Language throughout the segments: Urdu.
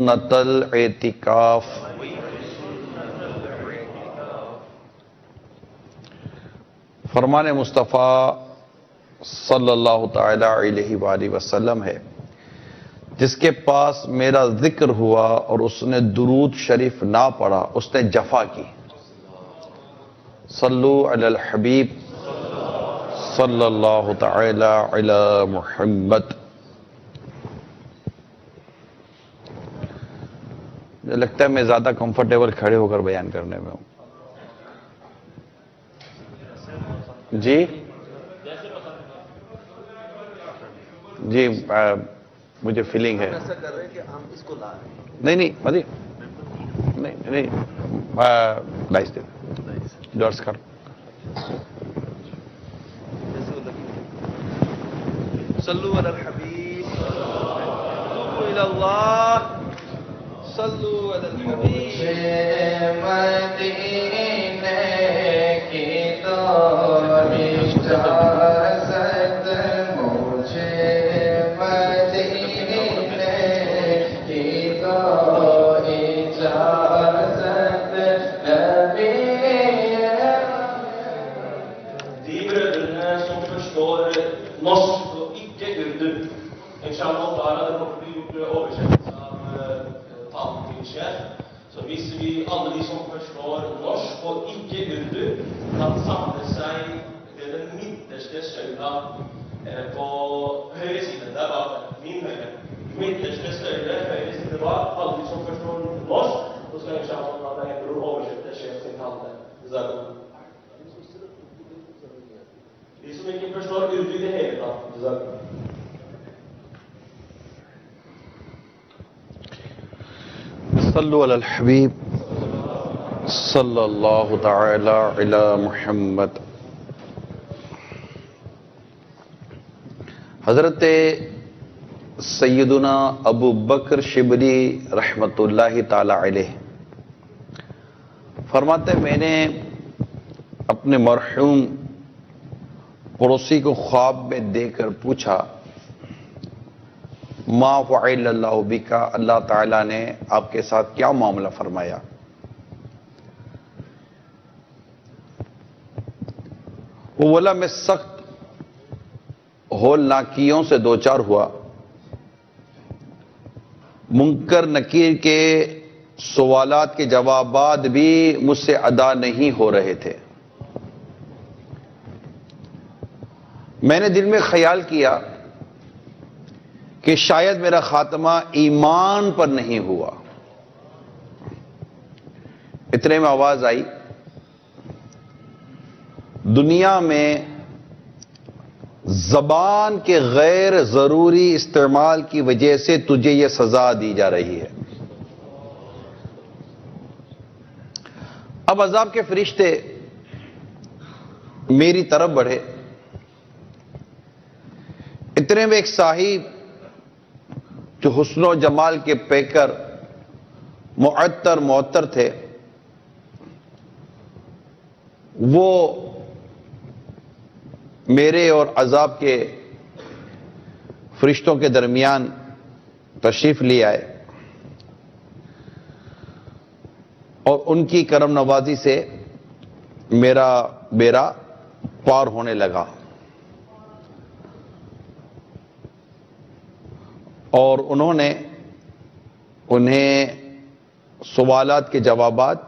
سنت الاعتکاف۔ فرمان مصطفیٰ صلی اللہ تعالی علیہ وآلہ وسلم ہے، جس کے پاس میرا ذکر ہوا اور اس نے درود شریف نہ پڑھا اس نے جفا کی۔ صلو علی الحبیب صلی اللہ تعالی علی محمد۔ مجھے لگتا ہے میں زیادہ کمفرٹیبل کھڑے ہو کر بیان کرنے میں ہوں۔ جی جی مجھے فیلنگ ہے نہیں مدی نہیں لائس دے ڈورس کر صلو علی الحبیب توبوا الی اللہ صلو علی الحبیب مدینے کی تو اجازت مجھے مدینے کی تو اجازت نبی Die brødrene som forstår norsk og ikke urdu. Inshallah ta'ala, det kommer til å bli gjort oversettelse av talen til sjef. Så hvis vi, alle de som forstår norsk og ikke urdu, kan samle seg ved den midterste søyla på høyre side, der bak, min høyre. Midterste søyle, høyre side bak, alle de som forstår norsk, så skal inshallah ta'ala jeg bror oversette sjef sin tale. De som ikke forstår urdu i det hele tatt. صلو علی الحبیب صلی اللہ تعالی علی محمد۔ حضرت سیدنا ابو بکر شبلی رحمت اللہ تعالی علیہ فرماتے ہیں، میں نے اپنے مرحوم پڑوسی کو خواب میں دیکھ کر پوچھا، ما فعل اللہ بکا، اللہ تعالیٰ نے آپ کے ساتھ کیا معاملہ فرمایا؟ وہ بولا، میں سخت ہولناکیوں سے دوچار ہوا، منکر نکیر کے سوالات کے جوابات بھی مجھ سے ادا نہیں ہو رہے تھے۔ میں نے دل میں خیال کیا کہ شاید میرا خاتمہ ایمان پر نہیں ہوا۔ اتنے میں آواز آئی، دنیا میں زبان کے غیر ضروری استعمال کی وجہ سے تجھے یہ سزا دی جا رہی ہے۔ اب عذاب کے فرشتے میری طرف بڑھے۔ اتنے میں ایک صاحب جو حسن و جمال کے پیکر معطر تھے، وہ میرے اور عذاب کے فرشتوں کے درمیان تشریف لے آئے اور ان کی کرم نوازی سے میرا بیڑا پار ہونے لگا، اور انہوں نے انہیں سوالات کے جوابات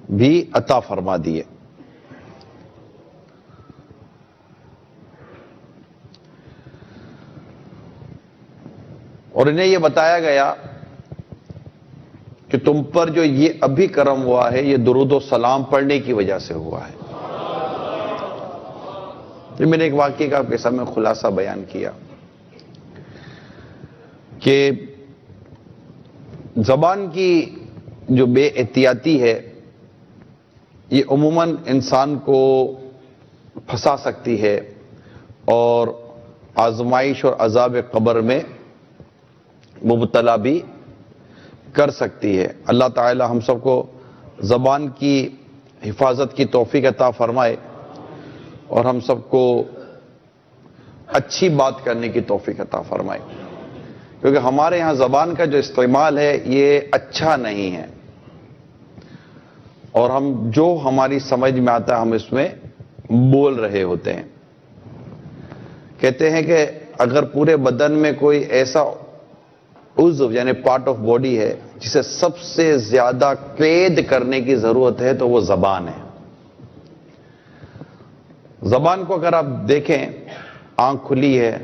بھی عطا فرما دیے۔ اور انہیں یہ بتایا گیا کہ تم پر جو یہ ابھی کرم ہوا ہے یہ درود و سلام پڑھنے کی وجہ سے ہوا ہے۔ یہ میں نے ایک واقعے کا آپ کے سامنے خلاصہ بیان کیا کہ زبان کی جو بے احتیاطی ہے یہ عموماً انسان کو پھنسا سکتی ہے اور آزمائش اور عذاب قبر میں مبتلا بھی کر سکتی ہے۔ اللہ تعالی ہم سب کو زبان کی حفاظت کی توفیق عطا فرمائے اور ہم سب کو اچھی بات کرنے کی توفیق عطا فرمائے۔ کیونکہ ہمارے یہاں زبان کا جو استعمال ہے یہ اچھا نہیں ہے، اور ہم جو ہماری سمجھ میں آتا ہے ہم اس میں بول رہے ہوتے ہیں۔ کہتے ہیں کہ اگر پورے بدن میں کوئی ایسا عضو یعنی پارٹ آف باڈی ہے جسے سب سے زیادہ قید کرنے کی ضرورت ہے تو وہ زبان ہے۔ زبان کو اگر آپ دیکھیں، آنکھ کھلی ہے،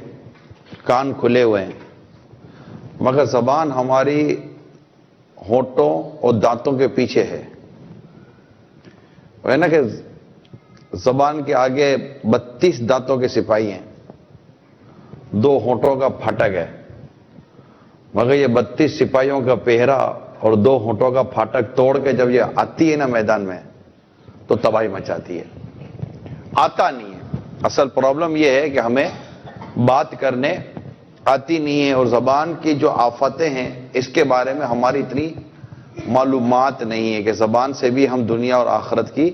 کان کھلے ہوئے ہیں، مگر زبان ہماری ہونٹوں اور دانتوں کے پیچھے ہے۔ وہ ہے نا کہ زبان کے آگے 32 دانتوں کے سپاہی ہیں، 2 ہونٹوں کا پھاٹک ہے، مگر یہ 32 سپاہیوں کا پہرا اور 2 ہونٹوں کا پھاٹک توڑ کے جب یہ آتی ہے نا میدان میں تو تباہی مچاتی ہے۔ آتا نہیں ہے۔ اصل پرابلم یہ ہے کہ ہمیں بات کرنے آتی نہیں ہے، اور زبان کی جو آفتیں ہیں اس کے بارے میں ہماری اتنی معلومات نہیں ہے کہ زبان سے بھی ہم دنیا اور آخرت کی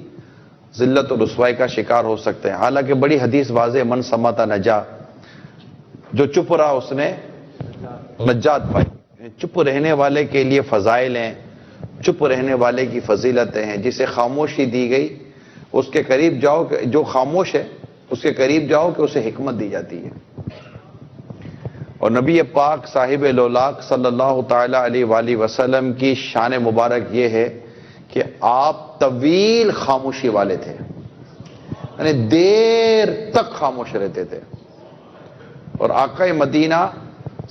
ذلت اور رسوائی کا شکار ہو سکتے ہیں۔ حالانکہ بڑی حدیث واضح، من سماتا نجا، جو چپ رہا اس نے نجات پائی۔ چپ رہنے والے کے لیے فضائل ہیں، چپ رہنے والے کی فضیلتیں ہیں۔ جسے خاموشی دی گئی اس کے قریب جاؤ کہ جو خاموش ہے اس کے قریب جاؤ کہ اسے حکمت دی جاتی ہے۔ اور نبی پاک صاحب لولاک صلی اللہ تعالی علیہ وآلہ وسلم کی شان مبارک یہ ہے کہ آپ طویل خاموشی والے تھے، یعنی دیر تک خاموش رہتے تھے۔ اور آقا مدینہ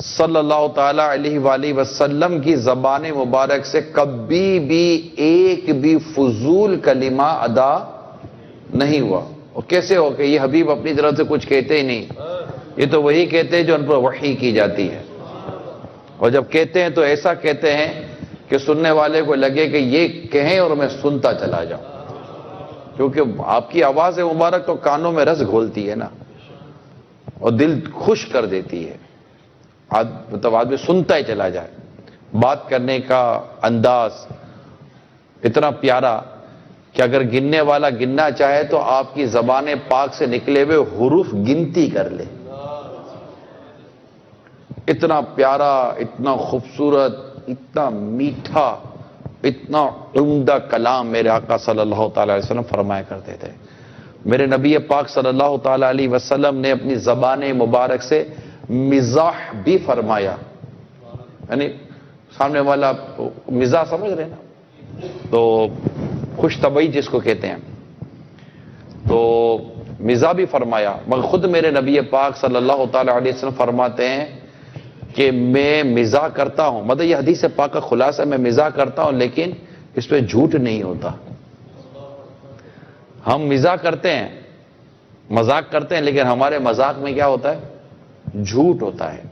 صلی اللہ تعالی علیہ وآلہ وسلم کی زبان مبارک سے کبھی بھی ایک بھی فضول کلمہ ادا نہیں ہوا۔ اور کیسے ہو کہ یہ حبیب اپنی طرف سے کچھ کہتے ہی نہیں، یہ تو وہی کہتے ہیں جو ان پر وحی کی جاتی ہے، اور جب کہتے ہیں تو ایسا کہتے ہیں کہ سننے والے کو لگے کہ یہ کہیں اور میں سنتا چلا جاؤں، کیونکہ آپ کی آواز مبارک تو کانوں میں رس گھولتی ہے نا، اور دل خوش کر دیتی ہے، مطلب آدمی سنتا ہی چلا جائے۔ بات کرنے کا انداز اتنا پیارا کہ اگر گننے والا گننا چاہے تو آپ کی زبان پاک سے نکلے ہوئے حروف گنتی کر لے۔ اتنا پیارا، اتنا خوبصورت، اتنا میٹھا، اتنا عمدہ کلام میرے آقا صلی اللہ تعالی علیہ وسلم فرمایا کرتے تھے۔ میرے نبی پاک صلی اللہ تعالی علیہ وسلم نے اپنی زبان مبارک سے مزاح بھی فرمایا، یعنی سامنے والا مزاح سمجھ رہے نا، تو خوش طبعی جس کو کہتے ہیں، تو مزاح بھی فرمایا۔ مگر خود میرے نبی پاک صلی اللہ تعالی علیہ وسلم فرماتے ہیں کہ میں مزاح کرتا ہوں، مطلب یہ حدیث پاک کا خلاصہ، میں مزاح کرتا ہوں لیکن اس پہ جھوٹ نہیں ہوتا۔ ہم مزاح کرتے ہیں، مذاق کرتے ہیں، لیکن ہمارے مذاق میں کیا ہوتا ہے؟ جھوٹ ہوتا ہے،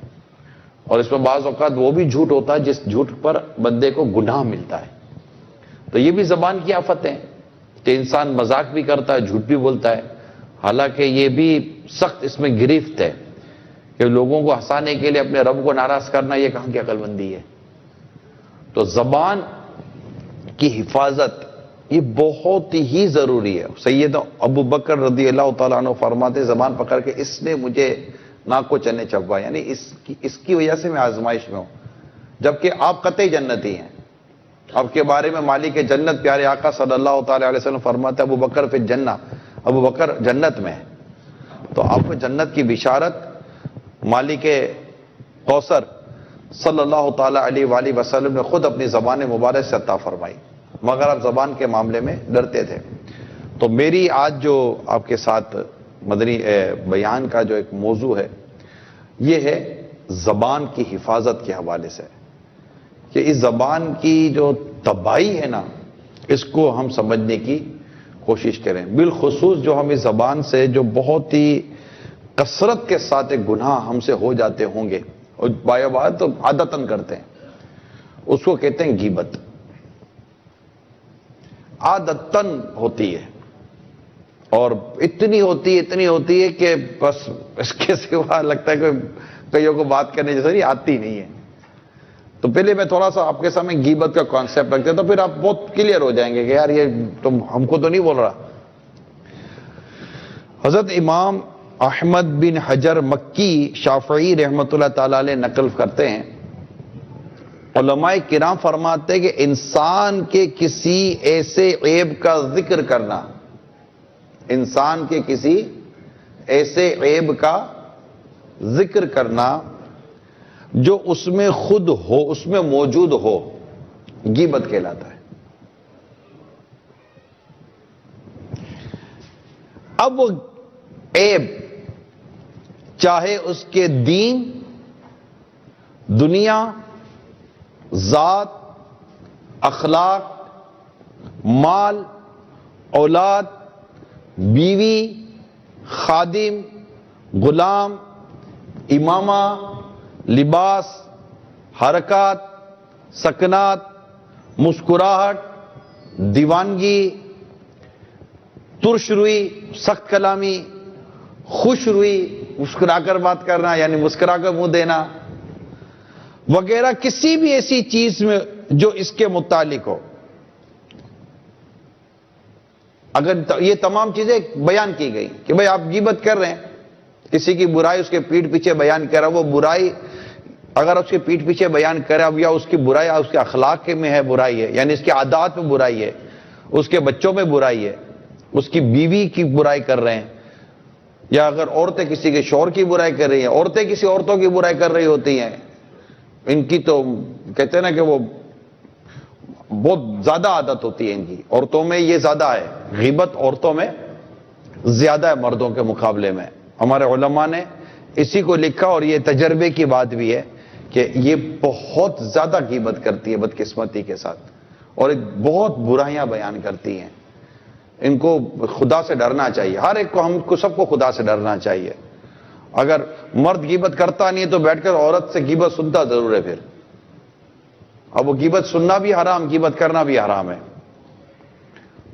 اور اس میں بعض اوقات وہ بھی جھوٹ ہوتا ہے جس جھوٹ پر بندے کو گناہ ملتا ہے۔ تو یہ بھی زبان کی آفت ہے کہ انسان مذاق بھی کرتا ہے، جھوٹ بھی بولتا ہے، حالانکہ یہ بھی سخت اس میں گرفت ہے کہ لوگوں کو ہنسانے کے لیے اپنے رب کو ناراض کرنا، یہ کہاں کی عقل مندی ہے؟ تو زبان کی حفاظت یہ بہت ہی ضروری ہے۔ سید ابو بکر رضی اللہ تعالیٰ عنہ فرماتے، زبان پکڑ کے اس نے مجھے ناک کو چنے چبا، یعنی اس کی وجہ سے میں آزمائش میں ہوں، جبکہ آپ قطعی جنتی ہیں۔ آپ کے بارے میں مالک جنت پیارے آقا صلی اللہ تعالی علیہ وسلم فرماتے ابو بکر فی الجنہ، ابو بکر جنت میں ہے۔ تو آپ کو جنت کی بشارت مالک کوثر صلی اللہ تعالی علیہ وآلہ وسلم نے خود اپنی زبان مبارک سے عطا فرمائی، مگر آپ زبان کے معاملے میں ڈرتے تھے۔ تو میری آج جو آپ کے ساتھ مدنی بیان کا جو ایک موضوع ہے یہ ہے زبان کی حفاظت کے حوالے سے، کہ اس زبان کی جو تباہی ہے نا اس کو ہم سمجھنے کی کوشش کریں، بالخصوص جو ہم اس زبان سے جو بہت ہی کثرت کے ساتھ ایک گناہ ہم سے ہو جاتے ہوں گے اور بائے بات تو عادتاً کرتے ہیں، اس کو کہتے ہیں غیبت۔ عادتاً ہوتی ہے اور اتنی ہوتی ہے کہ بس اس کے سوا لگتا ہے کہ کئیوں کو بات کرنے جیسا نہیں آتی نہیں ہے۔ تو پہلے میں تھوڑا سا آپ کے سامنے غیبت کا کانسیپٹ رکھتے تو پھر آپ بہت کلیئر ہو جائیں گے کہ یار یہ تم ہم کو تو نہیں بول رہا۔ حضرت امام احمد بن حجر مکی شافعی رحمۃ اللہ تعالی علیہ نقل کرتے ہیں علماء کرام فرماتے ہیں کہ انسان کے کسی ایسے عیب کا ذکر کرنا، انسان کے کسی ایسے عیب کا ذکر کرنا جو اس میں خود ہو، اس میں موجود ہو، غیبت کہلاتا ہے۔ اب وہ عیب چاہے اس کے دین، دنیا، ذات، اخلاق، مال، اولاد، بیوی، خادم، غلام، امامہ، لباس، حرکات، سکنات، مسکراہٹ، دیوانگی، ترش روئی، سخت کلامی، خوش روئی، مسکرا کر بات کرنا یعنی مسکرا کر منہ دینا وغیرہ، کسی بھی ایسی چیز میں جو اس کے متعلق ہو، اگر یہ تمام چیزیں بیان کی گئی کہ بھئی آپ غیبت کر رہے ہیں، کسی کی برائی اس کے پیٹھ پیچھے بیان کر رہا، وہ برائی اگر اس کے پیٹھ پیچھے بیان کرے، اب یا اس کی برائی اس کے اخلاق میں ہے برائی ہے، یعنی اس کے عادات میں برائی ہے، اس کے بچوں میں برائی ہے، اس کی بیوی کی برائی کر رہے ہیں، یا اگر عورتیں کسی کے شوہر کی برائی کر رہی ہیں، عورتیں کسی عورتوں کی برائی کر رہی ہوتی ہیں، ان کی تو کہتے ہیں نا کہ وہ بہت زیادہ عادت ہوتی ہے ان کی، عورتوں میں یہ زیادہ ہے، غیبت عورتوں میں زیادہ ہے مردوں کے مقابلے میں۔ ہمارے علماء نے اسی کو لکھا، اور یہ تجربے کی بات بھی ہے کہ یہ بہت زیادہ غیبت کرتی ہے بدقسمتی کے ساتھ، اور بہت برائیاں بیان کرتی ہیں۔ ان کو خدا سے ڈرنا چاہیے، ہر ایک کو، ہم کو سب کو خدا سے ڈرنا چاہیے۔ اگر مرد غیبت کرتا نہیں ہے تو بیٹھ کر عورت سے غیبت سنتا ضرور ہے پھر، اب وہ غیبت سننا بھی حرام، غیبت کرنا بھی حرام ہے،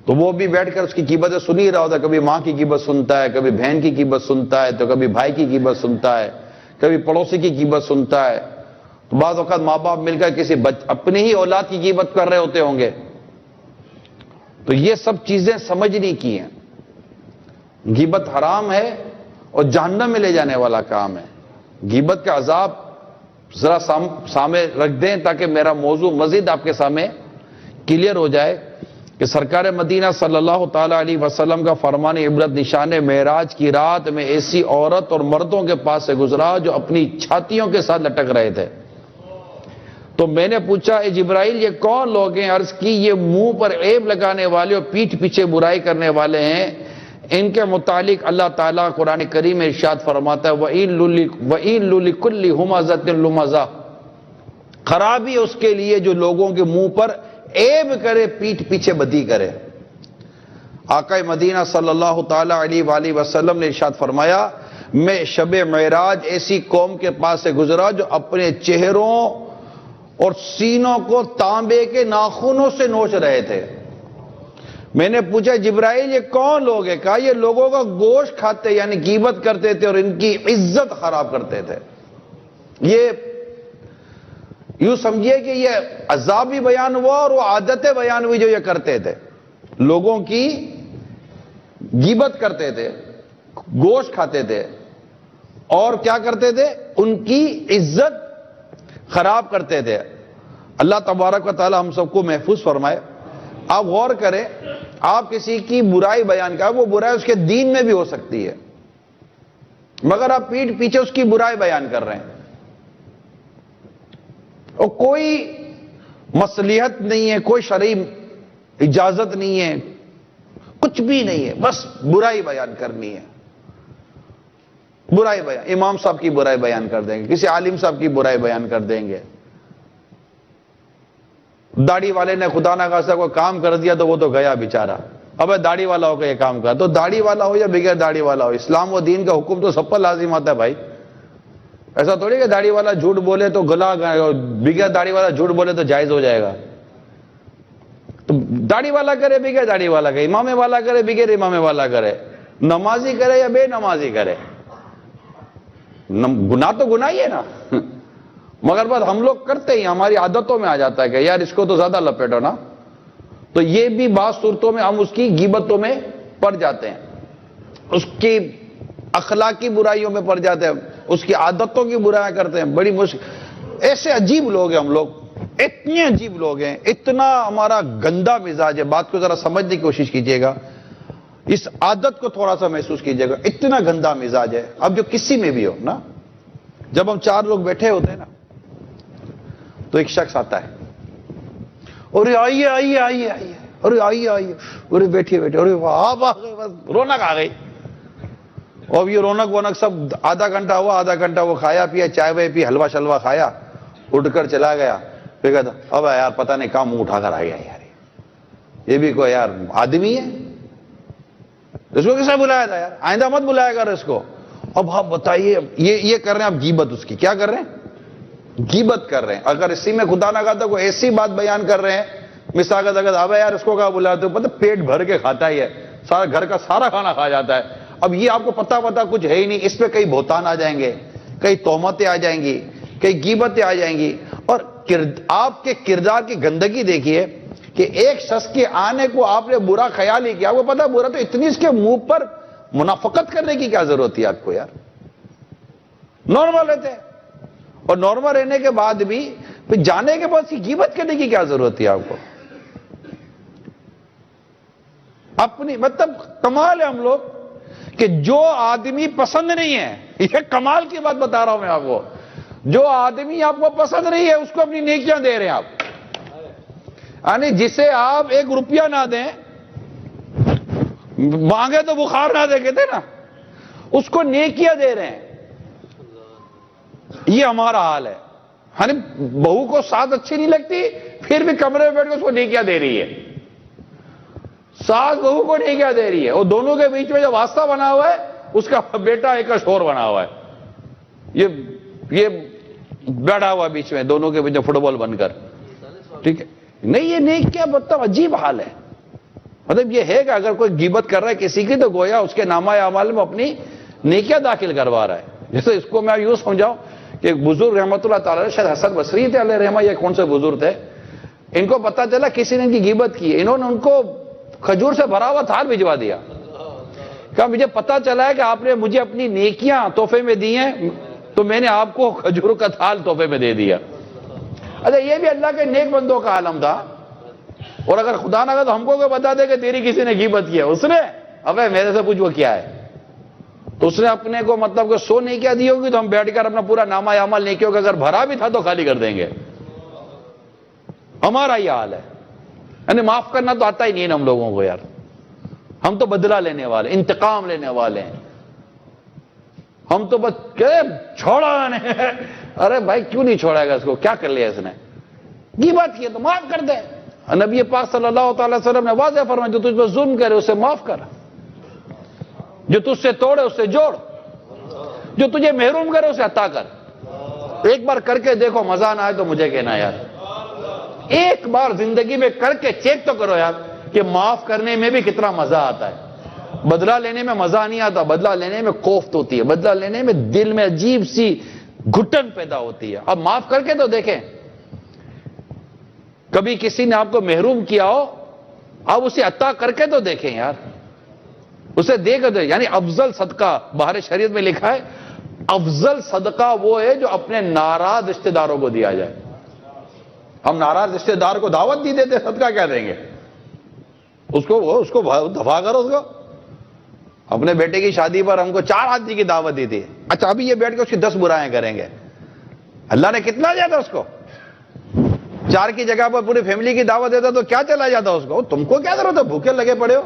تو وہ بھی بیٹھ کر اس کی غیبتیں سن ہی رہا ہوتا ہے، کبھی ماں کی غیبت سنتا ہے، کبھی بہن کی غیبت سنتا ہے، تو کبھی بھائی کی غیبت سنتا ہے، کبھی پڑوسی کی غیبت سنتا ہے، تو بعض اوقات ماں باپ مل کر کسی اپنی ہی اولاد کی غیبت کر رہے ہوتے ہوں گے۔ تو یہ سب چیزیں سمجھنے کی ہیں، غیبت حرام ہے اور جہنم میں لے جانے والا کام ہے۔ غیبت کا عذاب ذرا سامنے رکھ دیں تاکہ میرا موضوع مزید آپ کے سامنے کلیئر ہو جائے کہ سرکار مدینہ صلی اللہ تعالی علیہ وسلم کا فرمان عبرت نشان معراج کی رات میں ایسی عورت اور مردوں کے پاس سے گزرا جو اپنی چھاتیوں کے ساتھ لٹک رہے تھے، تو میں نے پوچھا اے جبرائیل یہ کون لوگ ہیں؟ عرض کی یہ منہ پر عیب لگانے والے اور پیٹھ پیچھے برائی کرنے والے ہیں۔ ان کے متعلق اللہ تعالیٰ قرآن کریم میں ارشاد فرماتا ہے وَإِن لِّكُلِّ ہُمَزَةٍ لُمَزَةٍ، خرابی اس کے لیے جو لوگوں کے منہ پر عیب کرے، پیٹھ پیچھے بدی کرے۔ آقا مدینہ صلی اللہ تعالی علیہ وآلہ وسلم نے ارشاد فرمایا میں شب معراج ایسی قوم کے پاس سے گزرا جو اپنے چہروں اور سینوں کو تانبے کے ناخنوں سے نوچ رہے تھے۔ میں نے پوچھا جبرائیل یہ کون لوگ ہیں؟ کہا یہ لوگوں کا گوشت کھاتے یعنی غیبت کرتے تھے اور ان کی عزت خراب کرتے تھے۔ یہ یوں سمجھیے کہ یہ عذاب بھی بیان ہوا اور وہ عادتیں بیان ہوئی جو یہ کرتے تھے، لوگوں کی غیبت کرتے تھے، گوشت کھاتے تھے، اور کیا کرتے تھے؟ ان کی عزت خراب کرتے تھے۔ اللہ تبارک و تعالی ہم سب کو محفوظ فرمائے۔ آپ غور کریں، آپ کسی کی برائی بیان کریں، وہ برائی اس کے دین میں بھی ہو سکتی ہے، مگر آپ پیٹھ پیچھے اس کی برائی بیان کر رہے ہیں، اور کوئی مصلحت نہیں ہے، کوئی شرعی اجازت نہیں ہے، کچھ بھی نہیں ہے، بس برائی بیان کرنی ہے۔ برائی بیان، امام صاحب کی برائی بیان کر دیں گے، کسی عالم صاحب کی برائی بیان کر دیں گے، داڑھی والے نے خدا نہ خواستہ کوئی کام کر دیا تو وہ تو گیا بیچارہ، ابے داڑھی والا ہو کے یہ کام کر، تو داڑھی والا ہو یا بغیر داڑھی والا ہو، اسلام و دین کا حکم تو سب پر لازم آتا ہے بھائی۔ ایسا تھوڑی کہ داڑھی والا جھوٹ بولے تو گلا، بغیر داڑھی والا جھوٹ بولے تو جائز ہو جائے گا۔ تو داڑھی والا کرے بغیر داڑھی والا کرے، امام والا کرے بغیر امام والا کرے، نمازی کرے یا بے نمازی کرے، گناہ تو گناہ ہی ہے نا، مگر بات ہم لوگ کرتے ہی، ہماری عادتوں میں آ جاتا ہے کہ یار اس کو تو زیادہ لپیٹو نا، تو یہ بھی بعض صورتوں میں ہم اس کی غیبتوں میں پڑ جاتے ہیں، اس کی اخلاقی برائیوں میں پڑ جاتے ہیں، اس کی عادتوں کی برائیاں کرتے ہیں، بڑی مشکل۔ ایسے عجیب لوگ ہیں ہم لوگ، اتنے عجیب لوگ ہیں, اتنا ہمارا گندا مزاج ہے. بات کو ذرا سمجھنے کی کوشش کیجئے گا, اس عادت کو تھوڑا سا محسوس کیجئے گا. اتنا گندا مزاج ہے. اب جو کسی میں بھی ہو نا, جب ہم 4 لوگ بیٹھے ہوتے ہیں نا, تو ایک شخص آتا ہے, اور آئیے آئیے آئیے آئیے, ارے آئیے آئیے, ارے بیٹھیے بیٹھیے, ارے آپ آ گئے, بس رونق آ گئی. اور یہ رونق وونق سب آدھا گھنٹہ ہوا, آدھا گھنٹہ وہ کھایا پیا, چائے وائے پی, حلوہ شلوہ کھایا, اٹھ کر چلا گیا. پھر کہتا اب یار پتہ نہیں کہاں منہ اٹھا کر آ گیا یار, یہ بھی کوئی یار آدمی ہے, اس کو کس نے بلایا تھا یار, آئندہ مت بلایا کر اس کو. اب آپ بتائیے, یہ کر رہے ہیں آپ غیبت, اس کی کیا کر رہے ہیں, غیبت کر رہے ہیں. اگر اسی میں خدا نہ کہتا کوئی ایسی بات بیان کر رہے ہیں, مثال کے طور اب یار اس کو کہاں بلاتے ہو, پتہ پیٹ بھر کے کھاتا ہی ہے, سارا گھر کا سارا کھانا کھا جاتا ہے. اب یہ آپ کو پتہ کچھ ہے ہی نہیں, اس پہ کئی بہتان آ جائیں گے, کئی تہمتیں آ جائیں گی, کئی غیبتیں آ جائیں گی. اور آپ کے کردار کی گندگی دیکھیے کہ ایک شخص کے آنے کو آپ نے برا خیال ہی کیا, آپ کو پتہ برا تو اتنی اس کے منہ پر منافقت کرنے کی کیا ضرورت تھی آپ کو یار, نارمل رہتے. اور نارمل رہنے کے بعد بھی پھر جانے کے بعد غیبت کرنے کی کیا ضرورت تھی آپ کو. اپنی مطلب کمال ہے ہم لوگ کہ جو آدمی پسند نہیں ہے, یہ کمال کی بات بتا رہا ہوں میں آپ کو, جو آدمی آپ کو پسند نہیں ہے اس کو اپنی نیکیاں دے رہے ہیں آپ. یعنی جسے آپ 1 روپیہ نہ دیں, مانگے تو بخار نہ دے, کہتے نا, اس کو نیکیاں دے رہے ہیں. یہ ہمارا حال ہے. یعنی بہو کو ساتھ اچھی نہیں لگتی, پھر بھی کمرے میں بیٹھ کے اس کو نیکیاں دے رہی ہے. ساس بہو کو نیکیاں دے رہی ہے, اور دونوں کے بیچ میں جو واسطہ بنا ہوا ہے اس کا بیٹا ایک شور بنا ہوا ہے, یہ بیٹھا ہوا بیچ میں دونوں کے بیچ میں فٹ بال بن کر. ٹھیک ہے, نہیں یہ نیکیاں مطلب عجیب حال ہے. مطلب یہ ہے کہ اگر کوئی غیبت کر رہا ہے کسی کی, تو گویا اس کے نامہ اعمال میں اپنی نیکیاں داخل کروا رہا ہے. جیسے اس کو میں یوں سمجھاؤں کہ ایک بزرگ رحمت اللہ تعالی, شاید حسن بصری تھے علیہ رحمہ, یہ کون سے بزرگ تھے, ان کو پتا چلا کسی نے ان کی غیبت کی, انہوں نے ان کو کھجور سے بھرا ہوا تھال بھجوا دیا. کہا مجھے پتا چلا ہے کہ آپ نے مجھے اپنی نیکیاں تحفے میں دی ہیں, تو میں نے آپ کو کھجور کا تھال تحفے میں دے دیا. اچھا یہ بھی اللہ کے نیک بندوں کا عالم تھا. اور اگر خدا نہ کرے تو ہم کو بتا دے کہ تیری کسی نے غیبت کیا, اس نے, ابے میرے سے پوچھ وہ کیا ہے, تو اس نے اپنے کو مطلب کہ 100 نیکیاں دی ہوگی, تو ہم بیٹھ کر اپنا پورا نامہ اعمال نیکیوں کا اگر بھرا بھی تھا تو خالی کر دیں گے. ہمارا یہ حال ہے. یعنی معاف کرنا تو آتا ہی نہیں ہم لوگوں کو یار. ہم تو بدلہ لینے والے, انتقام لینے والے ہیں. ہم تو بس چھوڑا نہیں. ارے بھائی کیوں نہیں چھوڑے گا اس کو, کیا کر لیا اس نے, غیبت کی تو معاف کر دے. نبی پاک صلی اللہ تعالی وسلم نے واضح فرمایا, جو تجھ پر ظلم کرے اسے معاف کر, جو تجھ سے توڑے اس سے جوڑ, جو تجھے محروم کرے اسے عطا کر. ایک بار کر کے دیکھو, مزہ نہ آئے تو مجھے کہنا یار. ایک بار زندگی میں کر کے چیک تو کرو یار کہ معاف کرنے میں بھی کتنا مزہ آتا ہے. بدلہ لینے میں مزہ نہیں آتا, بدلہ لینے میں کوفت ہوتی ہے, بدلہ لینے میں دل میں عجیب سی گھٹن پیدا ہوتی ہے. اب معاف کر کے تو دیکھیں, کبھی کسی نے آپ کو محروم کیا ہو, اب اسے عطا کر کے تو دیکھیں یار, اسے دے کر دے. یعنی افضل صدقہ بہار شریعت میں لکھا ہے, افضل صدقہ وہ ہے جو اپنے ناراض رشتہ داروں کو دیا جائے. ہم ناراض رشتہ دار کو دعوت نہیں دیتے, صدقہ کیا دیں گے اس کو دفاع کرو. اس کو اپنے بیٹے کی شادی پر ہم کو 4 آدمی کی دعوت دی تھی, اچھا ابھی یہ بیٹھ کے اس کی 10 برائیں کریں گے. اللہ نے کتنا دیا تھا اس کو, 4 کی جگہ پر پوری فیملی کی دعوت دیتا تو کیا چلا جاتا اس کو. تم کو کیا ضرورت ہے, بھوکے لگے پڑے ہو.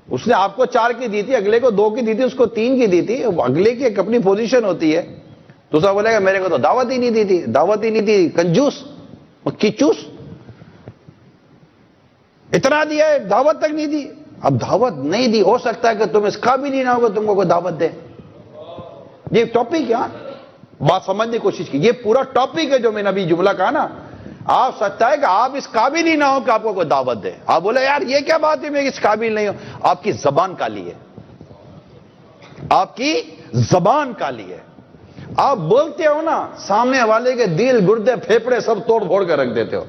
اس نے آپ کو 4 کی دی تھی, اگلے کو 2 کی دی تھی, اس کو 3 کی دی تھی. اگلے کی ایک اپنی پوزیشن ہوتی ہے. دوسرا بولے گا میرے کو تو دعوت ہی نہیں دی تھی, دعوت ہی نہیں دی, کنجوس مکی چوس, اتنا دیا ہے دعوت تک نہیں دی. اب دعوت نہیں دی, ہو سکتا ہے کہ تم اس قابل ہی نہ ہو کہ تم کو کوئی دعوت دے. یہ ٹاپک ہے, بات سمجھنے کی کوشش کی, یہ پورا ٹاپک ہے جو میں نے ابھی جملہ کہا نا. آپ سکتا ہے کہ آپ اس قابل ہی نہ ہو کہ آپ کو کوئی دعوت دے. آپ بولے یار یہ کیا بات ہے, میں اس قابل نہیں ہوں. آپ کی زبان کالی ہے, آپ کی زبان کالی ہے. آپ بولتے ہو نا, سامنے والے کے دل گردے پھیپڑے سب توڑ پھوڑ کر رکھ دیتے ہو.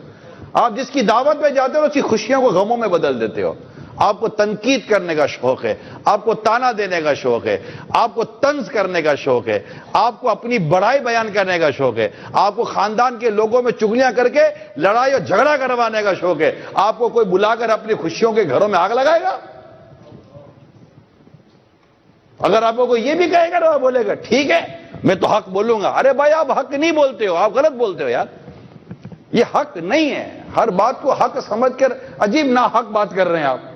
آپ جس کی دعوت پہ جاتے ہو اس کی خوشیوں کو غموں میں بدل دیتے ہو. آپ کو تنقید کرنے کا شوق ہے، آپ کو تانا دینے کا شوق ہے، آپ کو طنز کرنے کا شوق ہے، آپ کو اپنی بڑائی بیان کرنے کا شوق ہے، آپ کو خاندان کے لوگوں میں چگلیاں کر کے لڑائی اور جھگڑا کروانے کا شوق ہے، آپ کو کوئی بلا کر اپنی خوشیوں کے گھروں میں آگ لگائے گا؟ اگر آپ کو کوئی یہ بھی کہے گا تو آپ بولے گا ٹھیک ہے میں تو حق بولوں گا. ارے بھائی آپ حق نہیں بولتے ہو, آپ غلط بولتے ہو یار. یہ حق نہیں ہے. ہر بات کو حق سمجھ کر عجیب نا حق بات کر رہے ہیں آپ.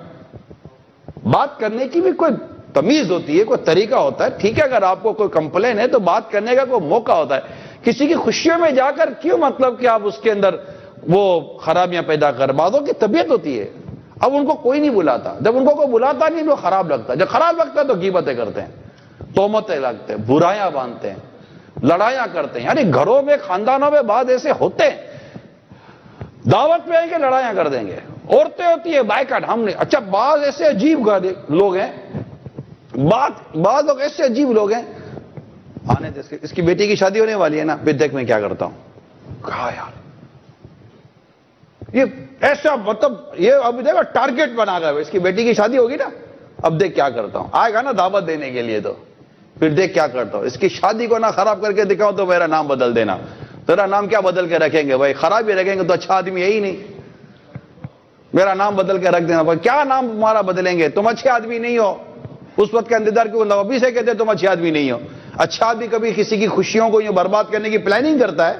بات کرنے کی بھی کوئی تمیز ہوتی ہے, کوئی طریقہ ہوتا ہے. ٹھیک ہے اگر آپ کو کوئی کمپلین ہے تو بات کرنے کا کوئی موقع ہوتا ہے. کسی کی خوشیوں میں جا کر کیوں مطلب کہ آپ اس کے اندر وہ خرابیاں پیدا کر. بعضوں کی طبیعت ہوتی ہے, اب ان کو کوئی نہیں بلاتا. جب ان کو کوئی بلاتا نہیں تو خراب لگتا, جب خراب لگتا ہے تو غیبتیں کرتے ہیں, تہمتیں لگتے ہیں, برائیاں باندھتے ہیں, لڑائیاں کرتے ہیں. یعنی گھروں میں خاندانوں میں بعض ایسے ہوتے ہیں دعوت پہ آئیں گے لڑائیاں کر دیں گے. عورتیں ہوتی ہے بائیکاٹ ہم نے. اچھا بعض ایسے عجیب لوگ ہیں, بعض لوگ ایسے عجیب لوگ ہیں. آنے دے, اس کی بیٹی کی شادی ہونے والی ہے نا, پھر دیکھ میں کیا کرتا ہوں. کہا یار یہ ایسا مطلب یہ اب دیکھو ٹارگیٹ بنا گیا, اس کی بیٹی کی شادی ہوگی نا, اب دیکھ کیا کرتا ہوں. آئے گا نا دعوت دینے کے لیے تو پھر دیکھ کیا کرتا ہوں. اس کی شادی کو نہ خراب کر کے دکھاؤ تو میرا نام بدل دینا. تیرا نام کیا بدل کے رکھیں گے بھائی, خراب ہی رکھیں گے تو اچھا آدمی ہے ہی نہیں. میرا نام بدل کے رکھ دینا بھائی. کیا نام تمہارا بدلیں گے, تم اچھے آدمی نہیں ہو. اس وقت کا انتظار کیوں نوابی سے کہتے تم اچھے آدمی نہیں ہو. اچھا آدمی کبھی کسی کی خوشیوں کو یوں برباد کرنے کی پلاننگ کرتا ہے.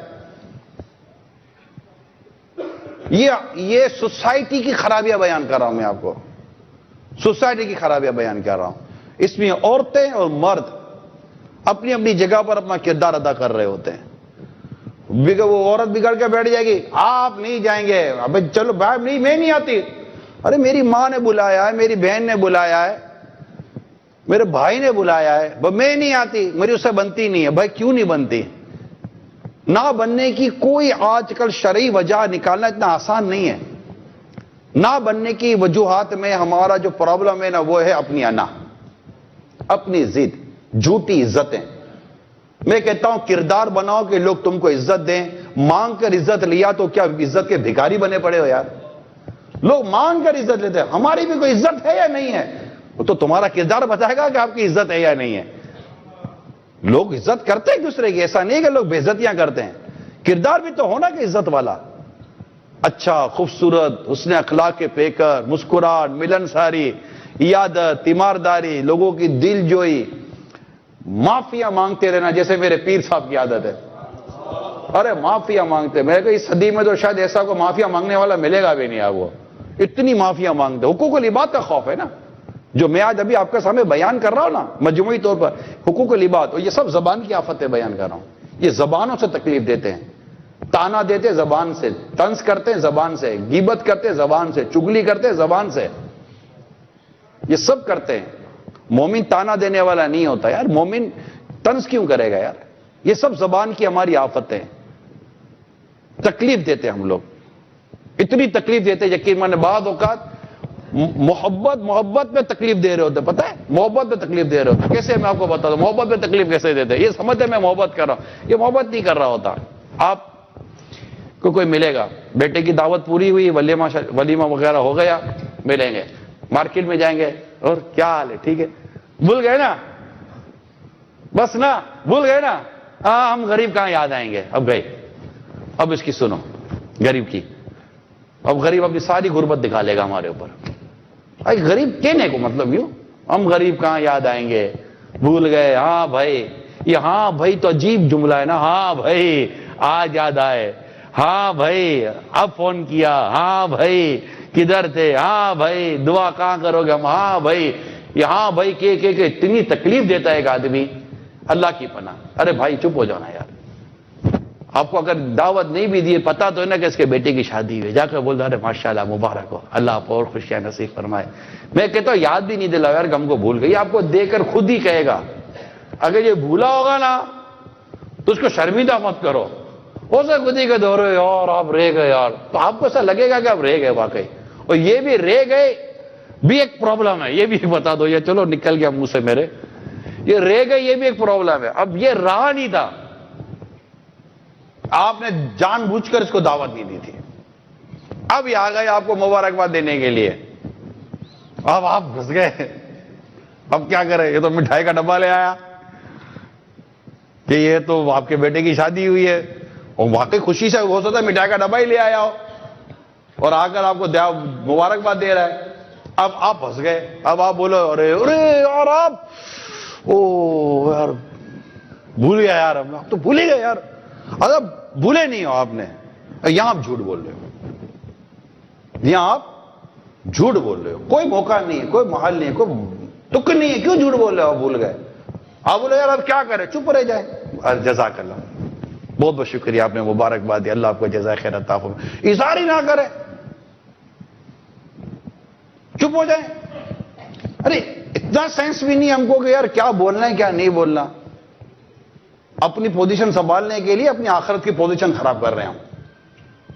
یہ سوسائٹی کی خرابیاں بیان کر رہا ہوں میں آپ کو, سوسائٹی کی خرابیاں بیان کر رہا ہوں. اس میں عورتیں اور مرد اپنی اپنی جگہ پر اپنا کردار ادا کر رہے ہوتے ہیں. وہ عورت بگڑ کے بیٹھ جائے گی, آپ نہیں جائیں گے, ابے چلو بھائی نہیں میں نہیں آتی. ارے میری ماں نے بلایا ہے, میری بہن نے بلایا ہے, میرے بھائی نے بلایا ہے, میں نہیں آتی, میری اس سے بنتی نہیں ہے. بھائی کیوں نہیں بنتی؟ نہ بننے کی کوئی آج کل شرعی وجہ نکالنا اتنا آسان نہیں ہے. نہ بننے کی وجوہات میں ہمارا جو پرابلم ہے نا وہ ہے اپنی انا, اپنی ضد, جھوٹی عزتیں. میں کہتا ہوں کردار بناؤ کہ لوگ تم کو عزت دیں. مانگ کر عزت لیا تو کیا عزت کے بھکاری بنے پڑے ہو یار؟ لوگ مانگ کر عزت لیتے ہیں. ہماری بھی کوئی عزت ہے یا نہیں ہے وہ تو تمہارا کردار بتائے گا کہ آپ کی عزت ہے یا نہیں ہے. لوگ عزت کرتے ہیں ایک دوسرے کی, ایسا نہیں کہ لوگ بے عزتیاں کرتے ہیں. کردار بھی تو ہونا کہ عزت والا, اچھا خوبصورت, حسن اخلاق کے پیکر, مسکراہٹ, ملنساری, عیادت, تیمارداری, لوگوں کی دل جوئی, معافیاں مانگتے رہنا جیسے میرے پیر صاحب کی عادت ہے. ارے معافیاں مانگتے, میں کہ اس صدی میں تو شاید ایسا کو معافیاں مانگنے والا ملے گا بھی نہیں. آپ وہ اتنی معافیاں مانگتے. حقوق العباد کا خوف ہے نا, جو میں آج ابھی آپ کے سامنے بیان کر رہا ہوں نا مجموعی طور پر حقوق العباد, اور یہ سب زبان کی آفتیں بیان کر رہا ہوں. یہ زبانوں سے تکلیف دیتے ہیں, تانا دیتے زبان سے, طنز کرتے ہیں زبان سے, غیبت کرتے زبان سے, چگلی کرتے زبان سے, یہ سب کرتے ہیں. مومن تانا دینے والا نہیں ہوتا یار. مومن طنز کیوں کرے گا یار؟ یہ سب زبان کی ہماری آفتیں ہیں. تکلیف دیتے ہم لوگ, اتنی تکلیف دیتے یقین مانے بعض اوقات محبت میں تکلیف دے رہے ہوتے. پتہ ہے محبت میں تکلیف دے رہے ہوتے. کیسے میں آپ کو بتا دوں محبت میں تکلیف کیسے دیتے. یہ سمجھتے میں محبت کر رہا ہوں, یہ محبت نہیں کر رہا ہوتا. آپ کو کوئی ملے گا, بیٹے کی دعوت پوری ہوئی, ولیمہ وغیرہ ہو گیا, ملیں گے, مارکیٹ میں جائیں گے, اور کیا حال ہے, ٹھیک ہے, بھول گئے نا, بس نا بھول گئے نا, ہاں ہم غریب کہاں یاد آئیں گے. اب گئے, اب اس کی سنو غریب کی. اب غریب اپنی ساری غربت دکھا لے گا ہمارے اوپر. غریب کہنے کو مطلب یوں, ہم غریب کہاں یاد آئیں گے, بھول گئے. ہاں بھائی, یہ ہاں بھائی تو عجیب جملہ ہے نا. ہاں بھائی آج یاد آئے, ہاں بھائی اب فون کیا, ہاں بھائی کدھر تھے, ہاں بھائی دعا کہاں کرو گے ہم, ہاں بھائی یہاں بھائی کہ اتنی تکلیف دیتا ہے ایک آدمی, اللہ کی پناہ. ارے بھائی چپ ہو جانا یار. آپ کو اگر دعوت نہیں بھی دی, پتا تو ہے نا کہ اس کے بیٹے کی شادی ہوئی, جا کر بول رہا ہے ماشاءاللہ مبارک ہو, اللہ آپ اور خوشیاں نصیب فرمائے. میں کہتا ہوں یاد بھی نہیں دلاؤ یار, ہم کو بھول گئی. آپ کو دے کر خود ہی کہے گا. اگر یہ بھولا ہوگا نا تو اس کو شرمندہ مت کرو. ہو سکے خود ہی کہ دو رہے یار آپ رہ گئے یار, تو آپ کو ایسا لگے گا کہ آپ رہ گئے واقعی. اور یہ بھی رہ گئے بھی ایک پرابلم ہے, یہ بھی بتا دو. یہ چلو نکل گیا منہ سے میرے, یہ رہ گئے یہ بھی ایک پرابلم ہے. اب یہ رہا نہیں تھا, آپ نے جان بوجھ کر اس کو دعوت نہیں دی تھی, اب یہ آ گئے آپ کو مبارکباد دینے کے لیے. اب آپ گھس گئے، اب کیا کریں؟ یہ تو مٹھائی کا ڈبہ لے آیا کہ یہ تو آپ کے بیٹے کی شادی ہوئی ہے، اور واقعی خوشی سے ہو سکتا ہے مٹھائی کا ڈبہ ہی لے آیا ہو اور آ کر آپ کو مبارکباد دے رہا ہے۔ اب آپ پھنس گئے، اب آپ بولو ارے ارے یار آپ یار بھول گیا یار، آپ تو بھول ہی گئے یار۔ اگر بھولے نہیں ہو آپ نے، یہاں آپ جھوٹ بول رہے ہو، یہاں آپ جھوٹ بول رہے ہو، کوئی موقع نہیں ہے، کوئی محل نہیں ہے، کوئی تک نہیں ہے، کیوں جھوٹ بول رہے ہو؟ آپ بھول گئے، آپ بولے یار اب کیا کریں، چپ رہ جائے۔ جزاک اللہ، بہت بہت شکریہ، آپ نے مبارکباد دی، اللہ آپ کو جزائے خیر عطا فرمائے۔ اظہار ہی نہ کریں، چپ ہو جائیں۔ ارے اتنا سینس بھی نہیں ہم کو کہ یار کیا بولنا ہے کیا نہیں بولنا۔ اپنی پوزیشن سنبھالنے کے لیے اپنی آخرت کی پوزیشن خراب کر رہے ہیں ہم۔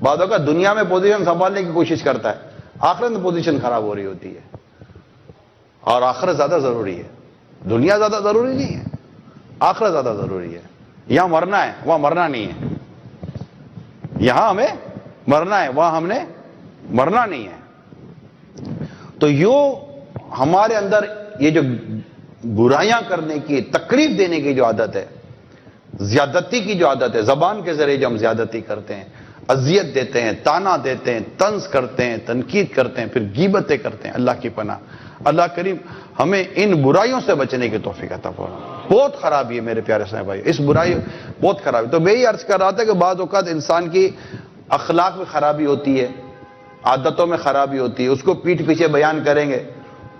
بعض اوقات دنیا میں پوزیشن سنبھالنے کی کوشش کرتا ہے، آخرت میں پوزیشن خراب ہو رہی ہوتی ہے، اور آخرت زیادہ ضروری ہے، دنیا زیادہ ضروری نہیں ہے، آخرت زیادہ ضروری ہے۔ یہاں مرنا ہے، وہاں مرنا نہیں ہے، یہاں ہمیں مرنا ہے، وہاں ہم نے مرنا نہیں ہے۔ تو یوں ہمارے اندر یہ جو برائیاں کرنے کی، تکلیف دینے کی جو عادت ہے، زیادتی کی جو عادت ہے، زبان کے ذریعے جو ہم زیادتی کرتے ہیں، اذیت دیتے ہیں، تانا دیتے ہیں، طنز کرتے ہیں، تنقید کرتے ہیں، پھر غیبتیں کرتے ہیں، اللہ کی پناہ۔ اللہ کریم ہمیں ان برائیوں سے بچنے کی توفیق عطا فرمائے۔ بہت خرابی ہے میرے پیارے اسلامی بھائی، اس برائی بہت خرابی۔ تو میں یہ عرض کر رہا تھا کہ بعض اوقات انسان کی اخلاق میں خرابی ہوتی ہے، عادتوں میں خرابی ہوتی ہے، اس کو پیٹھ پیچھے بیان کریں گے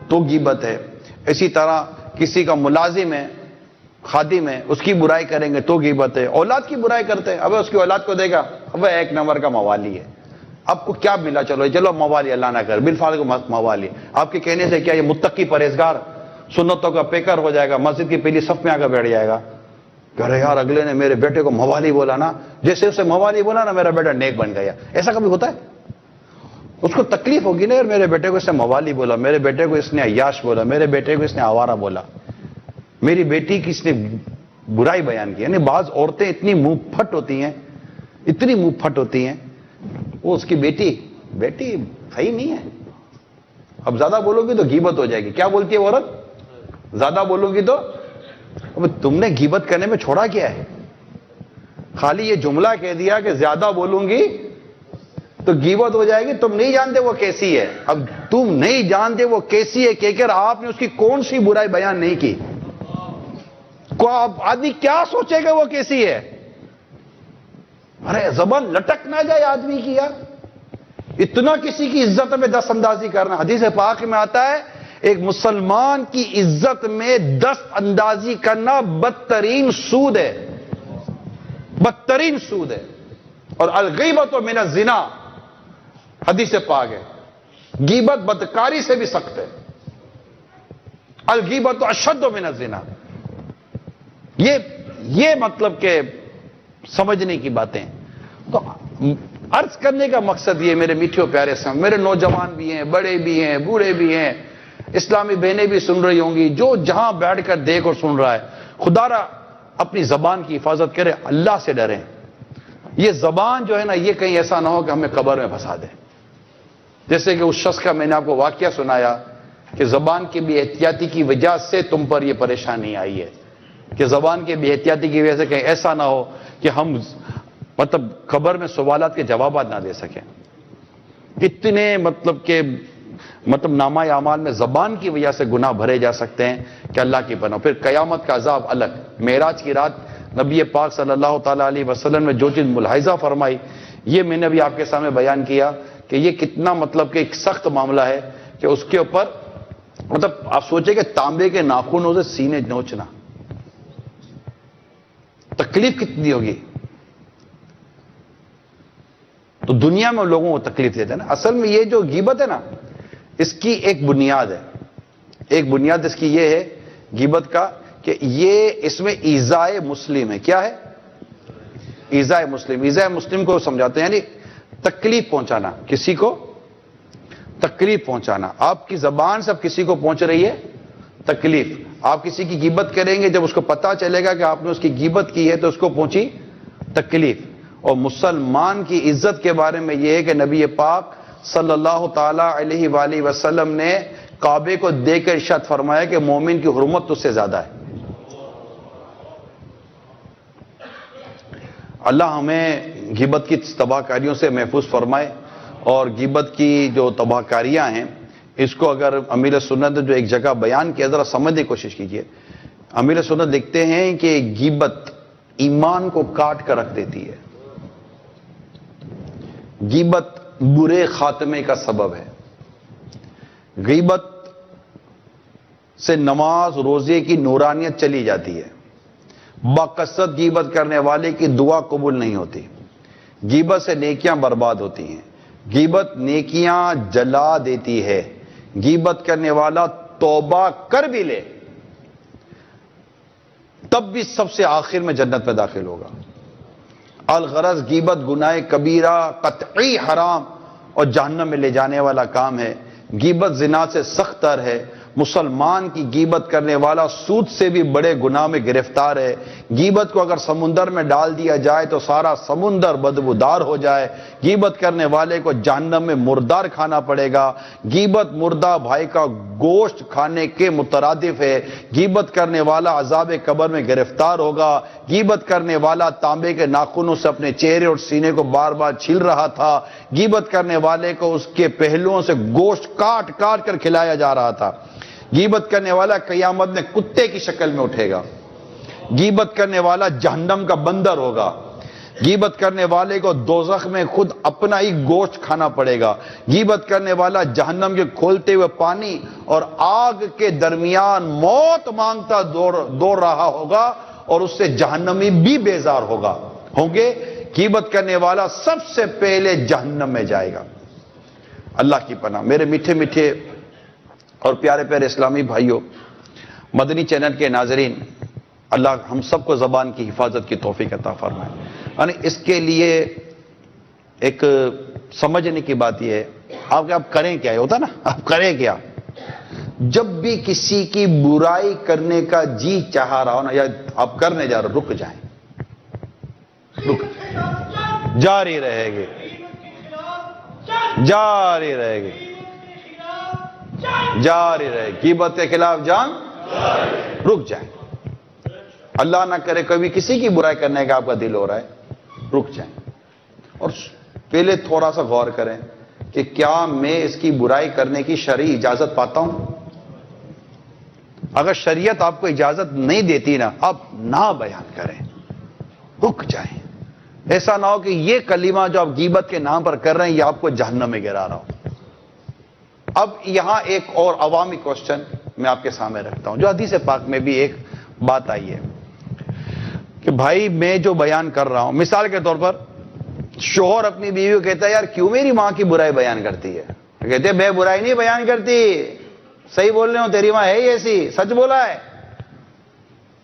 تو غیبت ہے۔ اسی طرح کسی کا ملازم ہے، خادم ہے، اس کی برائی کریں گے تو غیبت ہے۔ اولاد کی برائی کرتے ہیں، اب اس کی اولاد کو دیکھا، اب ایک نمبر کا موالی ہے، آپ کو کیا ملا، چلو موالی، اللہ نہ کر بالفعل کو موالی۔ آپ کے کہنے سے کیا یہ متقی پرہیزگار سنتوں کا پیکر ہو جائے گا، مسجد کی پہلی صف میں آ کر بیٹھ جائے گا کہ ارے یار اگلے نے میرے بیٹے کو موالی بولا نا، جیسے اسے موالی بولا نا میرا بیٹا نیک بن گیا۔ ایسا کبھی ہوتا ہے؟ اس کو تکلیف ہوگی نا، یار میرے بیٹے کو اس نے موالی بولا، میرے بیٹے کو اس نے عیاش بولا، میرے بیٹے کو اس نے آوارہ بولا، میری بیٹی کی اس نے برائی بیان کی۔ یعنی بعض عورتیں اتنی منہ پھٹ ہوتی ہیں، اتنی منہ پھٹ ہوتی ہیں، وہ اس کی بیٹی صحیح نہیں ہے، اب زیادہ بولو گی تو غیبت ہو جائے گی۔ کیا بولتی ہے عورت؟ زیادہ بولو گی تو، اب تم نے غیبت کرنے میں چھوڑا کیا ہے؟ خالی یہ جملہ کہہ دیا کہ زیادہ بولوں گی تو غیبت ہو جائے گی، تم نہیں جانتے وہ کیسی ہے۔ اب تم نہیں جانتے وہ کیسی ہے کہہ کر آپ نے اس کی کون سی برائی بیان نہیں کی، کو آدمی کیا سوچے گا وہ کیسی ہے؟ ارے زبان لٹک نہ جائے آدمی کی یار، اتنا کسی کی عزت میں دست اندازی کرنا۔ حدیث پاک میں آتا ہے ایک مسلمان کی عزت میں دست اندازی کرنا بدترین سود ہے، بدترین سود ہے۔ اور الغیبت من الزنا، حدیث پاک ہے، غیبت بدکاری سے بھی سخت ہے، الغیبت اشد من الزنا۔ یہ مطلب کہ سمجھنے کی باتیں۔ تو عرض کرنے کا مقصد یہ میرے میٹھے پیارے سے، میرے نوجوان بھی ہیں، بڑے بھی ہیں، بوڑھے بھی ہیں، اسلامی بہنیں بھی سن رہی ہوں گی، جو جہاں بیٹھ کر دیکھ اور سن رہا ہے، خدا را اپنی زبان کی حفاظت کرے، اللہ سے ڈریں۔ یہ زبان جو ہے نا، یہ کہیں ایسا نہ ہو کہ ہمیں قبر میں پھنسا دے۔ جیسے کہ اس شخص کا میں نے آپ کو واقعہ سنایا کہ زبان کی بے احتیاطی کی وجہ سے تم پر یہ پریشانی آئی ہے، کہ زبان کے بے احتیاطی کی وجہ سے کہیں ایسا نہ ہو کہ ہم مطلب قبر میں سوالات کے جوابات نہ دے سکیں۔ اتنے مطلب نامہ اعمال میں زبان کی وجہ سے گناہ بھرے جا سکتے ہیں کہ اللہ کی پناہ۔ پھر قیامت کا عذاب الگ۔ معراج کی رات نبی پاک صلی اللہ تعالی علیہ وسلم نے جو چیز ملاحظہ فرمائی، یہ میں نے بھی آپ کے سامنے بیان کیا کہ یہ کتنا مطلب کہ ایک سخت معاملہ ہے کہ اس کے اوپر مطلب آپ سوچیں کہ تانبے کے ناخنوں سے سینے نوچنا، تکلیف کتنی ہوگی۔ تو دنیا میں لوگوں کو تکلیف دیتے ہیں نا۔ اصل میں یہ جو غیبت ہے نا، اس کی ایک بنیاد ہے، ایک بنیاد اس کی یہ ہے غیبت کا کہ یہ اس میں ایذائے مسلم ہے۔ کیا ہے؟ ایذائے مسلم۔ ایذائے مسلم کو سمجھاتے ہیں یعنی تکلیف پہنچانا، کسی کو تکلیف پہنچانا۔ آپ کی زبان سے اب کسی کو پہنچ رہی ہے تکلیف، آپ کسی کی غیبت کریں گے، جب اس کو پتا چلے گا کہ آپ نے اس کی غیبت کی ہے تو اس کو پہنچی تکلیف۔ اور مسلمان کی عزت کے بارے میں یہ ہے کہ نبی پاک صلی اللہ تعالی علیہ وآلہ وسلم نے کعبے کو دیکھ کر ارشاد فرمایا کہ مومن کی حرمت تجھ سے زیادہ ہے۔ اللہ ہمیں غیبت کی تباہ کاریوں سے محفوظ فرمائے، اور غیبت کی جو تباہ کاریاں ہیں اس کو اگر امیر سنت نے جو ایک جگہ بیان کیا ذرا سمجھنے کی کوشش کیجئے۔ امیر سنت لکھتے ہیں کہ غیبت ایمان کو کاٹ کر رکھ دیتی ہے، غیبت برے خاتمے کا سبب ہے، غیبت سے نماز روزے کی نورانیت چلی جاتی ہے، باکثرت غیبت کرنے والے کی دعا قبول نہیں ہوتی، غیبت سے نیکیاں برباد ہوتی ہیں، غیبت نیکیاں جلا دیتی ہے، غیبت کرنے والا توبہ کر بھی لے تب بھی سب سے آخر میں جنت میں داخل ہوگا۔ الغرض غیبت گناہ کبیرہ قطعی حرام اور جہنم میں لے جانے والا کام ہے، غیبت زنا سے سخت تر ہے، مسلمان کی غیبت کرنے والا سود سے بھی بڑے گناہ میں گرفتار ہے، غیبت کو اگر سمندر میں ڈال دیا جائے تو سارا سمندر بدبودار ہو جائے، غیبت کرنے والے کو جہنم میں مردار کھانا پڑے گا، غیبت مردہ بھائی کا گوشت کھانے کے مترادف ہے، غیبت کرنے والا عذاب قبر میں گرفتار ہوگا، غیبت کرنے والا تانبے کے ناخنوں سے اپنے چہرے اور سینے کو بار بار چھیل رہا تھا، غیبت کرنے والے کو اس کے پہلوؤں سے گوشت کاٹ کاٹ کر کھلایا جا رہا تھا، غیبت کرنے والا قیامت میں کتے کی شکل میں اٹھے گا، غیبت کرنے والا جہنم کا بندر ہوگا، غیبت کرنے والے کو دوزخ میں خود اپنا ہی گوشت کھانا پڑے گا، غیبت کرنے والا جہنم کے کھولتے ہوئے پانی اور آگ کے درمیان موت مانگتا دوڑ رہا ہوگا، اور اس سے جہنمی بھی بیزار ہوں گے، غیبت کرنے والا سب سے پہلے جہنم میں جائے گا۔ اللہ کی پناہ۔ میرے میٹھے میٹھے اور پیارے پیارے اسلامی بھائیوں، مدنی چینل کے ناظرین، اللہ ہم سب کو زبان کی حفاظت کی توفیق عطا فرمائے۔ یعنی اس کے لیے ایک سمجھنے کی بات یہ ہے، آپ کریں کیا، یہ ہوتا نا، آپ کریں کیا؟ جب بھی کسی کی برائی کرنے کا جی چاہ رہا ہو نا، یا آپ کرنے جا رہے ہو، رک جائیں، جاری رہے گی، جاری رہے گی، جاری رہے، غیبت کے خلاف جان، رک جائیں۔ اللہ نہ کرے کبھی کسی کی برائی کرنے کا آپ کا دل ہو رہا ہے، رک جائیں اور پہلے تھوڑا سا غور کریں کہ کیا میں اس کی برائی کرنے کی شرعی اجازت پاتا ہوں؟ اگر شریعت آپ کو اجازت نہیں دیتی نا، آپ نہ بیان کریں، رک جائیں۔ ایسا نہ ہو کہ یہ کلمہ جو آپ غیبت کے نام پر کر رہے ہیں یہ آپ کو جہنم میں گرا رہا ہو۔ اب یہاں ایک اور عوامی کوسچن میں آپ کے سامنے رکھتا ہوں، جو حدیث پاک میں بھی ایک بات آئی ہے کہ بھائی میں جو بیان کر رہا ہوں، مثال کے طور پر شوہر اپنی بیوی کو کہتا ہے یار کیوں میری ماں کی برائی بیان کرتی ہے؟ کہتے ہیں میں برائی نہیں بیان کرتی، صحیح بول رہے ہوں، تیری ماں ہے ہی ایسی، سچ بولا ہے۔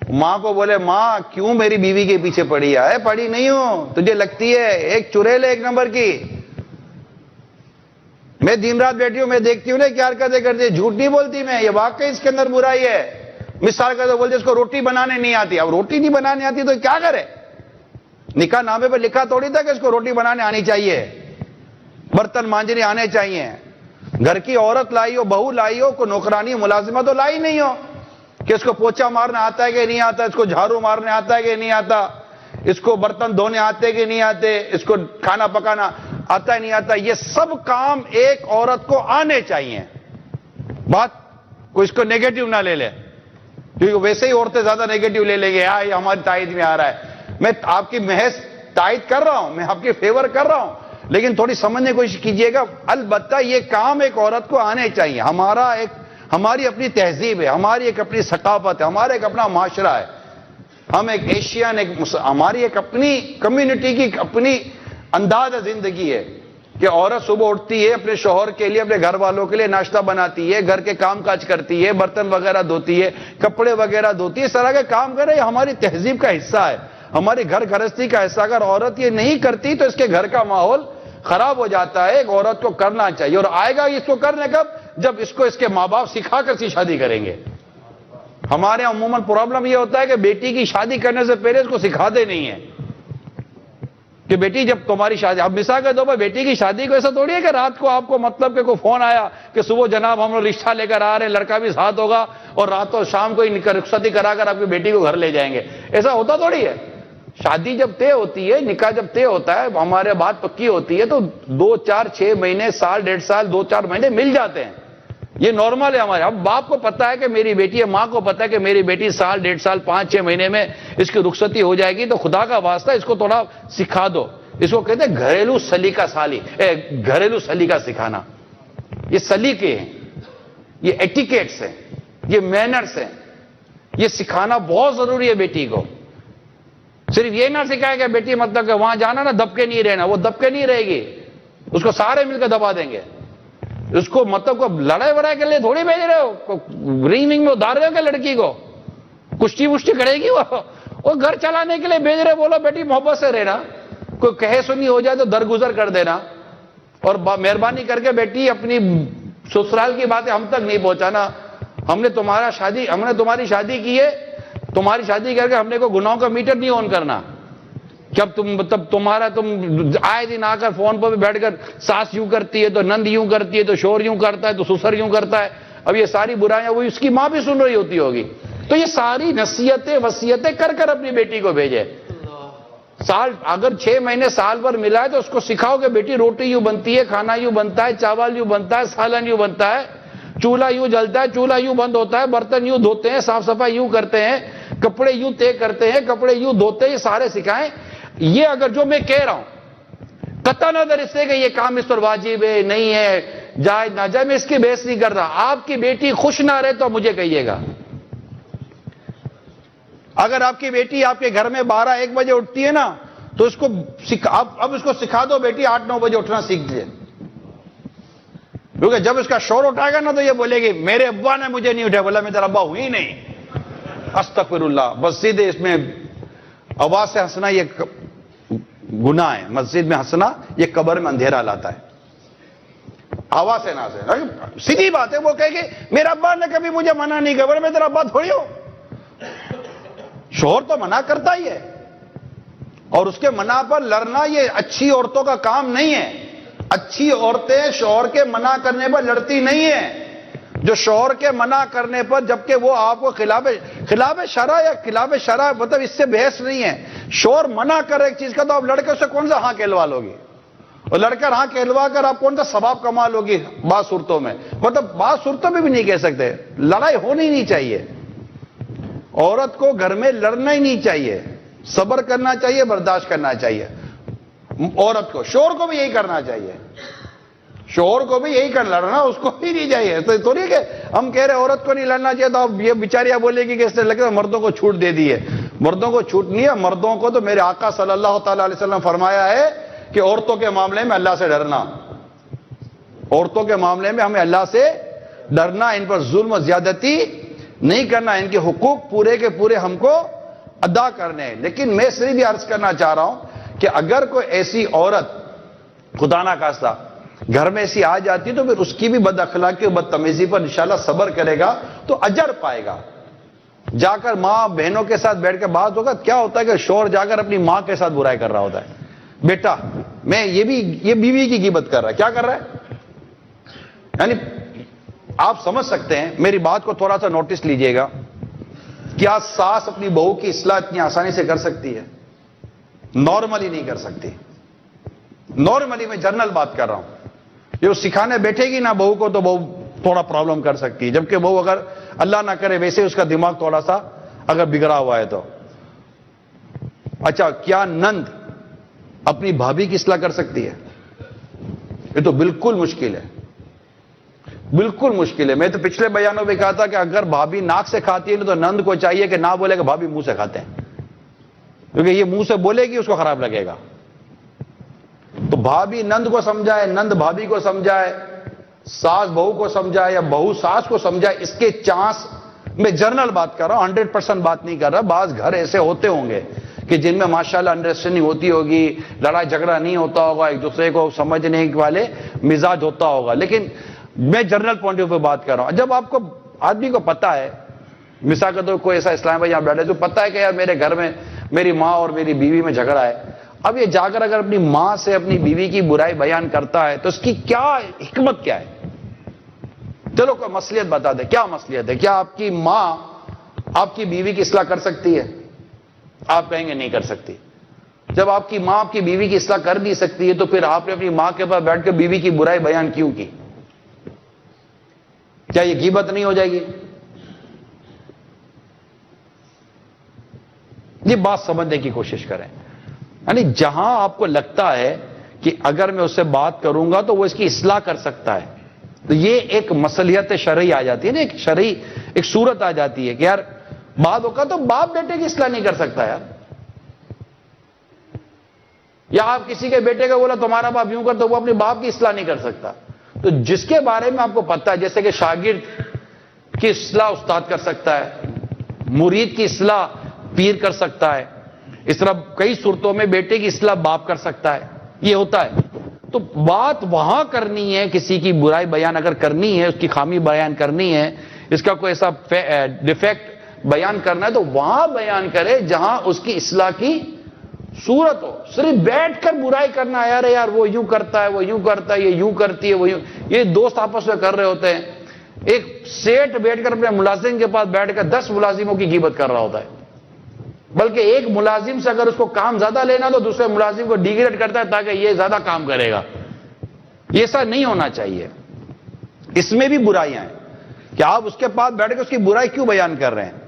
ماں کو بولے ماں کیوں میری بیوی کے پیچھے پڑی ہے؟ پڑی نہیں ہوں، تجھے لگتی ہے ایک چڑیل ہے ایک نمبر کی، میں دن رات بیٹھی ہوں، میں دیکھتی ہوں نا کیا حرکتیں کرتی ہے، جھوٹ نہیں بولتی میں، یہ واقعی اس کے اندر برائی ہے۔ مثال کا تو بولتے اس کو روٹی بنانے نہیں آتی، اب روٹی نہیں بنانے آتی تو کیا کرے؟ نکاح نامے پہ لکھا تھوڑی تھا کہ اس کو روٹی بنانے آنی چاہیے، برتن مانجنے آنے چاہیے، گھر کی عورت لائی ہو، بہو لائی ہو، کوئی نوکرانی ملازمہ تو لائی نہیں ہو کہ اس کو پوچھا مارنا آتا ہے کہ نہیں آتا، اس کو جھاڑو مارنے آتا ہے کہ نہیں آتا، اس کو برتن دھونے آتے کہ نہیں آتے، اس کو کھانا پکانا آتا ہے نہیں آتا۔ یہ سب کام ایک عورت کو آنے چاہیے۔ بات کوئی اس کو نیگیٹو نہ لے لے، کیونکہ ویسے ہی عورتیں زیادہ نیگیٹو لے لیں گے، یہ ہماری تائید میں آ رہا ہے۔ میں آپ کی محض تائید کر رہا ہوں، میں آپ کی فیور کر رہا ہوں، لیکن تھوڑی سمجھنے کی کوشش کیجئے گا۔ البتہ یہ کام ایک عورت کو آنے چاہیے، ہماری اپنی تہذیب ہے، ہماری ایک اپنی ثقافت ہے، ہمارا ایک اپنا معاشرہ ہے، ہم ایک ایشین، ہماری ایک اپنی کمیونٹی کی اپنی انداز زندگی ہے کہ عورت صبح اٹھتی ہے، اپنے شوہر کے لیے، اپنے گھر والوں کے لیے ناشتہ بناتی ہے، گھر کے کام کاج کرتی ہے، برتن وغیرہ دھوتی ہے، کپڑے وغیرہ دھوتی ہے، اس طرح کے کام کرے، یہ ہماری تہذیب کا حصہ ہے، ہماری گھر گھرستی کا حصہ۔ اگر عورت یہ نہیں کرتی تو اس کے گھر کا ماحول خراب ہو جاتا ہے۔ ایک عورت کو کرنا چاہیے، اور آئے گا اس کو کرنے کب؟ جب اس کو اس کے ماں باپ سکھا کر سی شادی کریں گے۔ ہمارے یہاں عموماً پرابلم یہ ہوتا ہے کہ بیٹی کی شادی کرنے سے پہلے اس کو سکھاتے نہیں ہیں، کہ بیٹی جب تمہاری شادی، اب مثال کے طور پر بیٹی کی شادی کو ایسا تھوڑی ہے کہ رات کو آپ کو مطلب کہ کوئی فون آیا کہ صبح جناب ہم لوگ رشتہ لے کر آ رہے ہیں، لڑکا بھی ساتھ ہوگا اور رات اور شام کو رخصتی کرا کر آپ کی بیٹی کو گھر لے جائیں گے، ایسا ہوتا تھوڑی ہے۔ شادی جب طے ہوتی ہے، نکاح جب طے ہوتا ہے، ہمارے بات پکی ہوتی ہے تو 2 4 6 مہینے، سال 1.5 سال، 2 4 مہینے مل جاتے ہیں، یہ نارمل ہے ہمارے۔ اب باپ کو پتا ہے کہ میری بیٹی ہے، ماں کو پتا ہے کہ میری بیٹی سال 1.5 سال 5 6 مہینے میں اس کی رخصتی ہو جائے گی، تو خدا کا واسطہ اس کو تھوڑا سکھا دو۔ اس کو کہتے ہیں گھریلو سلیقہ سکھانا۔ یہ سلیقے ہیں، یہ ایٹیکیٹس ہیں، یہ مینرز ہیں، یہ سکھانا بہت ضروری ہے بیٹی کو۔ صرف یہ نہ سکھائے کہ بیٹی مطلب کہ وہاں جانا نا دب کے نہیں رہنا، وہ دب کے نہیں رہے گی، اس کو سارے مل کے دبا دیں گے۔ اس کو مطلب کو لڑائی وڑائی کے لیے تھوڑی بھیج رہے ہو، رنگ ونگ میں اتار رہے ہو کہ لڑکی کو کشتی وشتی کرے گی وہ گھر چلانے کے لیے بھیج رہے، بولو بیٹی محبت سے رہنا، کوئی کہے سنی ہو جائے تو درگزر کر دینا، اور مہربانی کر کے بیٹی اپنی سسرال کی باتیں ہم تک نہیں پہنچانا۔ ہم نے تمہاری شادی کی ہے، تمہاری شادی کر کے ہم نے کوئی گناہوں کا میٹر نہیں آن کرنا کہ اب تم آئے دن آ کر فون پر بیٹھ کر ساس یوں کرتی ہے تو نند یوں کرتی ہے تو شور یوں کرتا ہے تو سسر یوں کرتا ہے، اب یہ ساری برائیاں وہ اس کی ماں بھی سن رہی ہوتی ہوگی، تو یہ ساری نصیحتیں وصیتیں کر اپنی بیٹی کو بھیجے۔ سال اگر 6 مہینے سال بھر ملا ہے تو اس کو سکھاؤ کہ بیٹی روٹی یوں بنتی ہے، کھانا یوں بنتا ہے، چاول یوں بنتا ہے، سالن یوں بنتا ہے، چولہا یوں جلتا ہے، چولہا یوں بند ہوتا ہے، برتن یوں دھوتے ہیں، صاف صفائی یوں کرتے ہیں، کپڑے یوں طے کرتے ہیں، کپڑے یوں دھوتے ہیں، یہ سارے سکھائیں۔ یہ اگر جو میں کہہ رہا ہوں قطع نظر اس سے کہ یہ کام اس پر واجب ہے نہیں ہے، جائز ناجائز، میں اس کی بحث نہیں کر رہا۔ آپ کی بیٹی خوش نہ رہے تو مجھے کہیے گا۔ اگر آپ کی بیٹی آپ کے گھر میں 12 1 بجے اٹھتی ہے نا تو اس کو اب اس کو سکھا دو بیٹی 8 9 بجے اٹھنا سیکھ جائے، کیونکہ جب اس کا شور اٹھائے گا نا تو یہ بولے گی میرے ابا نے مجھے نہیں اٹھایا، بولا میں تیرا ابا ہوں ہی نہیں، استغفر اللہ۔ بس سیدھے اس میں آواز سے ہنسنا یہ گناہ ہے، مسجد میں ہنسنا یہ قبر میں اندھیرا لاتا ہے، آواز سے نہ ہنسے، سیدھی بات ہے۔ وہ کہے کہ میرا ابا نے کبھی مجھے منع نہیں کیا، میں تیرا ابا تھوڑی ہوں۔ شوہر تو منع کرتا ہی ہے، اور اس کے منع پر لڑنا یہ اچھی عورتوں کا کام نہیں ہے۔ اچھی عورتیں شوہر کے منع کرنے پر لڑتی نہیں ہیں۔ جو شوہر کے منع کرنے پر، جبکہ وہ آپ کو خلاف شرع یا خلاف شرع مطلب اس سے بحث نہیں ہے، شوہر منع کرے ایک چیز کا تو آپ لڑکے اس سے کون سا ہاں کہلوا لو گی، اور لڑ کر ہاں کہلوا کر آپ کون سا ثواب کما لو گی؟ بعض صورتوں میں مطلب بعض صورتوں میں بھی نہیں کہہ سکتے، لڑائی ہونی نہیں چاہیے۔ عورت کو گھر میں لڑنا ہی نہیں چاہیے، صبر کرنا چاہیے، برداشت کرنا چاہیے عورت کو۔ شوہر کو بھی یہی کرنا چاہیے، شوہر کو بھی یہی لڑنا اس کو بھی نہیں چاہیے۔ تو تھوڑی کہ ہم کہہ رہے عورت کو نہیں لڑنا چاہیے تو اب یہ بیچاریاں بولے گی کہ اس نے لگتا مردوں کو چھوٹ دے دی ہے۔ مردوں کو چھوٹ نہیں ہے، مردوں کو تو میرے آقا صلی اللہ تعالی علیہ وسلم فرمایا ہے کہ عورتوں کے معاملے میں اللہ سے ڈرنا، عورتوں کے معاملے میں ہمیں اللہ سے ڈرنا، ان پر ظلم و زیادتی نہیں کرنا، ان کے حقوق پورے کے پورے ہم کو ادا کرنے ہیں۔ لیکن میں صرف یہ عرض کرنا چاہ رہا ہوں کہ اگر کوئی ایسی عورت خدا نہ خواستہ گھر میں ایسی آ جاتی تو پھر اس کی بھی بد اخلاقی اور بدتمیزی پر انشاءاللہ صبر کرے گا تو اجر پائے گا۔ جا کر ماں بہنوں کے ساتھ بیٹھ کے بات ہوگا، کیا ہوتا ہے کہ شوہر جا کر اپنی ماں کے ساتھ برائی کر رہا ہوتا ہے، بیٹا میں یہ بیوی کی غیبت کر رہا ہے، کیا کر رہا ہے؟ یعنی آپ سمجھ سکتے ہیں، میری بات کو تھوڑا سا نوٹس لیجئے گا، کیا ساس اپنی بہو کی اصلاح اتنی آسانی سے کر سکتی ہے؟ نارملی نہیں کر سکتی۔ نارملی میں جنرل بات کر رہا ہوں، یہ وہ سکھانے بیٹھے گی نا بہو کو تو بہو تھوڑا پرابلم کر سکتی ہے، جبکہ بہو اگر اللہ نہ کرے ویسے اس کا دماغ تھوڑا سا اگر بگڑا ہوا ہے تو۔ اچھا، کیا نند اپنی بھابھی کی اصلاح کر سکتی ہے؟ یہ تو بالکل مشکل ہے، بالکل مشکل ہے۔ میں تو پچھلے بیانوں میں کہا تھا کہ اگر بھابھی ناک سے کھاتی ہے تو نند کو چاہیے کہ نہ بولے کہ بھابھی منہ سے کھاتے ہیں، کیونکہ یہ منہ سے بولے گی اس کو خراب لگے گا۔ تو بھابھی نند کو سمجھائے، نند بھابھی کو سمجھائے، ساس بہو کو سمجھائے یا بہو ساس کو سمجھائے، اس کے چانس، میں جنرل بات کر رہا ہوں، 100% بات نہیں کر رہا۔ بعض گھر ایسے ہوتے ہوں گے کہ جن میں ماشاءاللہ انڈرسٹینڈنگ ہوتی ہوگی، لڑائی جھگڑا نہیں ہوتا ہوگا، ایک دوسرے کو سمجھنے والے مزاج ہوتا ہوگا، لیکن میں جنرل پوائنٹ آف ویو بات کر رہا ہوں۔ جب آپ کو آدمی کو پتا ہے، مثال کے طور کوئی ایسا اسلام بھائی یہاں بیٹھے تو پتا ہے کہ یار میرے گھر میں میری ماں اور میری بیوی میں جھگڑا ہے، اب یہ جا کر اگر اپنی ماں سے اپنی بیوی کی برائی بیان کرتا ہے تو اس کی کیا حکمت کیا ہے؟ چلو کوئی مصلحت بتا دے، کیا مصلحت ہے؟ کیا آپ کی ماں آپ کی بیوی کی اصلاح کر سکتی ہے؟ آپ کہیں گے نہیں کر سکتی۔ جب آپ کی ماں آپ کی بیوی کی اصلاح کر نہیں سکتی ہے تو پھر آپ نے اپنی ماں کے پاس بیٹھ کے بیوی کی برائی بیان کیوں کی؟ کیا یہ غیبت نہیں ہو جائے گی؟ یہ بات سمجھنے کی کوشش کریں۔ یعنی جہاں آپ کو لگتا ہے کہ اگر میں اس سے بات کروں گا تو وہ اس کی اصلاح کر سکتا ہے، تو یہ ایک مصلحت شرعی آ جاتی ہے نا، ایک شرعی ایک صورت آ جاتی ہے کہ یار بات ہوگا تو باپ بیٹے کی اصلاح نہیں کر سکتا یار، یا آپ کسی کے بیٹے کا بولا تمہارا باپ یوں کر تو وہ اپنے باپ کی اصلاح نہیں کر سکتا۔ تو جس کے بارے میں آپ کو پتہ ہے، جیسے کہ شاگرد کی اصلاح استاد کر سکتا ہے، مرید کی اصلاح پیر کر سکتا ہے، اس طرح کئی صورتوں میں بیٹے کی اصلاح باپ کر سکتا ہے، یہ ہوتا ہے۔ تو بات وہاں کرنی ہے، کسی کی برائی بیان اگر کرنی ہے، اس کی خامی بیان کرنی ہے، اس کا کوئی ایسا ڈیفیکٹ بیان کرنا ہے تو وہاں بیان کرے جہاں اس کی اصلاح کی صورت ہو۔ صرف بیٹھ کر برائی کرنا، یار وہ یوں کرتا ہے، وہ یوں کرتا ہے، یہ یوں کرتی ہے، وہ یوں، یہ دوست آپس میں کر رہے ہوتے ہیں۔ ایک سیٹ بیٹھ کر اپنے ملازم کے پاس بیٹھ کر 10 ملازموں کی غیبت کر رہا ہوتا ہے، بلکہ ایک ملازم سے اگر اس کو کام زیادہ لینا تو دوسرے ملازم کو ڈیگریڈ کرتا ہے تاکہ یہ زیادہ کام کرے گا۔ یہ ایسا نہیں ہونا چاہیے۔ اس میں بھی برائیاں ہیں کہ آپ اس کے پاس بیٹھ کے اس کی برائی کیوں بیان کر رہے ہیں؟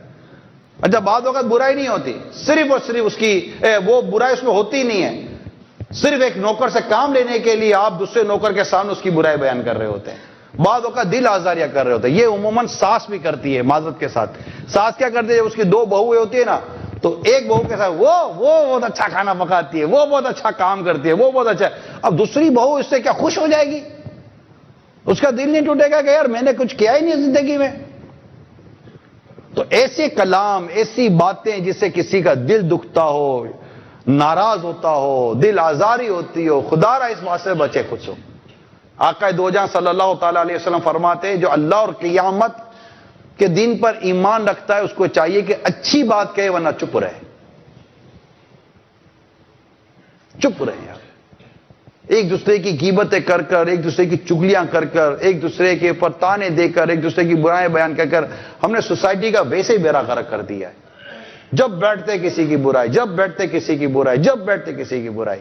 اچھا بعد وقت برائی نہیں ہوتی، صرف اور صرف اس کی وہ برائی اس میں ہوتی نہیں ہے، صرف ایک نوکر سے کام لینے کے لیے آپ دوسرے نوکر کے سامنے اس کی برائی بیان کر رہے ہوتے ہیں، بعد وقت دل آزاریاں کر رہے ہوتے ہیں۔ یہ عموماً ساس بھی کرتی ہے، معذرت کے ساتھ ساس کیا کرتی ہے، اس کی 2 بہویں ہوتی ہے نا، تو ایک بہو کے ساتھ وہ بہت اچھا کھانا پکاتی ہے، وہ بہت اچھا کام کرتی ہے، وہ بہت اچھا، اب دوسری بہو اس سے کیا خوش ہو جائے گی؟ اس کا دل نہیں ٹوٹے گا کہ یار میں نے کچھ کیا ہی نہیں زندگی میں؟ تو ایسے کلام، ایسی باتیں جس سے کسی کا دل دکھتا ہو، ناراض ہوتا ہو، دل آزاری ہوتی ہو، خدا را اس بات سے بچے خود سے۔ آقا دو جہاں صلی اللہ تعالی علیہ وسلم فرماتے ہیں جو اللہ اور قیامت کے دن پر ایمان رکھتا ہے اس کو چاہیے کہ اچھی بات کہے ورنہ چپ رہے، چپ رہے یار۔ ایک دوسرے کی غیبتیں کر کر، ایک دوسرے کی چگلیاں کر کر، ایک دوسرے کے اوپر تانے دے کر، ایک دوسرے کی برائیں بیان کر کر ہم نے سوسائٹی کا ویسے ہی بیڑا غرق کر دیا ہے۔ جب بیٹھتے کسی کی برائی، جب بیٹھتے کسی کی برائی، جب بیٹھتے کسی کی برائی،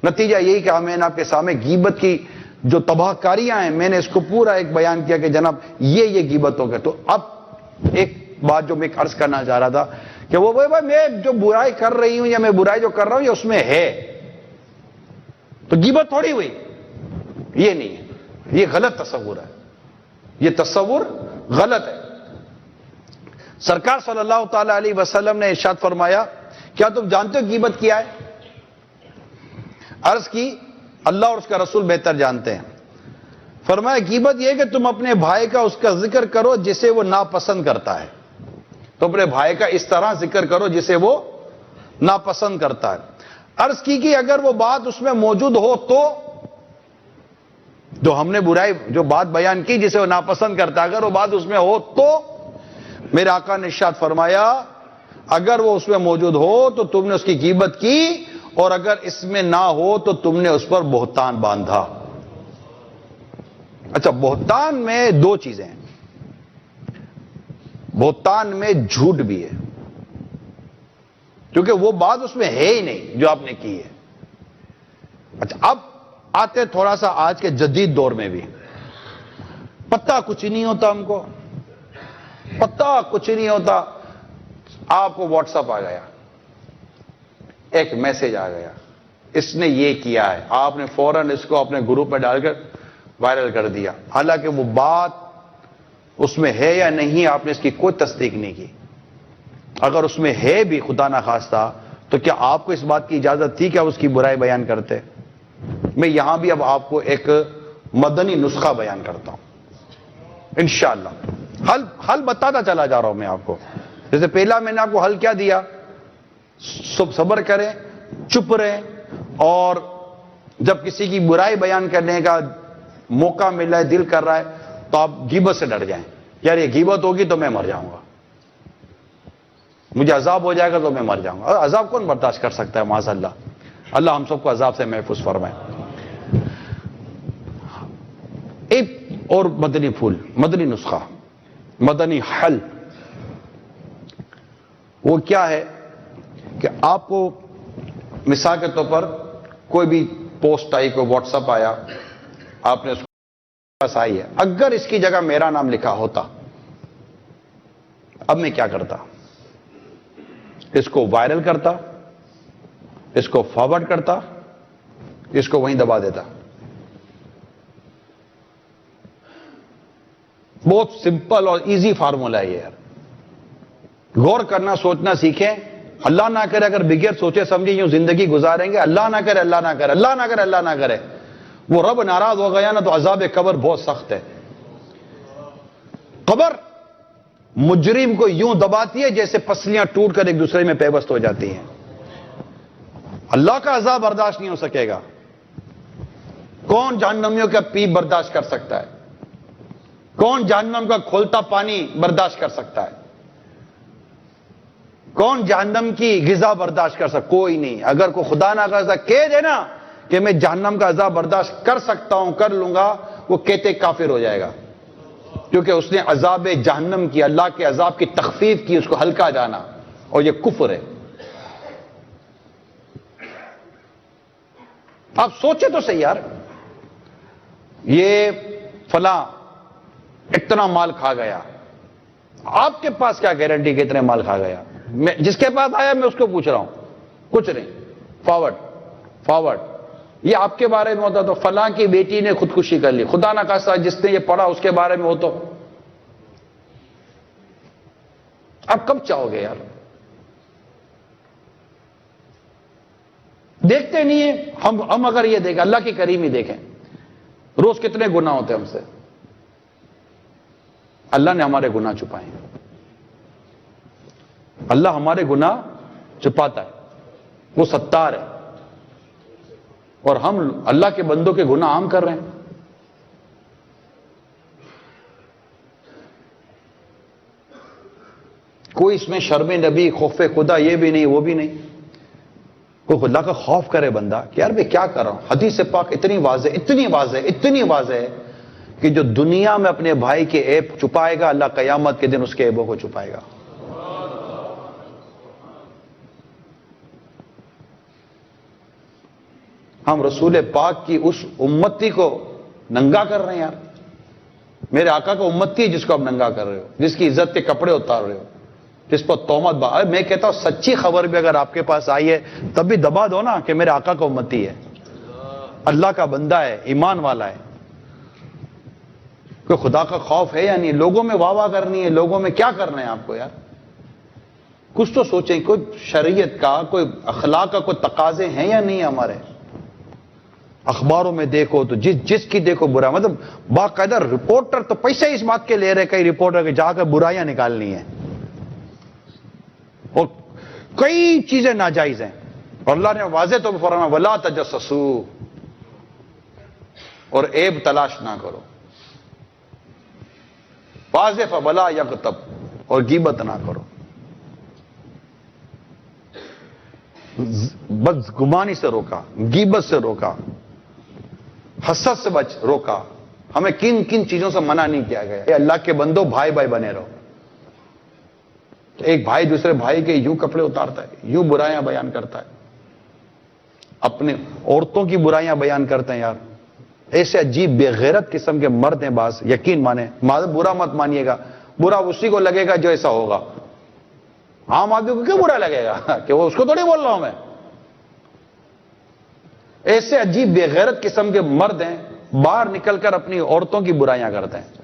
نتیجہ یہی کہ میں نے آپ کے سامنے غیبت کی جو تباہ کاریاں ہیں میں نے اس کو پورا ایک بیان کیا کہ جناب یہ غیبت ہو گئے۔ تو اب ایک بات جو میں عرض کرنا چاہ رہا تھا کہ وہ بھائی میں جو برائی کر رہی ہوں یا میں برائی جو کر رہا ہوں یہ اس میں ہے تو غیبت تھوڑی ہوئی، یہ نہیں ہے، یہ غلط تصور ہے، یہ تصور غلط ہے۔ سرکار صلی اللہ تعالی علیہ وسلم نے ارشاد فرمایا، کیا تم جانتے ہو غیبت کیا ہے؟ عرض کی اللہ اور اس کا رسول بہتر جانتے ہیں۔ فرمایا غیبت یہ کہ تم اپنے بھائی کا اس کا ذکر کرو جسے وہ ناپسند کرتا ہے، تو اپنے بھائی کا اس طرح ذکر کرو جسے وہ ناپسند کرتا ہے۔ عرض کی کہ اگر وہ بات اس میں موجود ہو تو، جو ہم نے برائی جو بات بیان کی جسے وہ ناپسند کرتا ہے، اگر وہ بات اس میں ہو تو میرے آقا نے ارشاد فرمایا اگر وہ اس میں موجود ہو تو تم نے اس کی غیبت کی، اور اگر اس میں نہ ہو تو تم نے اس پر بہتان باندھا۔ اچھا بہتان میں 2 چیزیں ہیں، بہتان میں جھوٹ بھی ہے کیونکہ وہ بات اس میں ہے ہی نہیں جو آپ نے کی ہے۔ اچھا اب آتے تھوڑا سا آج کے جدید دور میں بھی پتہ کچھ نہیں ہوتا، ہم کو پتہ کچھ نہیں ہوتا، آپ کو واٹس ایپ آ گیا، ایک میسج آ گیا، اس نے یہ کیا ہے، آپ نے فوراً اس کو اپنے گروپ میں ڈال کر وائرل کر دیا، حالانکہ وہ بات اس میں ہے یا نہیں آپ نے اس کی کوئی تصدیق نہیں کی۔ اگر اس میں ہے بھی خدا نخواستہ تو کیا آپ کو اس بات کی اجازت تھی کہ آپ اس کی برائی بیان کرتے؟ میں یہاں بھی اب آپ کو ایک مدنی نسخہ بیان کرتا ہوں انشاءاللہ، حل بتاتا چلا جا رہا ہوں میں آپ کو۔ جیسے پہلا میں نے آپ کو حل کیا دیا، صبر کریں، چپ رہیں، اور جب کسی کی برائی بیان کرنے کا موقع مل رہا ہے، دل کر رہا ہے، تو آپ غیبت سے ڈر جائیں، یار یہ غیبت ہوگی تو میں مر جاؤں گا، مجھے عذاب ہو جائے گا تو میں مر جاؤں گا۔ عذاب کون برداشت کر سکتا ہے معاذ اللہ؟ اللہ ہم سب کو عذاب سے محفوظ فرمائے. ایک اور مدنی پھول، مدنی نسخہ، مدنی حل، وہ کیا ہے کہ آپ کو مثال کے طور پر کوئی بھی پوسٹ آئی، کوئی واٹس ایپ آیا، آپ نے اس کو پاس آئی ہے، اگر اس کی جگہ میرا نام لکھا ہوتا اب میں کیا کرتا؟ اس کو وائرل کرتا، اس کو فارورڈ کرتا، اس کو وہیں دبا دیتا. بہت سمپل اور ایزی فارمولا ہے یہ. غور کرنا، سوچنا سیکھیں. اللہ نہ کرے اگر بغیر سوچے سمجھے یوں زندگی گزاریں گے، اللہ نہ کرے، اللہ نہ کرے، اللہ نہ کرے، اللہ نہ کرے، وہ رب ناراض ہو گیا نا تو عذاب قبر بہت سخت ہے. قبر مجرم کو یوں دباتی ہے جیسے پسلیاں ٹوٹ کر ایک دوسرے میں پیوست ہو جاتی ہیں. اللہ کا عذاب برداشت نہیں ہو سکے گا. کون جہنمیوں کا پیپ برداشت کر سکتا ہے؟ کون جہنم کا کھولتا پانی برداشت کر سکتا ہے؟ کون جہنم کی غذا برداشت کر سکتا؟ کوئی نہیں. اگر کوئی خدا نہ کرتا کہہ دے نا کہ میں جہنم کا عذاب برداشت کر سکتا ہوں، کر لوں گا، وہ کہتے کافر ہو جائے گا، کیونکہ اس نے عذاب جہنم کی، اللہ کے عذاب کی تخفیف کی، اس کو ہلکا جانا، اور یہ کفر ہے. آپ سوچیں تو صحیح یار، یہ فلاں اتنا مال کھا گیا، آپ کے پاس کیا گارنٹی کہ اتنے مال کھا گیا؟ میں جس کے پاس آیا میں اس کو پوچھ رہا ہوں، کچھ نہیں. فارورڈ. یہ آپ کے بارے میں ہوتا تو فلاں کی بیٹی نے خودکشی کر لی، خدا نہ خاصہ جس نے یہ پڑھا اس کے بارے میں ہو تو اب کب چاہو گے یار؟ دیکھتے نہیں ہیں ہم اگر یہ دیکھیں، اللہ کی کریم ہی دیکھیں، روز کتنے گناہ ہوتے ہیں ہم سے. اللہ نے ہمارے گناہ چھپائے ہیں. اللہ ہمارے گناہ چھپاتا ہے، وہ ستار ہے، اور ہم اللہ کے بندوں کے گناہ عام کر رہے ہیں. کوئی اس میں شرم نبی، خوف خدا یہ بھی نہیں، وہ بھی نہیں. کوئی خدا کا خوف کرے بندہ کہ یار میں کیا کر رہا ہوں. حدیث پاک اتنی واضح ہے کہ جو دنیا میں اپنے بھائی کے عیب چھپائے گا، اللہ قیامت کے دن اس کے عیبوں کو چھپائے گا. ہم رسول پاک کی اس امتی کو ننگا کر رہے ہیں یار. میرے آقا کا امتی ہے جس کو آپ ننگا کر رہے ہو، جس کی عزت کے کپڑے اتار رہے ہو، جس پر تہمت میں کہتا ہوں سچی خبر بھی اگر آپ کے پاس آئی ہے تب بھی دبا دو نا کہ میرے آقا کا امتی ہے، اللہ کا بندہ ہے، ایمان والا ہے. کوئی خدا کا خوف ہے یا نہیں؟ لوگوں میں واہ واہ کرنی ہے، لوگوں میں کیا کرنا ہے آپ کو یار؟ کچھ تو سوچیں. کوئی شریعت کا، کوئی اخلاق کا کوئی تقاضے ہیں یا نہیں ہمارے؟ اخباروں میں دیکھو تو جس کی دیکھو برا، مطلب باقاعدہ رپورٹر تو پیسے اس بات کے لے رہے کئی رپورٹر کے جا کر برائیاں نکالنی ہیں، اور کئی چیزیں ناجائز ہیں. اور اللہ نے واضح طور پر فرمایا ولا تجسسوا، اور عیب تلاش نہ کرو. واضح ولا یغتب، اور غیبت نہ کرو. بدگمانی سے روکا، غیبت سے روکا، حسد سے روکا. ہمیں کن کن چیزوں سے منع نہیں کیا گیا. اے اللہ کے بندو، بھائی بھائی بنے رہو. ایک بھائی دوسرے بھائی کے یوں کپڑے اتارتا ہے، یوں برائیاں بیان کرتا ہے، اپنے عورتوں کی برائیاں بیان کرتے ہیں یار. ایسے عجیب بے غیرت قسم کے مرد ہیں بعض. یقین مانے، برا مت مانیے گا، برا اسی کو لگے گا جو ایسا ہوگا. عام آدمی کو کیوں برا لگے گا کہ وہ اس کو تھوڑی بول رہا ہوں میں. ایسے عجیب بے غیرت قسم کے مرد ہیں، باہر نکل کر اپنی عورتوں کی برائیاں کرتے ہیں.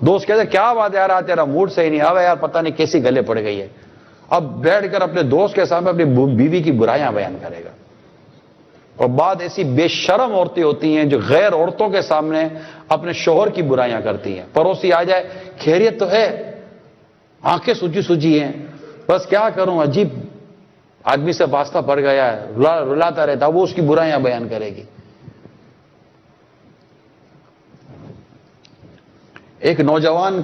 دوست کہتے ہیں کیا بات ہے یار، تیرا موڈ صحیح نہیں، اب یار پتہ نہیں کیسی گلے پڑ گئی ہے. اب بیٹھ کر اپنے دوست کے سامنے اپنی بیوی کی برائیاں بیان کرے گا. اور بعد ایسی بے شرم عورتیں ہوتی ہیں جو غیر عورتوں کے سامنے اپنے شوہر کی برائیاں کرتی ہیں. پڑوسی آ جائے، خیریت تو ہے، آنکھیں سوجی ہیں، بس کیا کروں، عجیب آدمی سے واسطہ پڑ گیا ہے، رلاتا رہتا، وہ اس کی برائیاں بیان کرے گی. ایک نوجوان،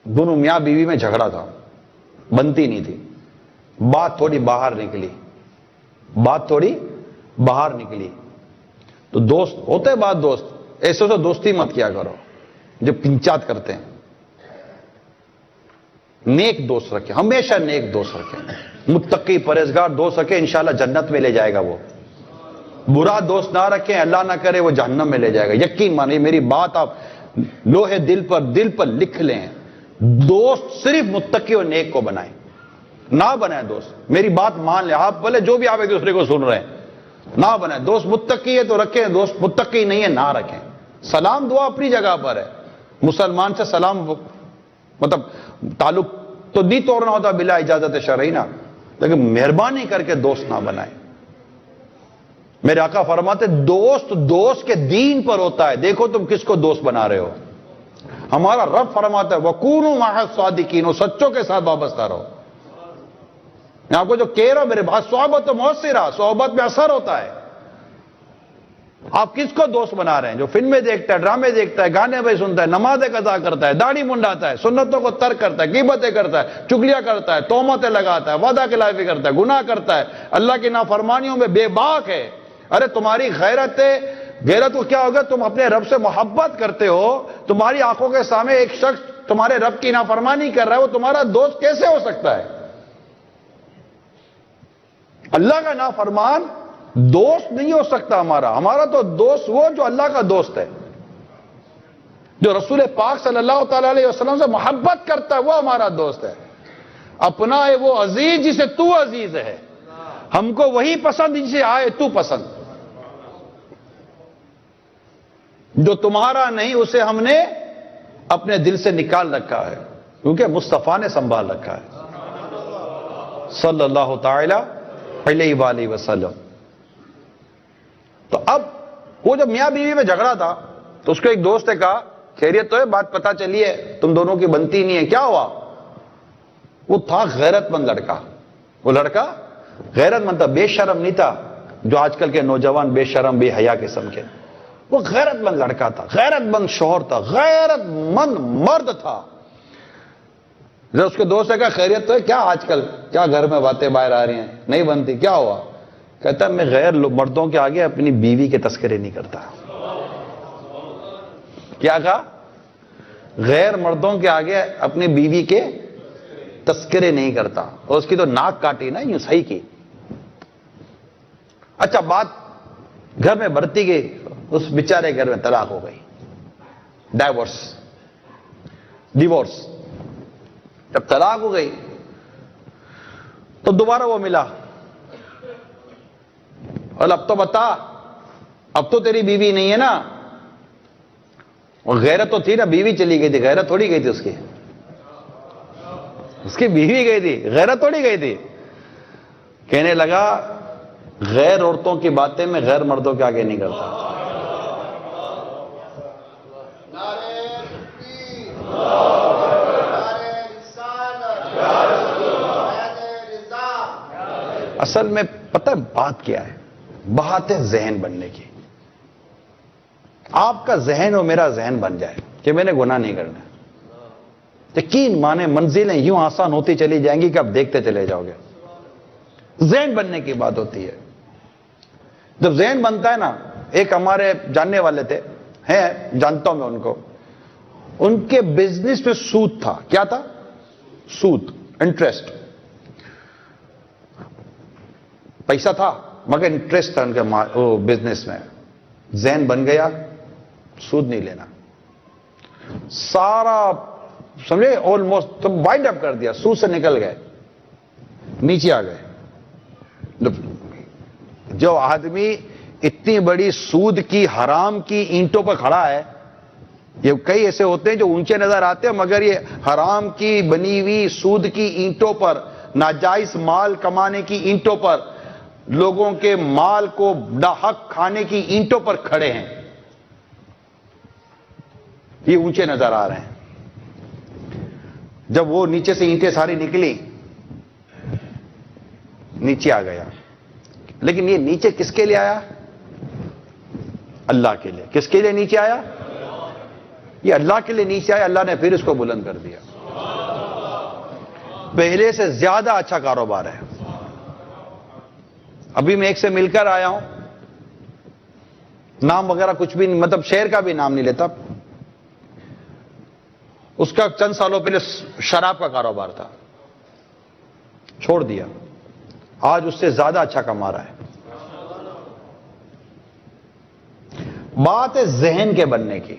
دونوں میاں بیوی میں جھگڑا تھا، بنتی نہیں تھی، بات تھوڑی باہر نکلی. بات تھوڑی باہر نکلی. تو دوست ہوتے بات دوست، ایسے سے دوستی مت کیا کرو جو پنچات کرتے ہیں. نیک دوست رکھیں، ہمیشہ نیک دوست رکھیں. متقی پرہیزگار دوست رکھیں، انشاءاللہ جنت میں لے جائے گا وہ. برا دوست نہ رکھیں، اللہ نہ کرے وہ جہنم میں لے جائے گا. یقین مانیے میری بات آپ لوہے دل پر لکھ لیں. دوست صرف متقی اور نیک کو بنائیں، نہ بنائیں دوست. میری بات مان لیں آپ، بھلے جو بھی آپ ایک دوسرے کو سن رہے ہیں، نہ بنائیں دوست. متقی ہے تو رکھیں، دوست متقی نہیں ہے نہ رکھیں. سلام دعا اپنی جگہ پر ہے، مسلمان سے سلام مطلب تعلق تو نہیں توڑنا ہوتا بلا اجازت شرعی نا، لیکن مہربانی کر کے دوست نہ بنائیں. میرے آقا فرماتے دوست کے دین پر ہوتا ہے. دیکھو تم کس کو دوست بنا رہے ہو. ہمارا رب فرماتا ہے وَكُونُوا مَعَ الصَّادِقِينَ، سچوں کے ساتھ وابستہ رہو. میں آپ کو جو کہہ رہا ہوں میرے بات، صحبت تو مؤثرہ، صحبت میں اثر ہوتا ہے. آپ کس کو دوست بنا رہے ہیں؟ جو فلمیں دیکھتا ہے، ڈرامے دیکھتا ہے، گانے بھائی سنتا ہے، نمازیں قضا کرتا ہے، داڑھی منڈاتا ہے، سنتوں کو ترک کرتا ہے، غیبتیں کرتا ہے، چگلیاں کرتا ہے، تہمتیں لگاتا ہے، وعدہ خلافی کرتا ہے، گناہ کرتا ہے، اللہ کی نافرمانیوں میں بے باک ہے. ارے تمہاری غیرت کو کیا ہوگا؟ تم اپنے رب سے محبت کرتے ہو، تمہاری آنکھوں کے سامنے ایک شخص تمہارے رب کی نافرمانی کر رہا ہے، وہ تمہارا دوست کیسے ہو سکتا ہے؟ اللہ کا نافرمان دوست نہیں ہو سکتا. ہمارا تو دوست وہ جو اللہ کا دوست ہے، جو رسول پاک صلی اللہ تعالی علیہ وسلم سے محبت کرتا ہے، وہ ہمارا دوست ہے. اپنا ہے وہ عزیز جسے تو عزیز ہے. ہم کو وہی پسند جسے آئے تو پسند. جو تمہارا نہیں اسے ہم نے اپنے دل سے نکال رکھا ہے، کیونکہ مصطفیٰ نے سنبھال رکھا ہے صلی اللہ تعالی علیہ وآلہ وسلم. تو اب وہ جب میاں بیوی میں جھگڑا تھا تو اس کو ایک دوست نے کہا خیریت تو ہے، بات پتہ چلی ہے تم دونوں کی بنتی نہیں ہے، کیا ہوا؟ وہ تھا غیرت مند لڑکا. وہ لڑکا غیرت مند تھا، بے شرم نہیں تھا جو آج کل کے نوجوان بے شرم بے حیا قسم کے. وہ غیرت مند لڑکا تھا، غیرت مند شوہر تھا، غیرت مند مرد تھا. جب اس کے دوست نے کہا خیریت تو ہے، کیا آج کل کیا گھر میں باتیں باہر آ رہی ہیں، نہیں بنتی، کیا ہوا؟ کہتا ہے میں غیر مردوں کے آگے اپنی بیوی کے تذکرے نہیں کرتا. کیا کہا؟ غیر مردوں کے آگے اپنی بیوی کے تذکرے نہیں کرتا. اور اس کی تو ناک کاٹی نا یوں صحیح کی. اچھا بات گھر میں بڑھتی گئی، اس بیچارے گھر میں طلاق ہو گئی، ڈیورس. جب طلاق ہو گئی تو دوبارہ وہ ملا، اور اب تو بتا، اب تو تیری بیوی نہیں ہے نا. اور غیرت تو تھی نا، بیوی چلی گئی تھی، غیرت تھوڑی گئی تھی اس کی بیوی گئی تھی، غیرت تھوڑی گئی تھی. کہنے لگا غیر عورتوں کی باتیں میں غیر مردوں کے آگے نہیں کرتا. اصل میں پتہ بات کیا ہے؟ بات ہے ذہن بننے کی. آپ کا ذہن اور میرا ذہن بن جائے کہ میں نے گناہ نہیں کرنا. یقین مانے منزلیں یوں آسان ہوتی چلی جائیں گی کہ آپ دیکھتے چلے جاؤ گے. ذہن بننے کی بات ہوتی ہے. جب ذہن بنتا ہے نا، ایک ہمارے جاننے والے تھے، ہیں جانتا ہوں میں ان کو، ان کے بزنس میں سود تھا. کیا تھا؟ سود، انٹرسٹ. پیسہ تھا مگر انٹرسٹ تھا ان کے بزنس میں. ذہن بن گیا سود نہیں لینا. سارا سمجھے آلموسٹ وائنڈ اپ کر دیا، سود سے نکل گئے، نیچے آ گئے. جو آدمی اتنی بڑی سود کی حرام کی اینٹوں پر کھڑا ہے، یہ کئی ایسے ہوتے ہیں جو اونچے نظر آتے ہیں مگر یہ حرام کی بنی ہوئی سود کی اینٹوں پر، ناجائز مال کمانے کی اینٹوں پر، لوگوں کے مال کو ناحق کھانے کی اینٹوں پر کھڑے ہیں. یہ اونچے نظر آ رہے ہیں. جب وہ نیچے سے اینٹیں ساری نکلی، نیچے آ گیا. لیکن یہ نیچے کس کے لیے آیا؟ اللہ کے لیے. کس کے لیے نیچے آیا؟ یہ اللہ کے لیے نیچے آیا. اللہ نے پھر اس کو بلند کر دیا. پہلے سے زیادہ اچھا کاروبار ہے. ابھی میں ایک سے مل کر آیا ہوں, نام وغیرہ کچھ بھی نہیں, مطلب شہر کا بھی نام نہیں لیتا. اس کا چند سالوں پہلے شراب کا کاروبار تھا, چھوڑ دیا, آج اس سے زیادہ اچھا کما رہا ہے. بات ہے ذہن کے بننے کی.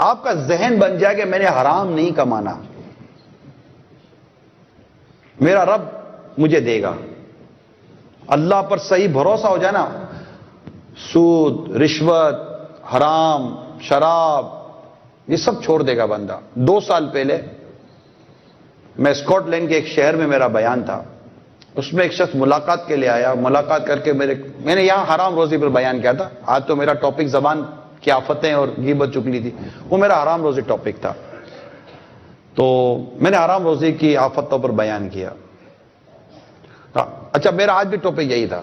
آپ کا ذہن بن جائے کہ میں نے حرام نہیں کمانا, میرا رب مجھے دے گا. اللہ پر صحیح بھروسہ ہو جائے نا, سود, رشوت, حرام, شراب, یہ سب چھوڑ دے گا بندہ. 2 سال پہلے میں اسکاٹ لینڈ کے ایک شہر میں میرا بیان تھا, اس میں ایک شخص ملاقات کے لیے آیا. ملاقات کر کے میں نے یہاں حرام روزی پر بیان کیا تھا. آج تو میرا ٹاپک زبان کی آفتیں اور غیبت چکلی تھی, وہ میرا حرام روزی ٹاپک تھا. تو میں نے حرام روزی کی آفتوں پر بیان کیا. اچھا, میرا آج بھی ٹاپک یہی تھا.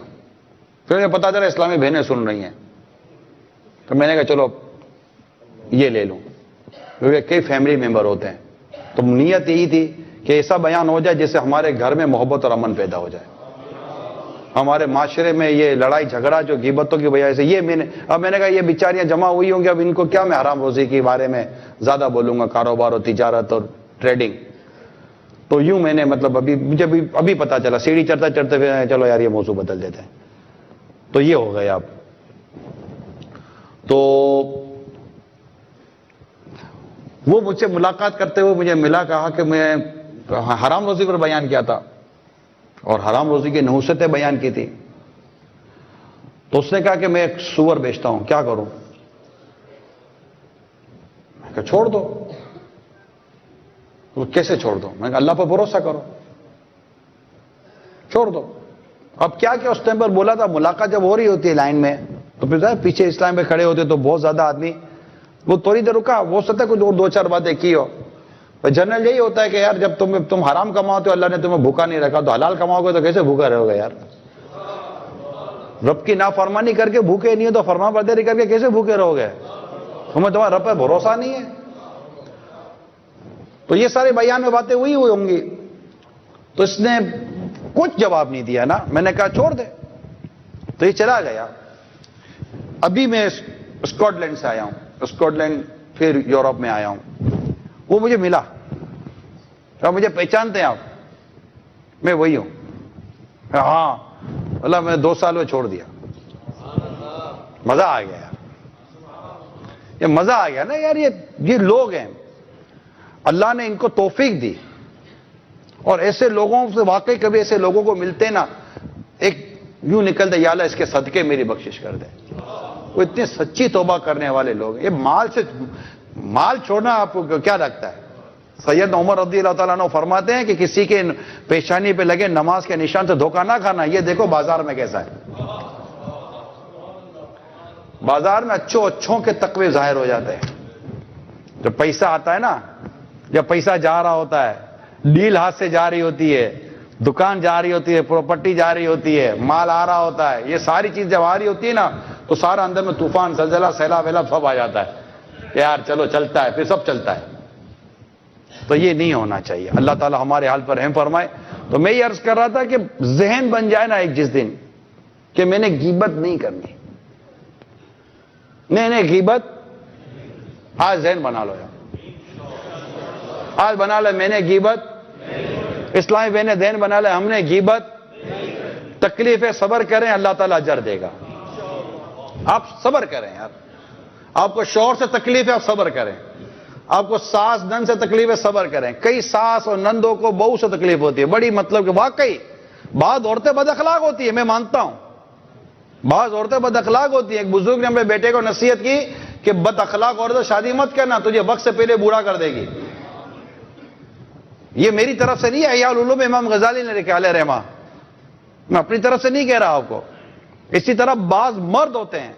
پھر مجھے پتا چلا اسلامی بہنیں سن رہی ہیں, تو میں نے کہا چلو یہ لے لوں, کیونکہ کئی فیملی ممبر ہوتے ہیں. تو نیت یہی تھی کہ ایسا بیان ہو جائے جس سے ہمارے گھر میں محبت اور امن پیدا ہو جائے. ہمارے معاشرے میں یہ لڑائی جھگڑا جو غیبتوں کی وجہ سے, یہ میں نے کہا یہ بیچاریاں جمع ہوئی ہوں گی, اب ان کو کیا میں حرام روزی کے بارے میں زیادہ بولوں گا, کاروبار اور تجارت اور ٹریڈنگ. تو یوں میں نے مطلب مجھے ابھی پتا چلا, سیڑھی چڑھتے چڑھتے پھر چلو یار یہ موضوع بدل دیتے ہیں. تو یہ ہو گیا. اب تو وہ مجھ سے ملاقات کرتے ہوئے مجھے ملا, کہا کہ میں حرام روزی پر بیان کیا تھا اور حرام روزی کی نحوستیں بیان کی تھی. تو اس نے کہا کہ میں ایک سور بیچتا ہوں, کیا کروں؟ میں کہا چھوڑ دو. تو کیسے چھوڑ دو؟ میں کہا اللہ پر بھروسہ کرو, چھوڑ دو. اب کیا اس ٹائم پر بولا تھا, ملاقات جب ہو رہی ہوتی ہے لائن میں, تو پھر پیچھے اسلام پہ کھڑے ہوتے تو بہت زیادہ آدمی, وہ تھوڑی دیر رکا, وہ سکتا ہے کچھ اور 2-4 باتیں کی ہو. جنرل یہی ہوتا ہے کہ یار جب تم حرام کماتے ہو, اللہ نے تمہیں بھوکا نہیں رکھا, تو حلال کماؤ گے تو کیسے بھوکا رہو گے یار؟ رب کی نافرمانی کر کے بھوکے نہیں ہو تو فرما برداری کر کے کیسے بھوکے رہو گے؟ تمہارا رب پہ بھروسہ نہیں ہے. تو یہ سارے بیان میں باتیں ہوئی ہوں گی. تو اس نے کچھ جواب نہیں دیا نا. میں نے کہا چھوڑ دے. تو یہ چلا گیا. ابھی میں اسکاٹ لینڈ سے آیا ہوں, اسکاٹ لینڈ پھر یورپ میں آیا ہوں. وہ مجھے ملا, کہا مجھے پہچانتے ہیں آپ؟ میں وہی ہوں. ہاں اللہ, میں 2 سال میں چھوڑ دیا. مزہ آ گیا یار, یہ مزہ آ گیا نا یار. یہ لوگ ہیں, اللہ نے ان کو توفیق دی, اور ایسے لوگوں سے واقعی کبھی ایسے لوگوں کو ملتے نا, ایک یوں نکلتے یا اللہ اس کے صدقے میری بخشش کر دے. وہ اتنے سچی توبہ کرنے والے لوگ ہیں. یہ مال چھوڑنا آپ کو کیا لگتا ہے؟ سید عمر رضی اللہ تعالیٰ عنہ فرماتے ہیں کہ کسی کے پیشانی پہ لگے نماز کے نشان سے دھوکہ نہ کھانا. یہ دیکھو بازار میں کیسا ہے, بازار میں اچھوں کے تقوی ظاہر ہو جاتے ہیں. جب پیسہ آتا ہے نا, جب پیسہ جا رہا ہوتا ہے, ڈیل ہاتھ سے جا رہی ہوتی ہے, دکان جا رہی ہوتی ہے, پراپرٹی جا رہی ہوتی ہے, مال آ رہا ہوتا ہے, یہ ساری چیز جب آ رہی ہوتی ہے نا, تو سارا اندر میں طوفان, زلزلہ, سیلاب ویلاب سب آ جاتا ہے کہ یار چلو چلتا ہے, پھر سب چلتا ہے. تو یہ نہیں ہونا چاہیے. اللہ تعالیٰ ہمارے حال پر رحم فرمائے. تو میں یہ عرض کر رہا تھا کہ ذہن بن جائے نا ایک جس دن کہ میں نے غیبت نہیں کرنی. نہیں غیبت, آج ذہن بنا لو یار, آج بنا لو میں نے غیبت. اسلامی بہنیں ذہن بنا لے ہم نے غیبت. تکلیفیں صبر کریں, اللہ تعالیٰ اجر دے گا. آپ صبر کریں یار. آپ کو شوہر سے تکلیف ہے, آپ صبر کریں. آپ کو ساس نند سے تکلیف ہے, صبر کریں. کئی ساس اور نندوں کو بہو سے تکلیف ہوتی ہے بڑی, مطلب کہ واقعی بعض عورتیں بد اخلاق ہوتی ہیں, میں مانتا ہوں بعض عورتیں بد اخلاق ہوتی ہیں. ایک بزرگ نے اپنے بیٹے کو نصیحت کی کہ بد اخلاق عورت سے شادی مت کرنا, تجھے وقت سے پہلے بوڑھا کر دے گی. یہ میری طرف سے نہیں ہے, احیاء العلوم امام غزالی نے لکھا علیہ رحمہ, میں اپنی طرف سے نہیں کہہ رہا آپ کو. اسی طرح بعض مرد ہوتے ہیں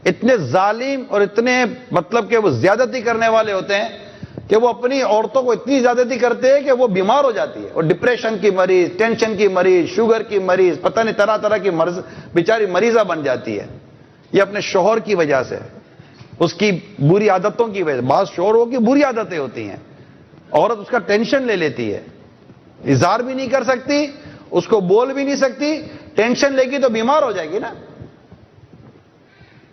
اتنے ظالم اور اتنے مطلب کہ وہ زیادتی کرنے والے ہوتے ہیں کہ وہ اپنی عورتوں کو اتنی زیادتی کرتے ہیں کہ وہ بیمار ہو جاتی ہے, اور ڈپریشن کی مریض, ٹینشن کی مریض, شوگر کی مریض, پتہ نہیں طرح طرح کی بیچاری مریضہ بن جاتی ہے. یہ اپنے شوہر کی وجہ سے, اس کی بری عادتوں کی وجہ سے. بعض شوہروں کی بری عادتیں ہوتی ہیں, عورت اس کا ٹینشن لے لیتی ہے, اظہار بھی نہیں کر سکتی, اس کو بول بھی نہیں سکتی, ٹینشن لے گی تو بیمار ہو جائے گی نا,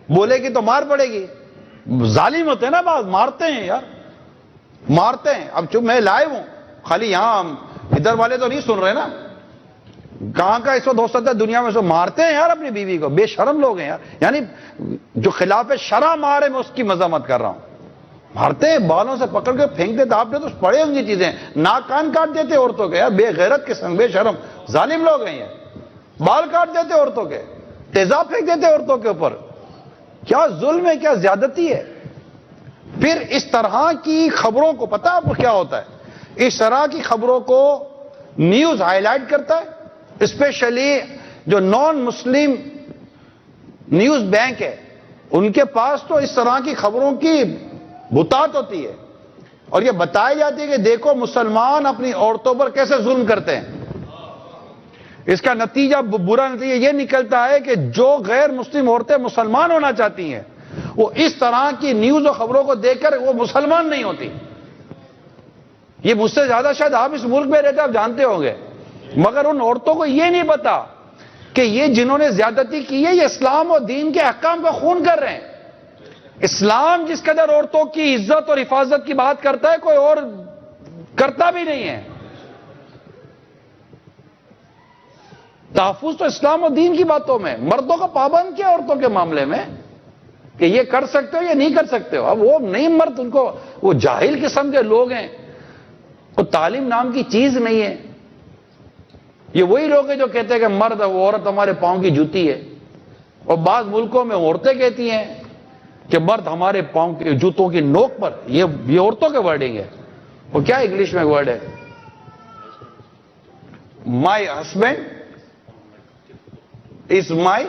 بولے گی تو مار پڑے گی. ظالم ہوتے ہیں نا بعض, مارتے ہیں یار, مارتے ہیں. اب چپ, میں لائیو ہوں, خالی یہاں ادھر والے تو نہیں سن رہے نا, کہاں کا اس وقت ہو سکتا ہے دنیا میں, سو مارتے ہیں یار اپنی بیوی کو. بے شرم لوگ ہیں یار, یعنی جو خلاف شرع مارے میں اس کی مذمت کر رہا ہوں. مارتے ہیں, بالوں سے پکڑ کے پھینک دیتے. آپ نے تو پڑھے ہوں گی چیزیں, ناک کان کاٹ دیتے عورتوں کے, یار بے غیرت قسم, بے شرم ظالم لوگ ہیں یہ. بال کاٹ دیتے عورتوں کے, تیزاب پھینک دیتے عورتوں کے اوپر. کیا ظلم ہے, کیا زیادتی ہے. پھر اس طرح کی خبروں کو, پتہ آپ کو کیا ہوتا ہے, اس طرح کی خبروں کو نیوز ہائی لائٹ کرتا ہے. اسپیشلی جو نان مسلم نیوز بینک ہے, ان کے پاس تو اس طرح کی خبروں کی بتات ہوتی ہے, اور یہ بتائی جاتی ہے کہ دیکھو مسلمان اپنی عورتوں پر کیسے ظلم کرتے ہیں. اس کا نتیجہ, برا نتیجہ یہ نکلتا ہے کہ جو غیر مسلم عورتیں مسلمان ہونا چاہتی ہیں, وہ اس طرح کی نیوز و خبروں کو دیکھ کر وہ مسلمان نہیں ہوتی. یہ مجھ سے زیادہ شاید آپ اس ملک میں رہتے آپ جانتے ہوں گے, مگر ان عورتوں کو یہ نہیں پتا کہ یہ جنہوں نے زیادتی کی ہے, یہ اسلام اور دین کے احکام کا خون کر رہے ہیں. اسلام جس قدر عورتوں کی عزت اور حفاظت کی بات کرتا ہے, کوئی اور کرتا بھی نہیں ہے. تحفظ تو اسلام اور دین کی باتوں میں, مردوں کا پابند کیا عورتوں کے معاملے میں کہ یہ کر سکتے ہو یا نہیں کر سکتے ہو. اب وہ نہیں مرد, ان کو وہ جاہل قسم کے لوگ ہیں, وہ تعلیم نام کی چیز نہیں ہے. یہ وہی لوگ ہیں جو کہتے ہیں کہ مرد وہ عورت ہمارے پاؤں کی جوتی ہے, اور بعض ملکوں میں عورتیں کہتی ہیں کہ مرد ہمارے پاؤں کی جوتوں کی نوک پر. یہ عورتوں کے ورڈنگ ہے. وہ کیا انگلش میں ورڈ ہے, my husband is my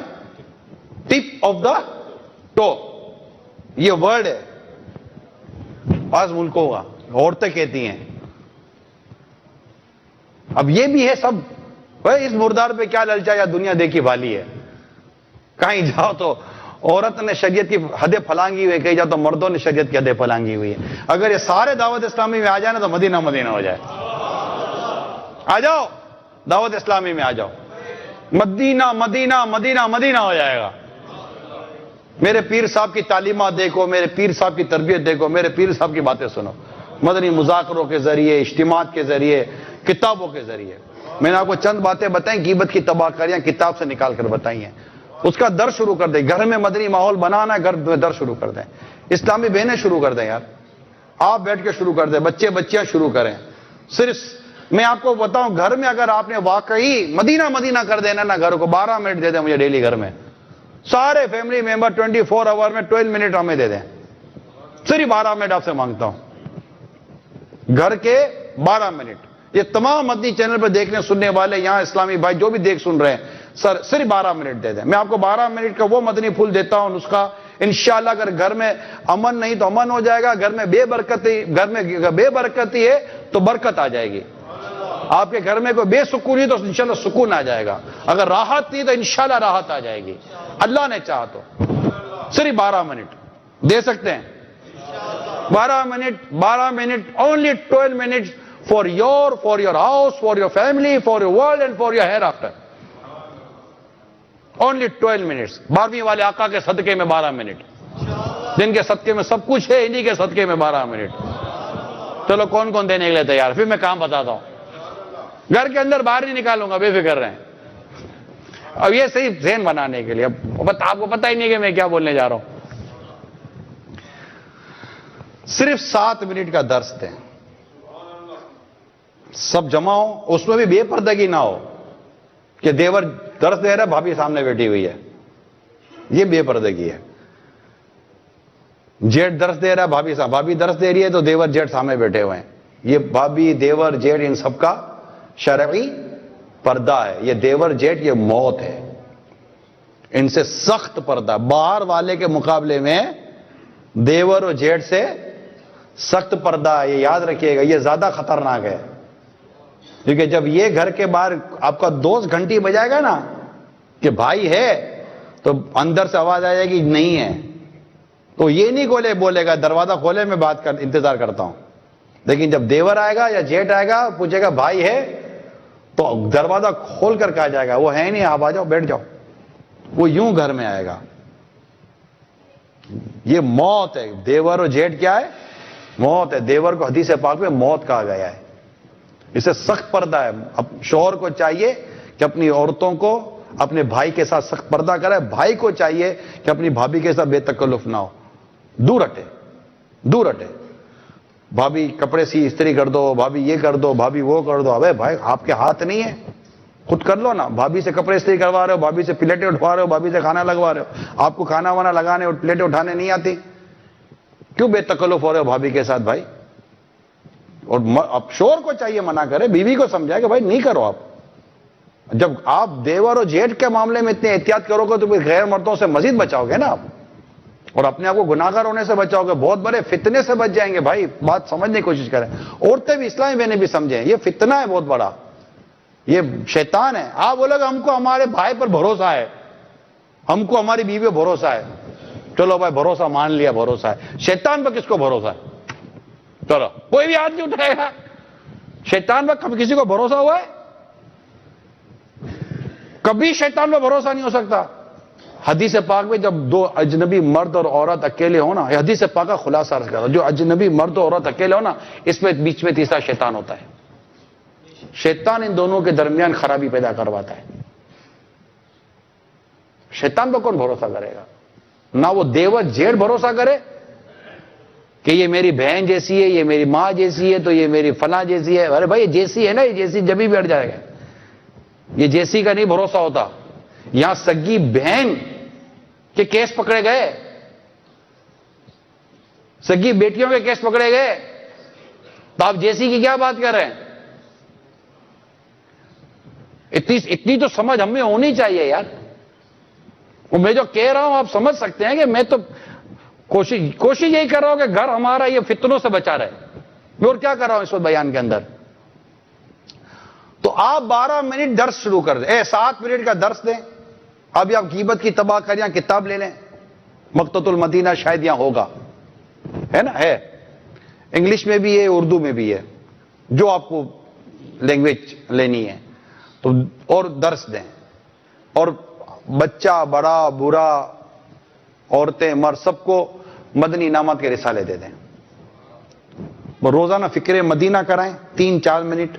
tip of the two, یہ ورڈ ہے بعض ملکوں کا, عورتیں کہتی ہیں. اب یہ بھی ہے سب, اس مردار پہ کیا للچا, یا دنیا دیکھی بھالی ہے. کہیں جاؤ تو عورت نے شریعت کی حدیں پھلانگی ہوئی, کہیں جاؤ تو مردوں نے شریعت کی حدیں پھلانگی ہوئی ہے. اگر یہ سارے دعوت اسلامی میں آ جائے نا تو مدینہ مدینہ ہو جائے. آ جاؤ دعوت اسلامی میں, آ جاؤ, مدینہ مدینہ مدینہ مدینہ ہو جائے گا. میرے پیر صاحب کی تعلیمات دیکھو, میرے پیر صاحب کی تربیت دیکھو, میرے پیر صاحب کی باتیں سنو, مدنی مذاکروں کے ذریعے, اجتماعات کے ذریعے, کتابوں کے ذریعے. میں نے آپ کو چند باتیں بتائیں, غیبت کی تباہ کاریاں کتاب سے نکال کر بتائی ہیں. اس کا درس شروع کر دیں, گھر میں مدنی ماحول بنانا ہے, گھر میں درس شروع کر دیں. اسلامی بہنیں شروع کر دیں یار, آپ بیٹھ کے شروع کر دیں, بچے بچیاں شروع کریں. صرف میں آپ کو بتاؤں, گھر میں اگر آپ نے واقعی مدینہ مدینہ کر دینا نا, گھر کو 12 منٹ دے دیں مجھے ڈیلی, گھر میں سارے فیملی ممبر 24 آور میں 12 منٹ ہمیں دے دیں. صرف 12 منٹ آپ سے مانگتا ہوں, گھر کے 12 منٹ. یہ تمام مدنی چینل پہ دیکھنے سننے والے یہاں اسلامی بھائی جو بھی دیکھ سن رہے ہیں, سر صرف 12 منٹ دے دیں. میں آپ کو 12 منٹ کا وہ مدنی پھول دیتا ہوں نسخہ, انشاءاللہ اگر گھر میں امن نہیں تو امن ہو جائے گا, گھر میں بے برکتی ہے تو برکت آ جائے گی. آپ کے گھر میں کوئی بے سکونی تو انشاءاللہ سکون آ جائے گا, اگر راحت نہیں تو انشاءاللہ راحت آ جائے گی, اللہ نے چاہا تو. صرف 12 منٹ دے سکتے ہیں, 12 minute, only 12 minutes for your house, for your family, for your world and for your hereafter. Only 12 minutes. 12ویں والے آقا کے صدقے میں 12 منٹ, جن کے صدقے میں سب کچھ ہے, انہی کے صدقے میں 12 منٹ. چلو کون کون دینے کے لیے تیار, پھر میں کام بتاتا ہوں. گھر کے اندر باہر نہیں نکالوں گا, بے فکر رہیں. اب یہ صحیح ذہن بنانے کے لیے, اب آپ کو پتہ ہی نہیں کہ میں کیا بولنے جا رہا ہوں. صرف 7 منٹ کا درس دیں, سب جمع ہو, اس میں بھی بے پردگی نہ ہو کہ دیور درس دے رہا ہے, بھابھی سامنے بیٹھی ہوئی ہے, یہ بے پردگی ہے. جیٹ درس دے رہا ہے, بھابھی درس دے رہی ہے تو دیور جیٹ سامنے بیٹھے ہوئے ہیں. یہ بھابھی دیور جیٹ ان سب کا شرعی پردہ ہے. یہ دیور جیٹ یہ موت ہے, ان سے سخت پردہ. باہر والے کے مقابلے میں دیور اور جیٹ سے سخت پردہ ہے, یہ یاد رکھیے گا, یہ زیادہ خطرناک ہے. کیونکہ جب یہ گھر کے باہر آپ کا دوست گھنٹی بجائے گا نا کہ بھائی ہے, تو اندر سے آواز آ جائے گی نہیں ہے, تو یہ نہیں بولے گا دروازہ کھولے, میں انتظار کرتا ہوں. لیکن جب دیور آئے گا یا جیٹ آئے گا, پوچھے گا بھائی ہے, تو دروازہ کھول کر کہا جائے گا وہ ہے نہیں، آپ آ جاؤ بیٹھ جاؤ، وہ یوں گھر میں آئے گا. یہ موت ہے. دیور اور جیٹ کیا ہے؟ موت ہے. دیور کو حدیث پاک میں موت کہا گیا ہے. اسے سخت پردہ ہے. اب شوہر کو چاہیے کہ اپنی عورتوں کو اپنے بھائی کے ساتھ سخت پردہ کرے، بھائی کو چاہیے کہ اپنی بھابھی کے ساتھ بے تکلف نہ ہو، دور ہٹے، دور ہٹے. بھابھی کپڑے سی استری کر دو، بھابھی یہ کر دو، بھابھی وہ کر دو. ابے بھائی آپ کے ہاتھ نہیں ہے، خود کر لو نا. بھابھی سے کپڑے استری کروا رہے ہو، بھابھی سے پلیٹیں اٹھوا رہے ہو، بھابھی سے کھانا لگوا رہے ہو. آپ کو کھانا وانا لگانے اور پلیٹیں اٹھانے نہیں آتی، کیوں بے تکلف ہو رہے ہو بھابھی کے ساتھ بھائی؟ اور اب شوہر کو چاہیے منع کرے، بیوی کو سمجھائے کہ بھائی نہیں کرو. آپ جب آپ دیور اور جیٹ کے معاملے میں اتنے احتیاط کرو گے تو پھر غیر مردوں سے مزید بچاؤ گے نا آپ، اور اپنے آپ کو گناہگار ہونے سے بچاؤ گے، بہت بڑے فتنے سے بچ جائیں گے. بھائی بات سمجھنے کی کوشش کریں. عورتیں بھی اسلامی بہنیں بھی سمجھیں، یہ فتنہ ہے بہت بڑا، یہ شیطان ہے. آپ بولے گا ہم کو ہمارے بھائی پر بھروسہ ہے، ہم کو ہماری بیوی پر بھروسہ ہے. چلو بھائی بھروسہ مان لیا، بھروسہ ہے. شیطان پر کس کو بھروسہ ہے؟ چلو کوئی بھی ہاتھ نہیں اٹھائے گا. شیطان پر کبھی کسی کو بھروسہ ہوا ہے؟ کبھی شیطان پر بھروسہ نہیں ہو سکتا. حدیث پاک میں جب دو اجنبی مرد اور عورت اکیلے ہو نا، حدیث پاک کا خلاصہ عرض کرو، جو اجنبی مرد اور عورت اکیلے ہو نا، اس میں بیچ میں تیسرا شیطان ہوتا ہے. شیطان ان دونوں کے درمیان خرابی پیدا کرواتا ہے. شیطان پر کون بھروسہ کرے گا؟ نہ وہ دیور جیڑ بھروسہ کرے کہ یہ میری بہن جیسی ہے، یہ میری ماں جیسی ہے، تو یہ میری فلاں جیسی ہے. ارے بھائی یہ جیسی ہے نا، یہ جیسی جبھی بیٹھ جائے گا. یہ جیسی کا نہیں بھروسہ ہوتا. یہاں سگی بہن کے کیس پکڑے گئے، سگی بیٹیوں کے کیس پکڑے گئے، تو آپ جیسی کی کیا بات کر رہے ہیں؟ اتنی تو سمجھ ہمیں ہونی چاہیے یار. میں جو کہہ رہا ہوں آپ سمجھ سکتے ہیں کہ میں تو کوشش یہی کر رہا ہوں کہ گھر ہمارا یہ فتنوں سے بچا رہے. میں اور کیا کر رہا ہوں اس وقت بیان کے اندر؟ تو آپ 12 منٹ درس شروع کر دیں، 7 منٹ کا درس دیں. ابھی آپ غیبت کی تباہ کریاں کتاب لے لیں، مقتۃ المدینہ شاید یہاں ہوگا، ہے نا؟ ہے انگلش میں بھی ہے، اردو میں بھی ہے، جو آپ کو لینگویج لینی ہے تو. اور درس دیں، اور بچہ بڑا برا عورتیں مرد سب کو مدنی انعامات کے رسالے دے دیں. روزانہ فکر مدینہ کرائیں 3-4 منٹ،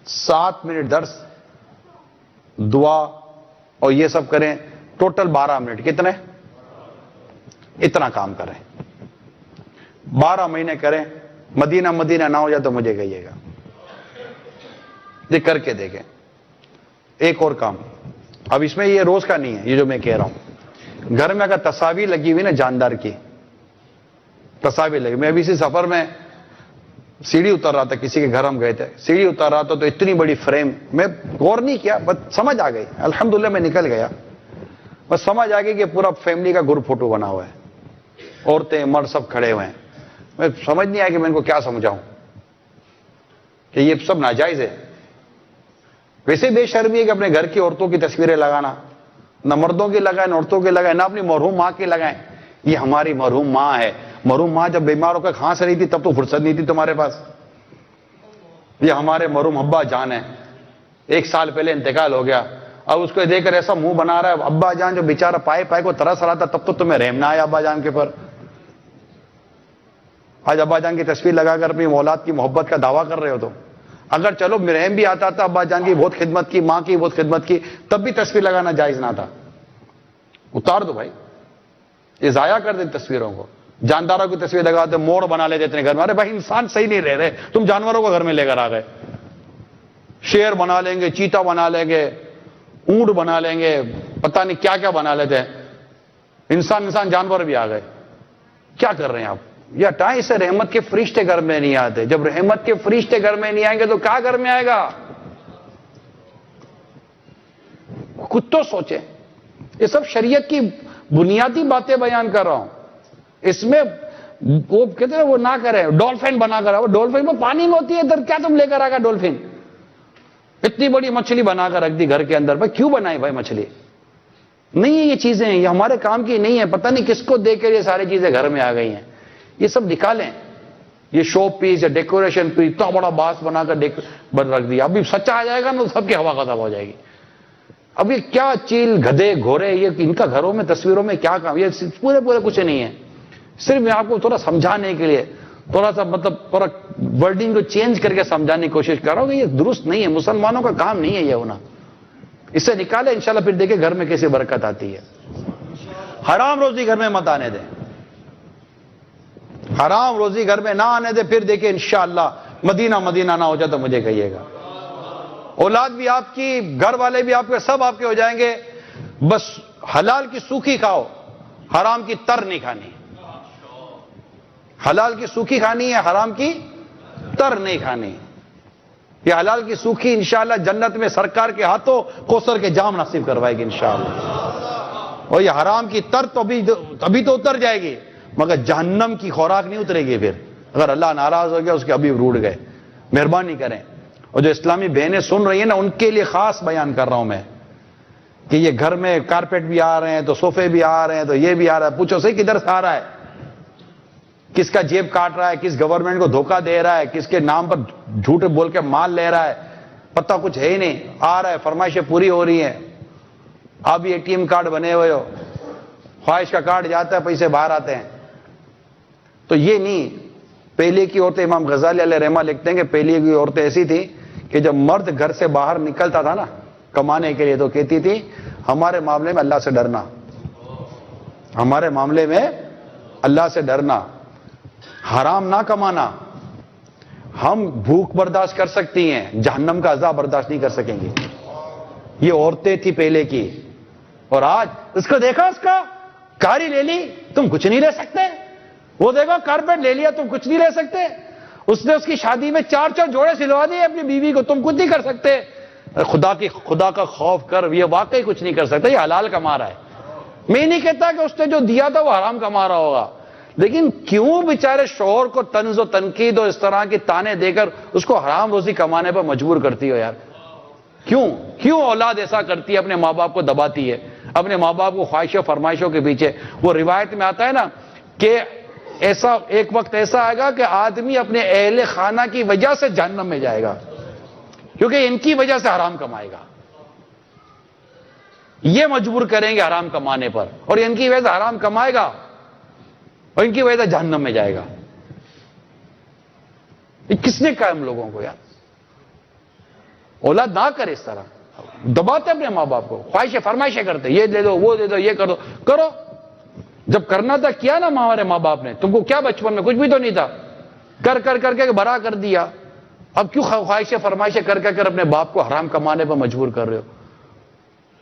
7 منٹ درس، دعا اور یہ سب کریں. Total 12 minute. کتنے؟ اتنا کام کریں، 12 مہینے کریں. مدینہ نہ ہو جائے تو مجھے کہیے گا، یہ کر کے دیکھیں. ایک اور کام، اب اس میں یہ روز کا نہیں ہے، یہ جو میں کہہ رہا ہوں. گھر میں اگر تصاویر لگی ہوئی نا جاندار کی تصاویر لگی، میں ابھی اسی سفر میں سیڑھی اتر رہا تھا، کسی کے گھر ہم گئے تھے، سیڑھی اتر رہا تھا تو اتنی بڑی فریم، میں غور نہیں کیا، بس سمجھ آ گئی. الحمدللہ میں نکل گیا، بس سمجھ آ گئی کہ پورا فیملی کا گروپ فوٹو بنا ہوا ہے، عورتیں مرد سب کھڑے ہوئے ہیں. میں سمجھ نہیں آیا کہ میں ان کو کیا سمجھاؤں کہ یہ سب ناجائز ہے. ویسے بے شرمی ہے کہ اپنے گھر کی عورتوں کی تصویریں لگانا، نہ مردوں کی لگائیں نہ عورتوں کی لگائیں، نہ اپنی مرحوم ماں کی لگائیں. یہ ہماری مرحوم ماں ہے. مرحوم ماں جب بیمار ہو کر کھانس رہی تھی تب تو فرصت نہیں تھی تمہارے پاس. یہ ہمارے مرحوم ابا جان ہے، 1 سال پہلے انتقال ہو گیا. اب اس کو دیکھ کر ایسا منہ بنا رہا ہے ابا جان جو بیچارہ پائے کو ترس رہا تھا، تب تو تمہیں رحم نہ آیا ابا جان کے پر. آج ابا جان کی تصویر لگا کر اپنی اولاد کی محبت کا دعویٰ کر رہے ہو. تو اگر چلو رحم بھی آتا تھا، ابا جان کی بہت خدمت کی، ماں کی بہت خدمت کی، تب بھی تصویر لگانا جائز نہ تھا. اتار دو بھائی، یہ ضائع کر دیں تصویروں کو. جانداروں کی تصویر لگاتے، موڑ بنا لیتے اتنے گھر میں. ارے بھائی انسان صحیح نہیں رہ رہے، تم جانوروں کو گھر میں لے کر آ گئے. شیر بنا لیں گے، چیتا بنا لیں گے، اونٹ بنا لیں گے، پتہ نہیں کیا کیا بنا لیتے ہیں. انسان جانور بھی آ گئے. کیا کر رہے ہیں آپ؟ یہ ہٹائیں اسے. رحمت کے فرشتے گھر میں نہیں آتے. جب رحمت کے فرشتے گھر میں نہیں آئیں گے تو کیا گھر میں آئے گا؟ خود تو سوچیں. یہ سب شریعت کی بنیادی باتیں بیان کر رہا ہوں. اس میں وہ کہتے ہیں وہ نہ کریں، ڈولفن بنا کر. وہ ڈولفن وہ پانی میں ہوتی ہے، ادھر کیا تم لے کر آ گا ڈولفن؟ اتنی بڑی مچھلی بنا کر رکھ دی گھر کے اندر. بھائی کیوں بنائی بھائی مچھلی؟ نہیں ہے یہ چیزیں، یہ ہمارے کام کی نہیں ہے. پتہ نہیں کس کو دیکھ کے یہ ساری چیزیں گھر میں آ گئی ہیں. یہ سب نکالیں. یہ شو پیس یا ڈیکوریشن پیس اتنا بڑا باس بنا کر رکھ دیا. ابھی سچا آ جائے گا نا تو سب کی ہوا ختم ہو جائے گی. اب یہ کیا چیل گدھے گھوڑے یہ ان کا گھروں میں تصویروں میں کیا کام, یہ پورے کچھ نہیں ہے. صرف میں آپ کو تھوڑا سمجھانے کے لیے تھوڑا سا تھوڑا ورڈنگ کو چینج کر کے سمجھانے کی کوشش کر رہا ہوں کہ یہ درست نہیں ہے, مسلمانوں کا کام نہیں ہے یہ ہونا. اس سے نکالے انشاءاللہ, پھر دیکھیں گھر میں کیسی برکت آتی ہے. حرام روزی گھر میں مت آنے دیں, حرام روزی گھر میں نہ آنے دیں. پھر دیکھیں انشاءاللہ مدینہ نہ ہو جائے تو مجھے کہیے گا. اولاد بھی آپ کی, گھر والے بھی آپ کے, سب آپ کے ہو جائیں گے. بس حلال کی سوکھی کھاؤ, حرام کی تر نہیں کھانی. حلال کی سوکھی کھانی ہے, حرام کی تر نہیں کھانی. یہ حلال کی سوکھی انشاءاللہ جنت میں سرکار کے ہاتھوں کوثر کے جام نصیب کروائے گی انشاءاللہ. اور یہ حرام کی تر تو ابھی تو اتر جائے گی, مگر جہنم کی خوراک نہیں اترے گی. پھر اگر اللہ ناراض ہو گیا اس کے ابھی روٹ گئے. مہربانی کریں. اور جو اسلامی بہنیں سن رہی ہیں نا, ان کے لیے خاص بیان کر رہا ہوں میں کہ یہ گھر میں کارپیٹ بھی آ رہے ہیں تو صوفے بھی آ رہے ہیں تو یہ بھی آ رہا ہے. پوچھو صحیح کدھر سے آ رہا ہے, کس کا جیب کاٹ رہا ہے, کس گورنمنٹ کو دھوکہ دے رہا ہے, کس کے نام پر جھوٹ بول کے مال لے رہا ہے, پتہ کچھ ہے ہی نہیں. آ رہا ہے, فرمائشیں پوری ہو رہی ہیں. آپ بھی ATM کارڈ بنے ہوئے ہو, خواہش کا کارڈ جاتا ہے, پیسے باہر آتے ہیں. تو یہ نہیں. پہلے کی عورتیں, امام غزالی علیہ رحمہ لکھتے ہیں کہ پہلے کی عورتیں ایسی تھی کہ جب مرد گھر سے باہر نکلتا تھا نا کمانے کے لیے تو کہتی تھی ہمارے معاملے میں اللہ سے ڈرنا, ہمارے معاملے میں اللہ سے ڈرنا, حرام نہ کمانا. ہم بھوک برداشت کر سکتی ہیں, جہنم کا عذاب برداشت نہیں کر سکیں گے. یہ عورتیں تھی پہلے کی. اور آج اس کو دیکھا, اس کا گاڑی لے لی تم کچھ نہیں لے سکتے, وہ دیکھو کارپیٹ لے لیا تم کچھ نہیں لے سکتے, اس نے اس کی شادی میں 4 جوڑے سلوا دیے اپنی بیوی کو, تم کچھ نہیں کر سکتے. خدا کا خوف کر, یہ واقعی کچھ نہیں کر سکتا, یہ حلال کما رہا ہے. میں نہیں کہتا کہ اس نے جو دیا تھا وہ حرام کما رہا ہوگا, لیکن کیوں بیچارے شوہر کو طنز و تنقید اور اس طرح کی تانے دے کر اس کو حرام روزی کمانے پر مجبور کرتی ہو یار؟ کیوں اولاد ایسا کرتی ہے, اپنے ماں باپ کو دباتی ہے, اپنے ماں باپ کو خواہشوں فرمائشوں کے پیچھے. وہ روایت میں آتا ہے نا کہ ایسا ایک وقت ایسا آئے گا کہ آدمی اپنے اہل خانہ کی وجہ سے جہنم میں جائے گا, کیونکہ ان کی وجہ سے حرام کمائے گا. یہ مجبور کریں گے حرام کمانے پر, اور ان کی وجہ سے حرام کمائے گا اور ان کی وجہ سے جہنم میں جائے گا. یہ کس نے کہا ہم لوگوں کو یار؟ اولاد نہ کرے اس طرح, دباتے اپنے ماں باپ کو, خواہشیں فرمائشیں کرتے, یہ دے دو وہ دے دو, یہ کر دو. کرو, جب کرنا تھا کیا نا ہمارے ماں باپ نے, تم کو کیا بچپن میں کچھ بھی تو نہیں تھا, کر کے بڑا کر دیا. اب کیوں خواہشیں فرمائشیں کر اپنے باپ کو حرام کمانے پر مجبور کر رہے ہو؟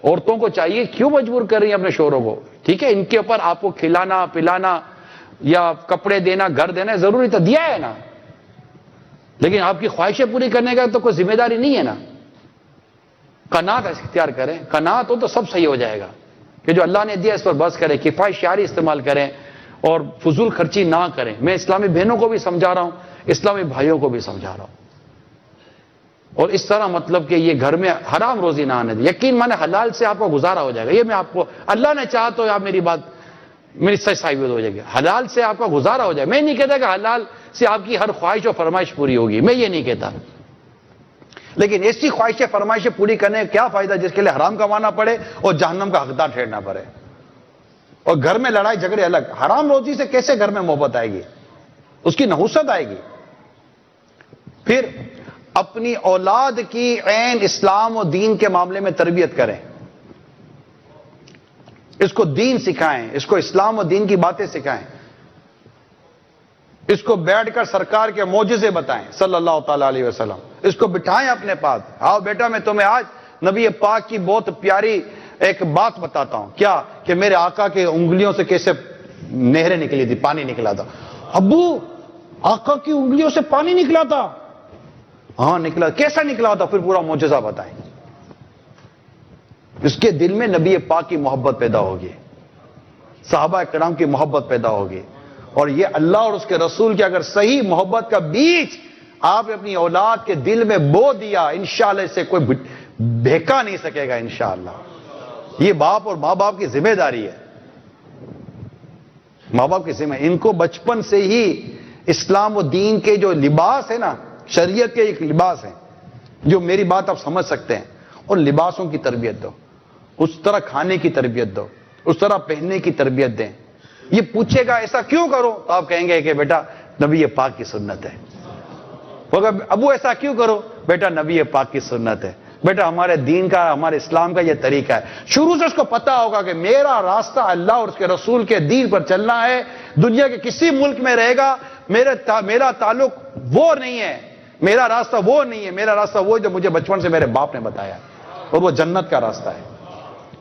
عورتوں کو چاہیے, کیوں مجبور کر رہی ہیں اپنے شوہروں کو؟ ٹھیک ہے, ان کے اوپر آپ کو کھلانا پلانا یا کپڑے دینا گھر دینا ضروری تو دیا ہے نا, لیکن آپ کی خواہشیں پوری کرنے کا تو کوئی ذمہ داری نہیں ہے نا. قناعت اختیار کریں, قناعت ہو تو سب صحیح ہو جائے گا کہ جو اللہ نے دیا اس پر بس کریں, کفایت شعاری استعمال کریں اور فضول خرچی نہ کریں. میں اسلامی بہنوں کو بھی سمجھا رہا ہوں, اسلامی بھائیوں کو بھی سمجھا رہا ہوں. اور اس طرح مطلب کہ یہ گھر میں حرام روزی نہ آنے دیں. یقین مانے حلال سے آپ کو گزارا ہو جائے گا. یہ میں آپ کو, اللہ نے چاہا تو آپ میری سچ ثابت ہو جائے گی. حلال سے آپ کا گزارا ہو جائے. میں نہیں کہتا کہ حلال سے آپ کی ہر خواہش و فرمائش پوری ہوگی, میں یہ نہیں کہتا, لیکن ایسی خواہشیں فرمائشیں پوری کرنے کا کیا فائدہ جس کے لیے حرام کمانا پڑے اور جہنم کا حقدار ٹھہرنا پڑے. اور گھر میں لڑائی جھگڑے الگ. حرام روزی سے کیسے گھر میں محبت آئے گی, اس کی نحوست آئے گی. پھر اپنی اولاد کی عین اسلام و دین کے معاملے میں تربیت کریں, اس کو دین سکھائیں, اس کو اسلام و دین کی باتیں سکھائیں, اس کو بیٹھ کر سرکار کے معجزے بتائیں صلی اللہ تعالی علیہ وسلم. اس کو بٹھائیں اپنے پاس. آؤ بیٹا میں تمہیں آج نبی پاک کی بہت پیاری ایک بات بتاتا ہوں. کیا کہ میرے آقا کے انگلیوں سے کیسے نہریں نکلی تھی, پانی نکلا تھا. ابو آقا کی انگلیوں سے پانی نکلا تھا؟ ہاں نکلا. کیسا نکلا تھا؟ پھر پورا معجزہ بتائیں. اس کے دل میں نبی پاک کی محبت پیدا ہوگی, صحابہ کرام کی محبت پیدا ہوگی, اور یہ اللہ اور اس کے رسول کی اگر صحیح محبت کا بیج آپ نے اپنی اولاد کے دل میں بو دیا, انشاءاللہ اس سے کوئی بہکا نہیں سکے گا انشاءاللہ. یہ باپ اور ماں باپ کی ذمہ داری ہے, ماں باپ کی ذمہ. ان کو بچپن سے ہی اسلام و دین کے جو لباس ہے نا، شریعت کے ایک لباس ہیں جو میری بات آپ سمجھ سکتے ہیں، اور لباسوں کی تربیت دو، اس طرح کھانے کی تربیت دو، اس طرح پہننے کی تربیت دیں. یہ پوچھے گا ایسا کیوں کرو تو آپ کہیں گے کہ بیٹا نبی پاک کی سنت ہے. ہوگا ابو ایسا کیوں کرو، بیٹا نبی پاک کی سنت ہے، بیٹا ہمارے دین کا، ہمارے اسلام کا یہ طریقہ ہے. شروع سے اس کو پتا ہوگا کہ میرا راستہ اللہ اور اس کے رسول کے دین پر چلنا ہے. دنیا کے کسی ملک میں رہے گا، میرا تعلق وہ نہیں ہے، میرا راستہ وہ نہیں ہے، میرا راستہ وہ جو مجھے بچپن سے میرے باپ نے بتایا، اور وہ جنت کا راستہ ہے.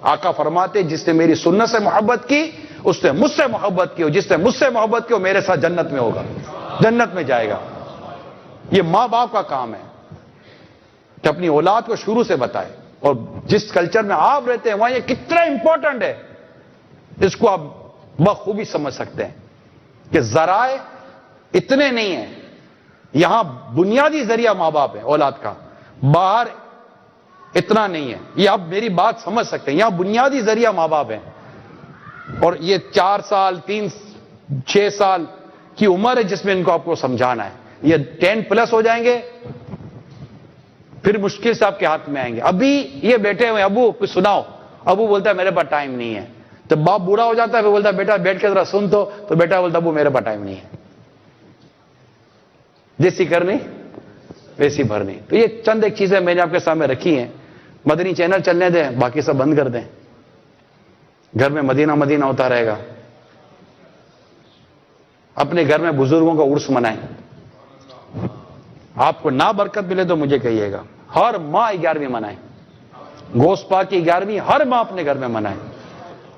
آقا فرماتے جس نے میری سنت سے محبت کی اس نے مجھ سے محبت کی، اور جس نے مجھ سے محبت کی وہ میرے ساتھ جنت میں ہوگا، جنت میں جائے گا. یہ ماں باپ کا کام ہے کہ اپنی اولاد کو شروع سے بتائے. اور جس کلچر میں آپ رہتے ہیں وہاں یہ کتنا امپورٹنٹ ہے، اس کو آپ بخوبی سمجھ سکتے ہیں کہ ذرائع اتنے نہیں ہیں. یہاں بنیادی ذریعہ ماں باپ ہے اولاد کا، باہر اتنا نہیں ہے. یہ آپ میری بات سمجھ سکتے ہیں، یہاں بنیادی ذریعہ ماں باپ ہیں. اور یہ 4 سال 6 سال کی عمر ہے جس میں ان کو آپ کو سمجھانا ہے. یہ 10+ ہو جائیں گے پھر مشکل سے آپ کے ہاتھ میں آئیں گے. ابھی یہ بیٹھے ہوئے ابو کچھ سناؤ، ابو بولتا ہے میرے پاس ٹائم نہیں ہے. تو باپ بوڑھا ہو جاتا ہے پھر بولتا ہے بیٹا بیٹھ کے ذرا سن تو بیٹا بولتا ابو میرے پاس ٹائم نہیں ہے. جیسی کرنی ویسی بھرنی. تو یہ چند ایک چیزیں میں نے آپ کے سامنے رکھی ہیں. مدنی چینل چلنے دیں، باقی سب بند کر دیں. گھر میں مدینہ مدینہ ہوتا رہے گا. اپنے گھر میں بزرگوں کا عرس منائیں. آپ کو نہ برکت ملے تو مجھے کہیے گا. ہر ماہ 11ویں منائیں، گوشت پاک کی 11ویں ہر ماہ اپنے گھر میں منائیں.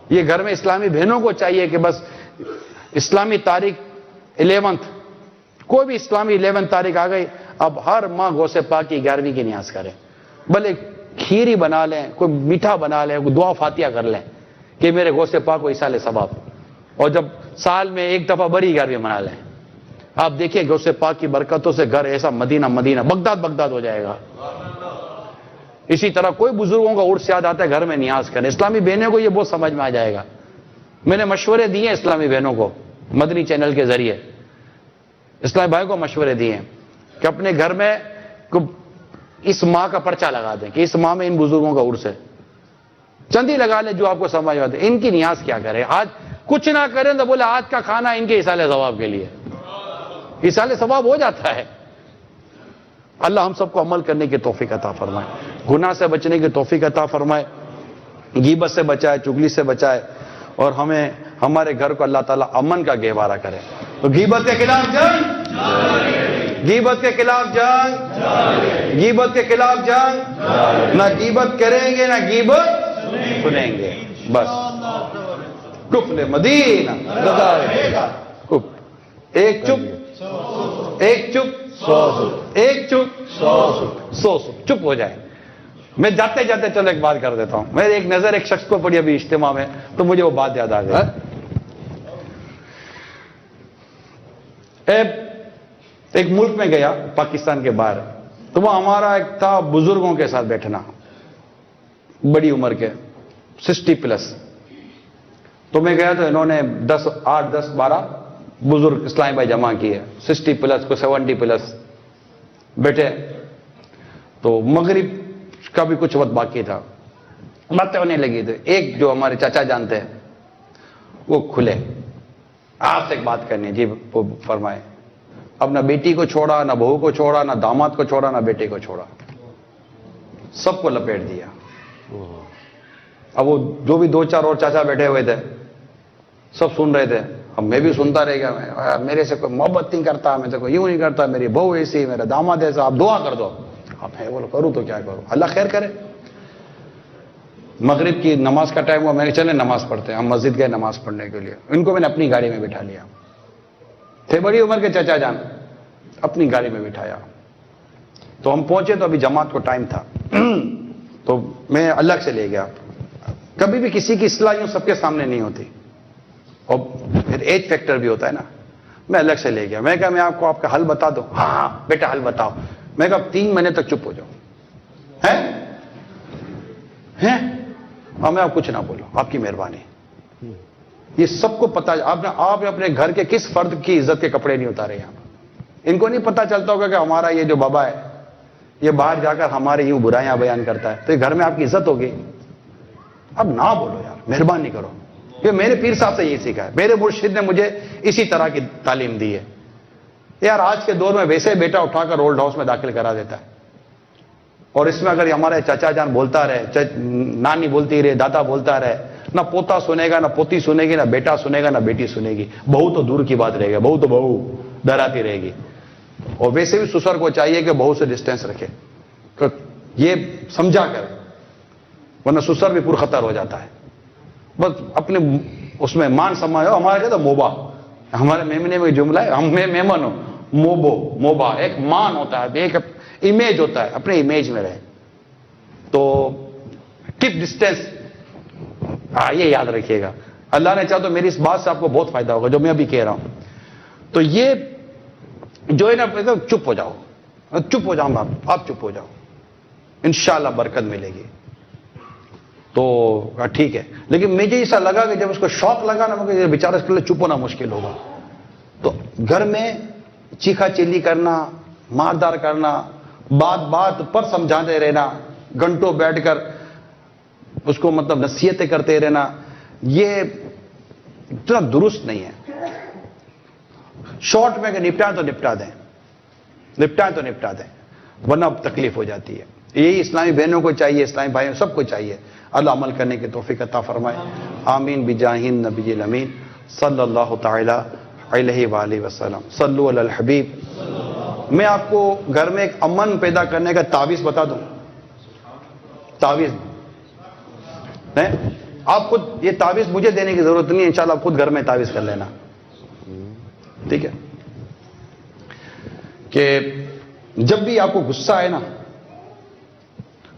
یہ گھر میں اسلامی بہنوں کو چاہیے کہ بس اسلامی تاریخ 11 کوئی بھی اسلامی 11 تاریخ آ گئی، اب ہر ماہ گوشت پاک کی 11ویں کی نیاز کریں. بھلے کھیری بنا لیں، کوئی میٹھا بنا لیں، کوئی دعا فاتحہ کر لیں کہ میرے گوشت پاک کو ایسال ثواب. اور جب سال میں ایک دفعہ بڑی 11ویں منا لیں. آپ دیکھیں گوشت پاک کی برکتوں سے گھر ایسا مدینہ مدینہ بغداد ہو جائے گا. اسی طرح کوئی بزرگوں کا عرس یاد آتا ہے گھر میں نیاز کریں. اسلامی بہنوں کو یہ بہت سمجھ میں آ جائے گا. میں نے مشورے دیے ہیں اسلامی بہنوں کو مدنی چینل کے ذریعے، اسلامی بھائی کو مشورے دیے ہیں کہ اپنے گھر میں اس ماہ کا پرچہ لگا دیں کہ اس ماہ میں ان بزرگوں کا عرس ہے. چندی لگا لیں جو آپ کو سمجھ آتے ہیں. ان کی نیاز کیا کریں؟ آج کچھ نہ کریں تو بولے آج کا کھانا ان کے ایصال ثواب کے لیے. ایصال ثواب ہو جاتا ہے. اللہ ہم سب کو عمل کرنے کی توفیق عطا فرمائے، گناہ سے بچنے کی توفیق عطا فرمائے، غیبت سے بچائے، چغلی سے بچائے، اور ہمیں ہمارے گھر کو اللہ تعالیٰ امن کا گہوارہ کرے. تو غیبت کے خلاف جنگ، غیبت کے خلاف جنگ، غیبت کے خلاف جنگ. نہ غیبت کریں گے نہ غیبت سنیں گے. بس کفل مدینہ ایک چپ ایک چپ ایک چپ 100 چپ ہو جائے. میں جاتے جاتے چلو ایک بات کر دیتا ہوں. میں ایک نظر ایک شخص کو پڑھی ابھی اجتماع میں تو مجھے وہ بات یاد آ گئی. ایک ملک میں گیا پاکستان کے باہر، تو وہ ہمارا ایک تھا بزرگوں کے ساتھ بیٹھنا، بڑی عمر کے 60+. تو میں گیا تو انہوں نے 8 10 12 بزرگ اسلامی بھائی جمع کیے، 60+ کو 70+ بیٹھے. تو مغرب کا بھی کچھ وقت باقی تھا، باتیں ہونے لگی تھی. ایک جو ہمارے چاچا جانتے ہیں وہ کھلے، آپ سے ایک بات کرنی ہے. جی وہ فرمائے. اب نہ بیٹی کو چھوڑا، نہ بہو کو چھوڑا، نہ داماد کو چھوڑا، نہ بیٹے کو چھوڑا، سب کو لپیٹ دیا. اب وہ جو بھی 2 4 اور چاچا بیٹھے ہوئے تھے سب سن رہے تھے. اب میں بھی سنتا رہ گیا. میرے سے کوئی محبت نہیں کرتا، میں سے کوئی یوں نہیں کرتا، میری بہو ایسی، میرا داماد ایسا، آپ دعا کر دو. اب میں بولو کروں تو کیا کروں، اللہ خیر کرے. مغرب کی نماز کا ٹائم ہوا، میں نے چلے نماز پڑھتے ہیں. ہم مسجد گئے نماز پڑھنے کے لیے. ان کو میں نے اپنی گاڑی میں بٹھا لیا. تھے بڑی عمر کے چچا جان، اپنی گاڑی میں بٹھایا. تو ہم پہنچے تو ابھی جماعت کو ٹائم تھا تو میں الگ سے لے گیا. کبھی بھی کسی کی اصلاح یوں سب کے سامنے نہیں ہوتی، اور پھر ایج فیکٹر بھی ہوتا ہے نا. میں الگ سے لے گیا. میں کہا میں آپ کو آپ کا حل بتا دوں. ہاں بیٹا حل بتاؤ. میں کہا 3 مہینے تک چپ ہو جاؤ. ہیں اور میں آپ کچھ نہ بولوں، آپ کی مہربانی. یہ سب کو پتا. آپ نے اپنے گھر کے کس فرد کی عزت کے کپڑے نہیں اتارے یہاں پر؟ ان کو نہیں پتا چلتا ہوگا کہ ہمارا یہ جو بابا ہے یہ باہر جا کر ہمارے یوں برائیاں بیان کرتا ہے, تو یہ گھر میں آپ کی عزت ہوگی. اب نہ بولو یار, مہربانی کرو. یہ میرے پیر صاحب سے یہ سیکھا ہے, میرے مرشد نے مجھے اسی طرح کی تعلیم دی ہے. یار آج کے دور میں ویسے بیٹا اٹھا کر اولڈ ہاؤس میں داخل کرا دیتا ہے, اور اس میں اگر ہمارے چچا جان بولتا رہے, نانی بولتی رہے, دادا بولتا رہے, نہ پوتا سنے گا, نہ پوتی سنے گی, نہ بیٹا سنے گا, نہ بیٹی سنے گی. بہو تو دور کی بات رہے گا, بہو تو بہو ڈراتی رہے گی. اور ویسے بھی سسر کو چاہیے کہ بہو سے ڈسٹینس رکھے, یہ سمجھا کر, ورنہ سسر بھی پر خطر ہو جاتا ہے. بس اپنے اس میں مان سمان ہو. ہمارا کہتا موبا, ہمارے میمنے میں جملہ ہے, ہم میمن ہو, موبا ایک مان ہوتا ہے, ایک امیج ہوتا ہے, اپنے امیج میں رہے. تو کیپ ڈسٹینس, یہ یاد رکھیے گا. اللہ نے چاہا تو میری اس بات سے آپ کو بہت فائدہ ہوگا جو میں ابھی کہہ رہا ہوں. تو یہ جو ہے نا, چپ ہو جاؤ, چپ ہو جاؤں آپ چپ ہو جاؤ, انشاءاللہ برکت ملے گی. تو ٹھیک ہے, لیکن مجھے ایسا لگا کہ جب اس کو شوق لگا نا, مجھے بیچارہ اس کے لیے چپ ہونا مشکل ہوگا. تو گھر میں چیخا چیلی کرنا, ماردار کرنا, بات پر سمجھاتے رہنا, گھنٹوں بیٹھ کر اس کو مطلب نصیحتیں کرتے رہنا, یہ اتنا درست نہیں ہے. شارٹ میں کہ نپٹائیں تو نپٹا دیں, ورنہ تکلیف ہو جاتی ہے. یہی اسلامی بہنوں کو چاہیے, اسلامی بھائیوں سب کو چاہیے. اللہ عمل کرنے کی توفیق عطا فرمائے. آمین بجاہ النبی الامین صلی اللہ تعالی علیہ وآلہ وسلم. صلو علی الحبیب. میں آپ کو گھر میں ایک امن پیدا کرنے کا تعویذ بتا دوں. تعویذ آپ خود, یہ تعویذ مجھے دینے کی ضرورت نہیں ہے, انشاءاللہ آپ خود گھر میں تعویذ کر لینا, ٹھیک ہے. کہ جب بھی آپ کو غصہ آئے نا,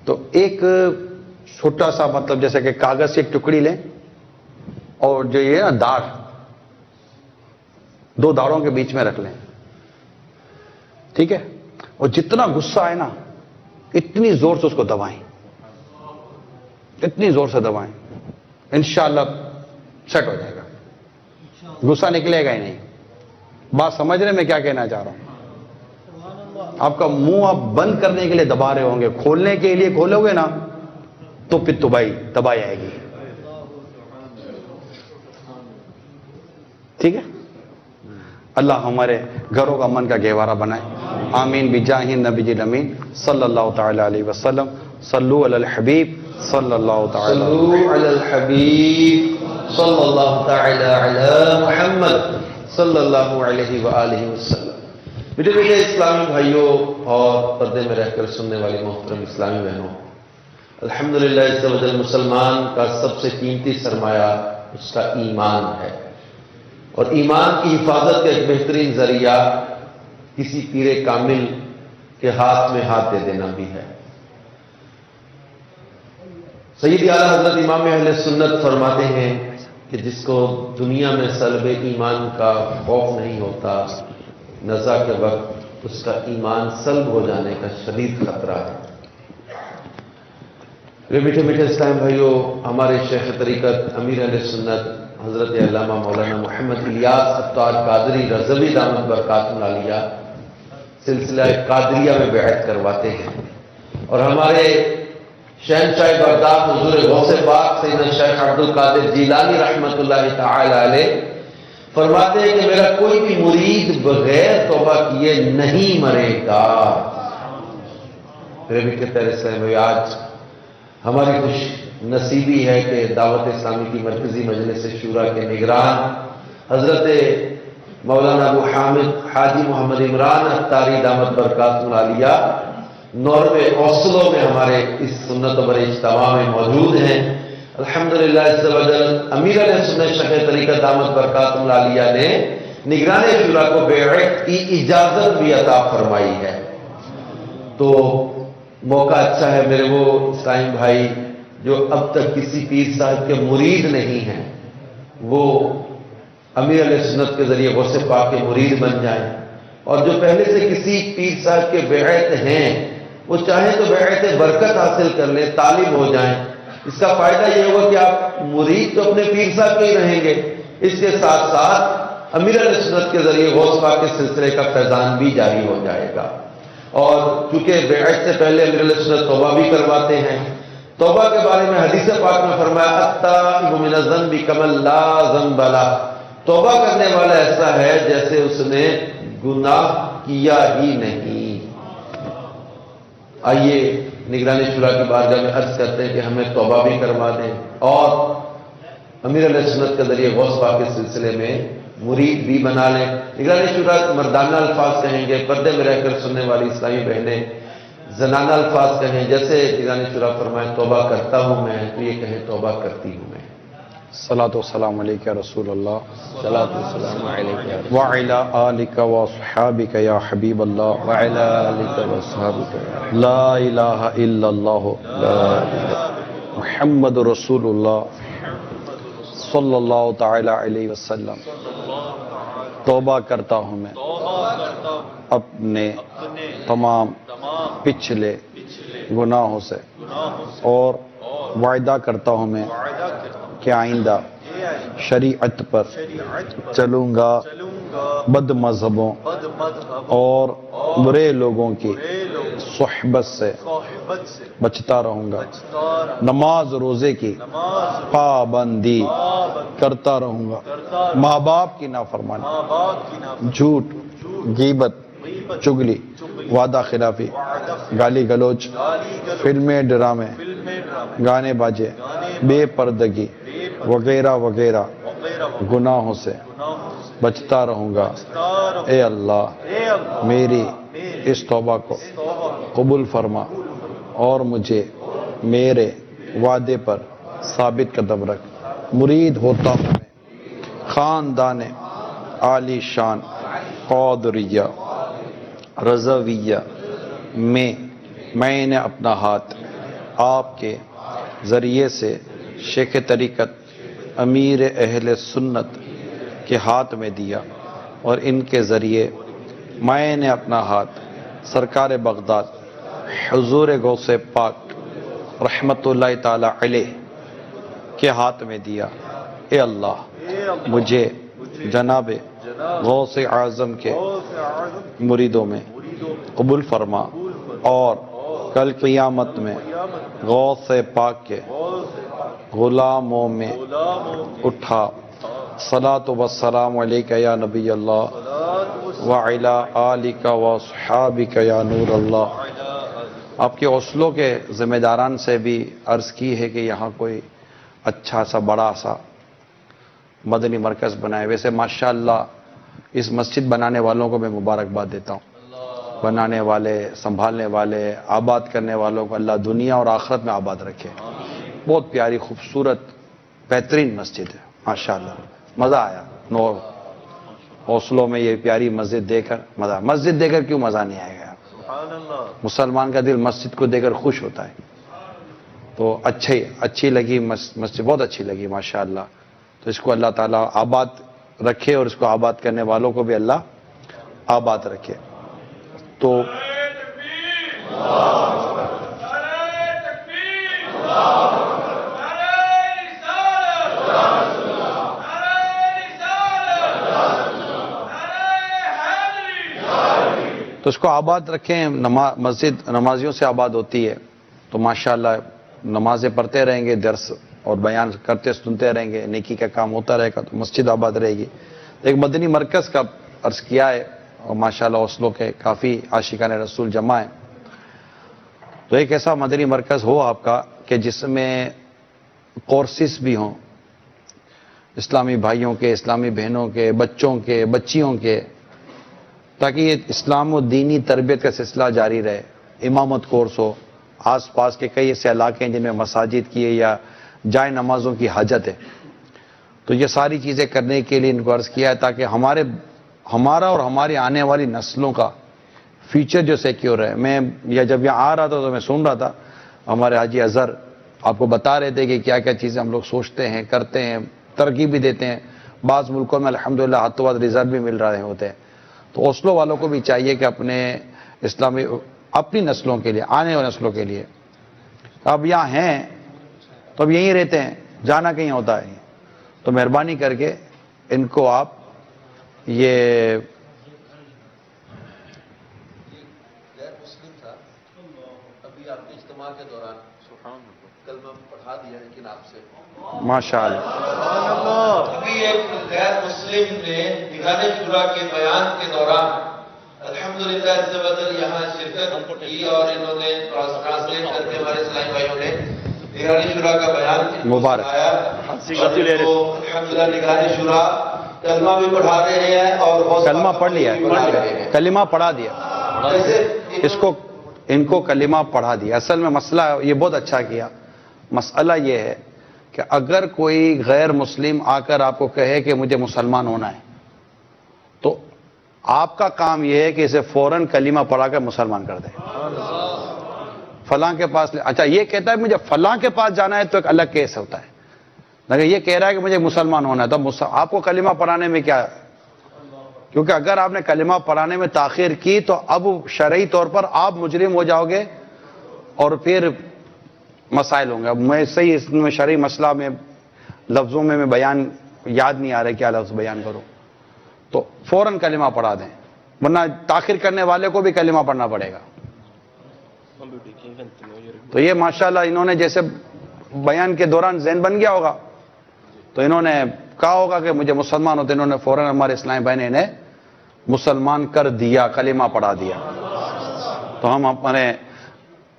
تو ایک چھوٹا سا مطلب جیسے کہ کاغذ سے ایک ٹکڑی لیں, اور جو یہ نا داڑھ, دو داڑھوں کے بیچ میں رکھ لیں, ٹھیک ہے. اور جتنا غصہ آئے نا اتنی زور سے اس کو دبائیں, اتنی زور سے دبائیں, انشاءاللہ سیٹ ہو جائے گا. غصہ نکلے گا ہی نہیں. بات سمجھ رہے میں کیا کہنا چاہ رہا ہوں؟ آپ کا منہ آپ بند کرنے کے لیے دبا رہے ہوں گے, کھولنے کے لیے کھولو گے نا تو پھر تباہی آئے گی. ٹھیک ہے. اللہ ہمارے گھروں کا من کا گہوارہ بنائے. آمین بجاہ النبی الامین صلی اللہ تعالی علیہ وسلم. صلو علی الحبیب صلی اللہ تعالی صلو علی الحبیب صلی اللہ تعالی علی محمد صلی اللہ علیہ وآلہ وسلم. میٹھے میٹھے اسلامی بھائیوں اور پردے میں رہ کر سننے والی محترم اسلامی بہنوں, الحمدللہ عز و جل مسلمان کا سب سے قیمتی سرمایہ اس کا ایمان ہے, اور ایمان کی حفاظت کا ایک بہترین ذریعہ کسی پیر کامل کے ہاتھ میں ہاتھ دے دینا بھی ہے. سیدی اعلیٰ حضرت امام اہل سنت فرماتے ہیں کہ جس کو دنیا میں سلب ایمان کا خوف نہیں ہوتا, نزا کے وقت اس کا ایمان سلب ہو جانے کا شدید خطرہ ہے. میٹھے میٹھے اسلام بھائیوں, ہمارے شیخ طریقت امیر اہل سنت حضرت علامہ مولانا محمد الیاس اتار قادری رضوی دامت برکاتہ العالیہ سلسلہ قادریہ میں بیعت کرواتے ہیں, اور ہمارے شہنشاہ بغداد حضور غوث پاک سیدنا شیخ عبد القادر جیلانی رحمۃ اللہ تعالی علیہ فرماتے ہیں کہ میرا کوئی بھی مرید بغیر توبہ کیے نہیں مرے گا. میرے پیارے اسلام بھائی, آج ہماری خوش نصیبی ہے کہ دعوت اسلامی کی مرکزی مجلس شورا کے نگران حضرت مولانا ابو حامد حاجی محمد عمران اتاری دامت برکاتہ العالیہ ناروے اوسلو میں ہمارے اس سنت بر اجتماع میں موجود ہیں. الحمدللہ عز و جل امیر علیہ سنت شیخ طریقت دامت برکاتہ العالیہ نے نگران شورا کو بیعت کی اجازت بھی عطا فرمائی ہے. تو موقع اچھا ہے میرے وہ اسلامی بھائی جو اب تک کسی پیر صاحب کے مرید نہیں ہیں, وہ امیر علیہ سنت کے ذریعے غوث پاک کے مرید بن جائیں, اور جو پہلے سے کسی پیر صاحب کے بیعت ہیں وہ چاہیں تو بیعت برکت حاصل کر لیں, طالب ہو جائیں. اس کا فائدہ یہ ہوگا کہ آپ مرید تو اپنے پیر صاحب کے ہی رہیں گے, اس کے ساتھ ساتھ امیر علیہ سنت کے ذریعے غوث پاک کے سلسلے کا فیضان بھی جاری ہو جائے گا۔ اور چونکہ بیعت سے پہلے امیر علیہ سنت توبہ بھی کرواتے ہیں، توبہ کے بارے میں حدیث پاک میں فرمایا التائب من الذنب کمن لا ذنب لہ، توبہ کرنے والا ایسا ہے جیسے اس نے گناہ کیا ہی نہیں۔ آئیے نگران شورا کی بارگاہ میں عرض کرتے ہیں کہ ہمیں توبہ بھی کروا دیں اور امیر علیہ سنت کے ذریعے غوث پاک کے سلسلے میں مرید بھی بنا لیں۔ نگران شورا مردانہ الفاظ کہیں گے، پردے میں رہ کر سننے والی اسلامی بہنیں زنانہ الفاظ کہیں، جیسے نگران شورا فرمائے توبہ کرتا ہوں میں، تو یہ کہیں توبہ کرتی ہوں میں۔ صلاۃ و سلام علیک یا رسول اللہ صلاۃ والسلام علیک یا رسول وعلی آلک واصحابک یا حبیب اللہ وعلی آلک واصحابک لا الہ الا اللہ محمد رسول اللہ صلی اللہ تعالی علیہ وسلم۔ توبہ کرتا ہوں میں اپنے تمام پچھلے گناہوں سے اور وعدہ کرتا ہوں میں کہ آئندہ شریعت پر چلوں گا، بد مذہبوں اور برے لوگوں کی صحبت سے بچتا رہوں گا، نماز روزے کی پابندی کرتا رہوں گا، ماں باپ کی نافرمانی، جھوٹ، غیبت، چگلی، وعدہ خلافی، گالی گلوچ، فلمیں، ڈرامے، گانے باجے، بے پردگی وغیرہ وغیرہ گناہوں سے بچتا رہوں گا۔ اے اللہ میری اس توبہ کو قبول فرما اور مجھے میرے وعدے پر ثابت قدم رکھ۔ مرید ہوتا ہوں میں خاندان عالی شان قادریہ رضویہ میں نے اپنا ہاتھ آپ کے ذریعے سے شیخ طریقت امیر اہل سنت کے ہاتھ میں دیا اور ان کے ذریعے میں نے اپنا ہاتھ سرکار بغداد حضور غوث پاک رحمت اللہ تعالی علیہ کے ہاتھ میں دیا۔ اے اللہ مجھے جناب غوث اعظم کے مریدوں میں قبول فرما اور کل قیامت میں غوث پاک کے غلاموں میں اٹھا۔ صلاۃ و السلام علیک یا نبی اللہ وعلی آلک واصحابک یا نور اللہ۔ آپ کے اوسلو کے ذمہ داران سے بھی عرض کی ہے کہ یہاں کوئی اچھا سا بڑا سا مدنی مرکز بنائے۔ ویسے ماشاءاللہ اس مسجد بنانے والوں کو میں مبارکباد دیتا ہوں، بنانے والے، سنبھالنے والے، آباد کرنے والوں کو اللہ دنیا اور آخرت میں آباد رکھے۔ بہت پیاری خوبصورت بہترین مسجد ہے ماشاءاللہ، مزہ آیا۔ نور اوسلو میں یہ پیاری مسجد دیکھ کر مزہ، مسجد دیکھ کر کیوں مزہ نہیں آئے گا؟ مسلمان کا دل مسجد کو دیکھ کر خوش ہوتا ہے۔ تو اچھی لگی مسجد، بہت اچھی لگی ماشاءاللہ۔ تو اس کو اللہ تعالیٰ آباد رکھے اور اس کو آباد کرنے والوں کو بھی اللہ آباد رکھے۔ تو اس کو آباد رکھیں، مسجد نمازیوں سے آباد ہوتی ہے، تو ماشاءاللہ نمازیں پڑھتے رہیں گے، درس اور بیان کرتے سنتے رہیں گے، نیکی کا کام ہوتا رہے گا، تو مسجد آباد رہے گی۔ ایک مدنی مرکز کا عرض کیا ہے اور ماشاءاللہ اوسلو کے کافی عاشقان رسول جمع ہیں، تو ایک ایسا مدنی مرکز ہو آپ کا کہ جس میں کورسز بھی ہوں، اسلامی بھائیوں کے، اسلامی بہنوں کے، بچوں کے، بچیوں کے، تاکہ یہ اسلام و دینی تربیت کا سلسلہ جاری رہے۔ امامت کورس ہو، آس پاس کے کئی ایسے علاقے ہیں جن میں مساجد کی یا جائے نمازوں کی حاجت ہے، تو یہ ساری چیزیں کرنے کے لیے ان کو عرض کیا ہے تاکہ ہمارا اور ہماری آنے والی نسلوں کا فیوچر جو سیکیور ہے۔ میں جب یہاں آ رہا تھا تو میں سن رہا تھا، ہمارے حاجی اظہر آپ کو بتا رہے تھے کہ کیا کیا چیزیں ہم لوگ سوچتے ہیں، کرتے ہیں، ترغیب بھی دیتے ہیں۔ بعض ملکوں میں الحمدللہ ہاتھوں ہاتھ ریزرو بھی مل رہے ہوتے ہیں، تو اوسلو والوں کو بھی چاہیے کہ اپنے اسلامی اپنی نسلوں کے لیے، آنے والی نسلوں کے لیے، اب یہاں ہیں تو اب یہیں رہتے ہیں، جانا کہیں ہوتا ہے، تو مہربانی کر کے ان کو آپ یہ غیر مسلم تھا، ابھی آپ کے اجتماع کے دوران کلمہ پڑھا دیا لیکن آپ سے ماشاء اللہ ابھی ایک غیر مسلم نے نگران شورا کے بیان کے دوران الحمدللہ عز و جل یہاں شرکت کی اور انہوں نے ٹرانسلیٹ کر کے ہمارے اسلامی بھائیوں نے نگران شورا کا بیان مبارک الحمدللہ نگران شورا کلمہ بھی پڑھا رہے ہیں اور کلمہ پڑھ لیا ہے، کلمہ پڑھا دیا اس کو، ان کو کلمہ پڑھا دیا۔ اصل میں مسئلہ یہ بہت اچھا کیا، مسئلہ یہ ہے کہ اگر کوئی غیر مسلم آ کر آپ کو کہے کہ مجھے مسلمان ہونا ہے تو آپ کا کام یہ ہے کہ اسے فوراً کلمہ پڑھا کر مسلمان کر دیں۔ فلاں کے پاس اچھا یہ کہتا ہے مجھے فلاں کے پاس جانا ہے تو ایک الگ کیس ہوتا ہے، لیکن یہ کہہ رہا ہے کہ مجھے مسلمان ہونا ہے تو آپ کو کلمہ پڑھانے میں کیا، کیونکہ اگر آپ نے کلمہ پڑھانے میں تاخیر کی تو اب شرعی طور پر آپ مجرم ہو جاؤ گے اور پھر مسائل ہوں گے۔ اب میں صحیح اس میں شرعی مسئلہ میں لفظوں میں بیان یاد نہیں آ رہا کیا لفظ بیان کروں، تو فوراً کلمہ پڑھا دیں، ورنہ تاخیر کرنے والے کو بھی کلمہ پڑھنا پڑے گا۔ تو یہ ماشاءاللہ انہوں نے جیسے بیان کے دوران ذہن بن گیا ہوگا تو انہوں نے کہا ہوگا کہ مجھے مسلمان ہوتے، انہوں نے فوراً ہمارے اسلامی بھائی نے انہیں مسلمان کر دیا، کلمہ پڑھا دیا۔ تو ہم اپنے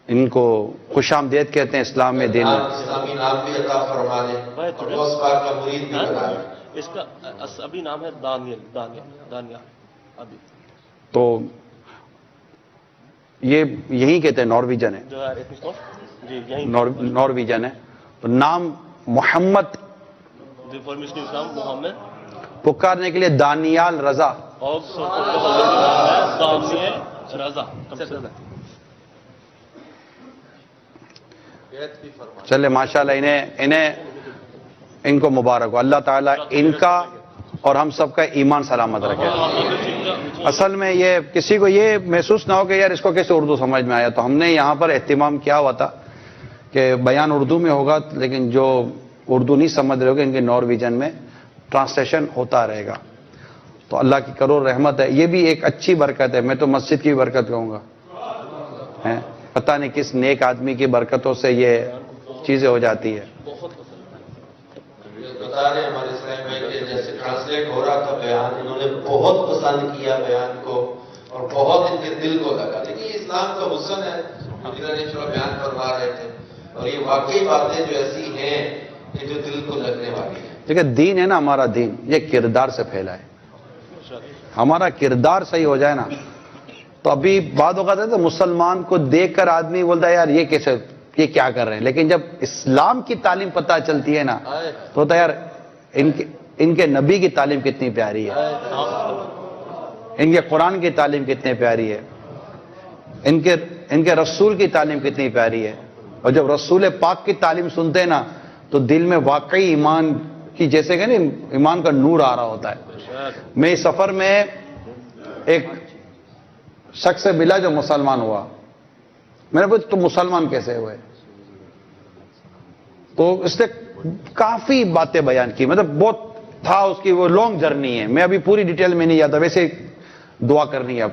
ان کو خوش آمدید کہتے ہیں اسلام میں، دین میں۔ اسلامی نام بھی عطا فرما دیں اور غوث پاک کا مرید بھی بنا دیں۔ اس کا ابھی نام ہے دانیال ابھی تو یہ یہی کہتے ہیں، نارویجن ہے، جو ہے جی یہیں نارویجن ہے۔ تو نام محمد ریفارمیشن اسلام محمد پکارنے کے لیے دانیال رضا، اور دانیال رضا چلے ماشاءاللہ ان کو مبارک ہو، اللہ تعالیٰ ان کا اور ہم سب کا ایمان سلامت رکھے۔ اصل میں یہ کسی کو یہ محسوس نہ ہو کہ یار اس کو کیسے اردو سمجھ میں آیا، تو ہم نے یہاں پر اہتمام کیا ہوا تھا کہ بیان اردو میں ہوگا، لیکن جو اردو نہیں سمجھ رہے ہوگے ان کے نارویجن میں ٹرانسلیشن ہوتا رہے گا۔ تو اللہ کی کروڑ رحمت ہے، یہ بھی ایک اچھی برکت ہے، میں تو مسجد کی برکت کہوں گا، پتہ نہیں کس نیک آدمی کی برکتوں سے یہ چیزیں ہو جاتی ہے۔ بتا رہے ہیں ہمارے اسلام بھائی کے جیسے ٹرانسلیٹ ہو رہا تھا بیان، انہوں نے بہت پسند کیا بیان کو اور بہت ان کے دل کو لگا، لیکن یہ اسلام کا حسن ہے، بیان فرما رہے تھے اور یہ واقعی باتیں جو ایسی ہیں کہ جو دل کو لگنے والی ہیں۔ دیکھیں دین ہے نا، ہمارا دین یہ کردار سے پھیلا ہے، ہمارا کردار صحیح ہو جائے نا تو ابھی بعد اوقات ہے تو مسلمان کو دیکھ کر آدمی بولتا ہے یار یہ کیسے، یہ کیا کر رہے ہیں، لیکن جب اسلام کی تعلیم پتہ چلتی ہے نا تو ہوتا ہے یار ان کے نبی کی تعلیم کتنی پیاری ہے، ان کے قرآن کی تعلیم کتنی پیاری ہے، ان کے رسول کی تعلیم کتنی پیاری ہے۔ اور جب رسول پاک کی تعلیم سنتے ہیں نا تو دل میں واقعی ایمان کی جیسے کہ نا ایمان کا نور آ رہا ہوتا ہے۔ میں اس سفر میں ایک شخص سے ملا جو مسلمان ہوا، میں نے پوچھا تو مسلمان کیسے ہوئے، تو اس نے کافی باتیں بیان کی، مطلب بہت تھا اس کی، وہ لانگ جرنی ہے، میں ابھی پوری ڈیٹیل میں نہیں جاتا، ویسے دعا کرنی ہے اب،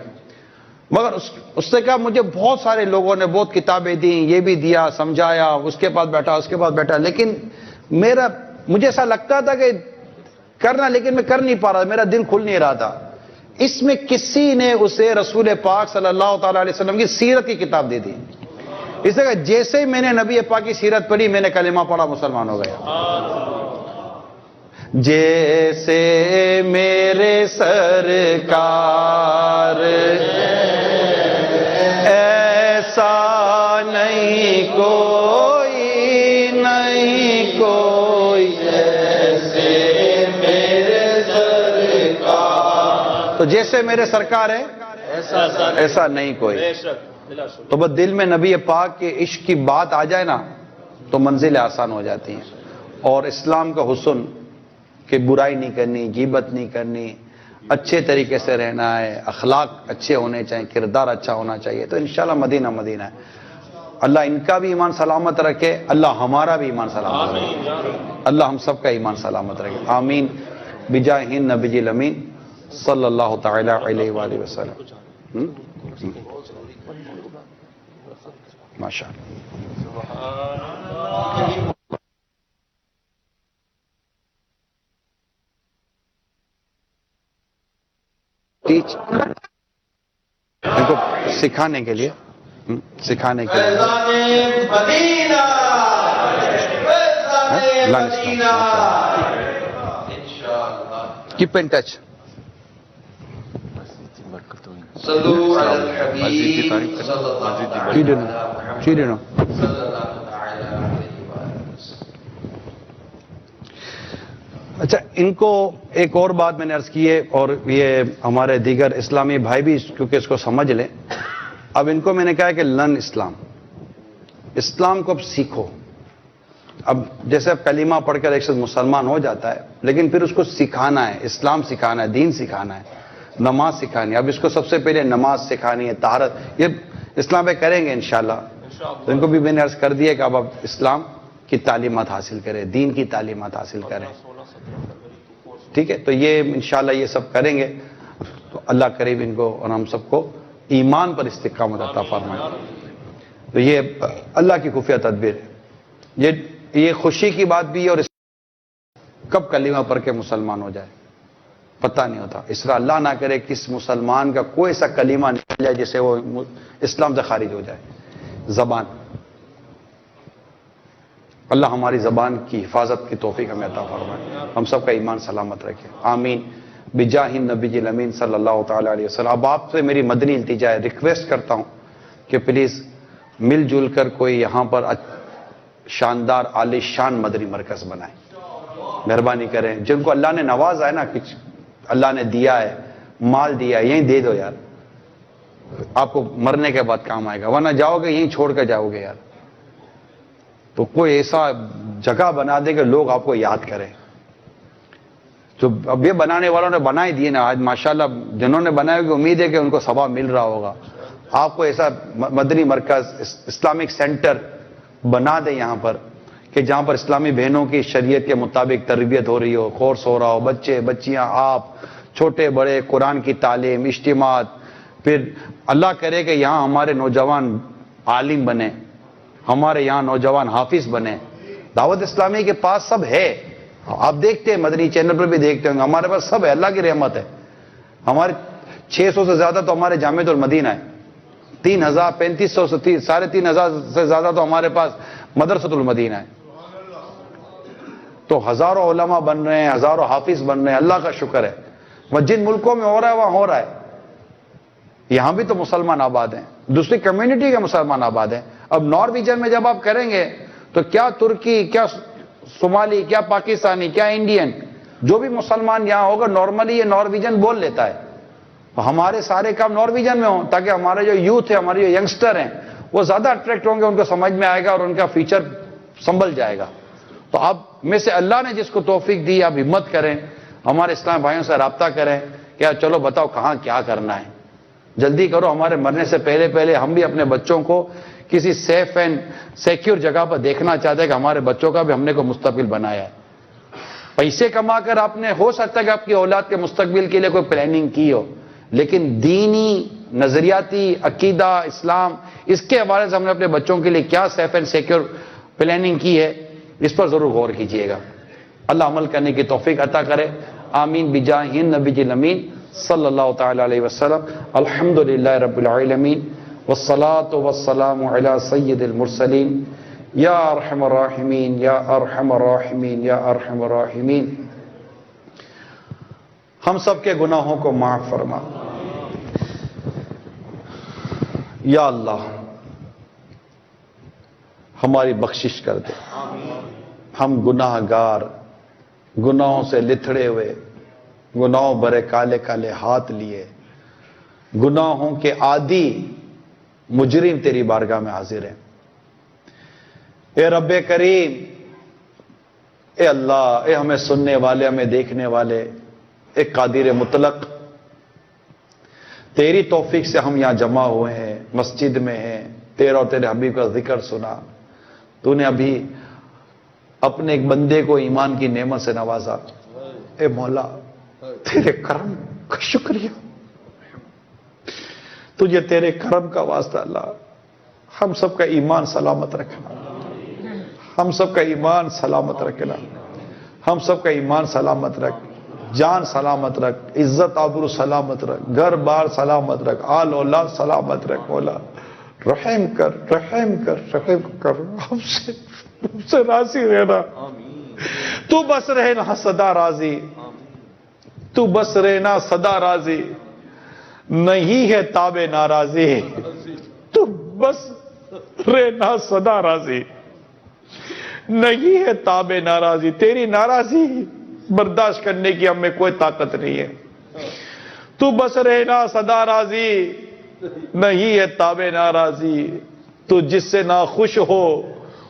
مگر اس نے کہا مجھے بہت سارے لوگوں نے بہت کتابیں دیں، یہ بھی دیا، سمجھایا، اس کے پاس بیٹھا، لیکن مجھے ایسا لگتا تھا کہ کرنا، لیکن میں کر نہیں پا رہا، میرا دل کھل نہیں رہا تھا۔ اس میں کسی نے اسے رسول پاک صلی اللہ تعالی علیہ وسلم کی سیرت کی کتاب دے دی، اس نے کہا جیسے ہی میں نے نبی پاک کی سیرت پڑھی میں نے کلمہ پڑھا، مسلمان ہو گیا۔ جیسے میرے سرکار ایسا نہیں کوئی جیسے میرے سرکار، تو جیسے میرے سرکار ہے ایسا نہیں کوئی۔ تو بس دل میں نبی پاک کے عشق کی بات آ جائے نا تو منزلیں آسان ہو جاتی ہیں، اور اسلام کا حسن کہ برائی نہیں کرنی، غیبت نہیں کرنی، اچھے طریقے سے رہنا ہے، اخلاق اچھے ہونے چاہیے، کردار اچھا ہونا چاہیے، تو انشاءاللہ مدینہ مدینہ ہے۔ اللہ ان کا بھی ایمان سلامت رکھے، اللہ ہمارا بھی ایمان سلامت رکھے، اللہ ہم سب کا ایمان سلامت رکھے، آمین۔ بجاہ النبی الامین صلی اللہ تعالی علیہ وآلہ وسلم. ماشاء اللہ. ٹیچ ان کو سکھانے کے لیے فیضان مدینہ، فیضان مدینہ، انشاءاللہ. Keep in touch. صلو علی الحبیب صلی اللہ چیڈنو چیڈنو. تعالی علیہ وآلہ وسلم. اچھا، ان کو ایک اور بات میں نے عرض کی ہے، اور یہ ہمارے دیگر اسلامی بھائی بھی کیونکہ اس کو سمجھ لیں. اب ان کو میں نے کہا کہ لرن اسلام، اسلام کو اب سیکھو. اب جیسے اب کلمہ پڑھ کر ایک شخص مسلمان ہو جاتا ہے، لیکن پھر اس کو سکھانا ہے، اسلام سکھانا ہے، دین سکھانا ہے، نماز سکھانی ہے. اب اس کو سب سے پہلے نماز سکھانی ہے، طہارت. یہ اسلام پہ کریں گے انشاءاللہ. تو ان کو بھی میں نے عرض کر دیا کہ اب اسلام کی تعلیمات حاصل کریں، دین کی تعلیمات حاصل کریں. ٹھیک ہے، تو یہ انشاءاللہ یہ سب کریں گے تو اللہ قریب ان کو اور ہم سب کو ایمان پر استقامت عطا فرمائے. تو یہ اللہ کی خفیہ تدبیر ہے. یہ خوشی کی بات بھی ہے، اور کب کلمہ پڑھ کے مسلمان ہو جائے پتہ نہیں ہوتا. اس طرح اللہ نہ کرے کس مسلمان کا کوئی ایسا کلمہ نکل جائے جسے وہ اسلام سے خارج ہو جائے. زبان، اللہ ہماری زبان کی حفاظت کی توفیق ہمیں عطا فرمائے، ہم سب کا ایمان سلامت رکھے. آمین بجاہ النبی الامین صلی اللہ تعالی علیہ وسلم. اب آپ سے میری مدنی التجا ہے، ریکویسٹ کرتا ہوں کہ پلیز مل جل کر کوئی یہاں پر شاندار عالی شان مدنی مرکز بنائیں. مہربانی کریں. جن کو اللہ نے نوازا ہے نا، کچھ اللہ نے دیا ہے، مال دیا ہے، یہیں دے دو یار. آپ کو مرنے کے بعد کام آئے گا، ورنہ جاؤ گے یہیں چھوڑ کر جاؤ گے یار. تو کوئی ایسا جگہ بنا دے کہ لوگ آپ کو یاد کریں. تو اب یہ بنانے والوں نے بنا ہی دیے نا. آج ماشاءاللہ جنہوں نے بنایا ہوگی، امید ہے کہ ان کو ثواب مل رہا ہوگا. آپ کو ایسا مدنی مرکز، اسلامک سینٹر بنا دیں یہاں پر، کہ جہاں پر اسلامی بہنوں کی شریعت کے مطابق تربیت ہو رہی ہو، کورس ہو رہا ہو، بچے بچیاں آپ چھوٹے بڑے قرآن کی تعلیم، اجتماعات. پھر اللہ کرے کہ یہاں ہمارے نوجوان عالم بنے، ہمارے یہاں نوجوان حافظ بنے. دعوت اسلامی کے پاس سب ہے. آپ دیکھتے ہیں مدنی چینل پر بھی دیکھتے ہوں گے، ہمارے پاس سب ہے. اللہ کی رحمت ہے. ہمارے 600 سے زیادہ تو ہمارے جامعۃ المدینہ ہے. 3000 3500 سے 3500 سے زیادہ تو ہمارے پاس مدرسۃ المدینہ ہے. تو ہزاروں علماء بن رہے ہیں، ہزاروں حافظ بن رہے ہیں. اللہ کا شکر ہے. وہ جن ملکوں میں ہو رہا ہے وہاں ہو رہا ہے. یہاں بھی تو مسلمان آباد ہیں، دوسری کمیونٹی کے مسلمان آباد ہیں. اب نارویجن میں جب آپ کریں گے تو کیا ترکی، کیا صومالی، کیا پاکستانی، کیا انڈین، جو بھی مسلمان یہاں ہوگا نارملی یہ نارویجن بول لیتا ہے. ہمارے سارے کام نارویجن میں ہوں تاکہ ہمارے جو یوتھ ہے، ہمارے جو ینگسٹر ہیں، وہ زیادہ اٹریکٹ ہوں گے، ان کو سمجھ میں آئے گا اور ان کا فیوچر سنبھل جائے گا. تو اب میں سے اللہ نے جس کو توفیق دی، آپ ہمت کریں، ہمارے اسلام بھائیوں سے رابطہ کریں کہ چلو بتاؤ کہاں کیا کرنا ہے. جلدی کرو. ہمارے مرنے سے پہلے ہم بھی اپنے بچوں کو کسی سیف اینڈ سیکیور جگہ پر دیکھنا چاہتے ہیں کہ ہمارے بچوں کا بھی ہم نے کو مستقبل بنایا ہے. پیسے کما کر آپ نے، ہو سکتا ہے کہ آپ کی اولاد کے مستقبل کے لیے کوئی پلاننگ کی ہو، لیکن دینی، نظریاتی، عقیدہ، اسلام، اس کے حوالے سے ہم نے اپنے بچوں کے لیے کیا سیف اینڈ سیکیور پلاننگ کی ہے، اس پر ضرور غور کیجئے گا. اللہ عمل کرنے کی توفیق عطا کرے. آمین بجاہ النبی الامین صلی اللہ تعالی علیہ وسلم. الحمدللہ رب العالمین والصلاة والسلام علی سید المرسلین. یا ارحم الراحمین، یا ارحم الراحمین، یا ارحم الراحمین. ہم سب کے گناہوں کو معاف فرما. یا اللہ ہماری بخشش کر دے. ہم گناہ گار، گناہوں سے لتھڑے ہوئے، گناہوں بھرے کالے کالے ہاتھ لیے، گناہوں کے عادی مجرم تیری بارگاہ میں حاضر ہیں. اے رب کریم، اے اللہ، اے ہمیں سننے والے، ہمیں دیکھنے والے، اے قادر مطلق، تیری توفیق سے ہم یہاں جمع ہوئے ہیں، مسجد میں ہیں، تیرا اور تیرے حبیب کا ذکر سنا. تو نے ابھی اپنے ایک بندے کو ایمان کی نعمت سے نوازا. اے مولا تیرے کرم کا شکریہ، تجھے تیرے کرم کا واسطہ اللہ ہم سب کا ایمان سلامت رکھنا، ہم سب کا ایمان سلامت رکھنا، ہم سب کا ایمان سلامت رکھ، جان سلامت رکھ، عزت آبرو سلامت رکھ، گھر بار سلامت رکھ، آل اولاد سلامت رکھ مولا، رحم کر رحم کر رحم کر، ہم سے راضی رہنا، تو بس رہنا سدا راضی، تو بس رہنا سدا راضی، نہیں ہے تاب ناراضی، تو بس رہنا سدا راضی، نہیں ہے تاب ناراضی، تیری ناراضی برداشت کرنے کی ہم میں کوئی طاقت نہیں ہے، تو بس رہنا سدا راضی، نہیں ہے تاب ناراضی، تو جس سے ناخوش ہو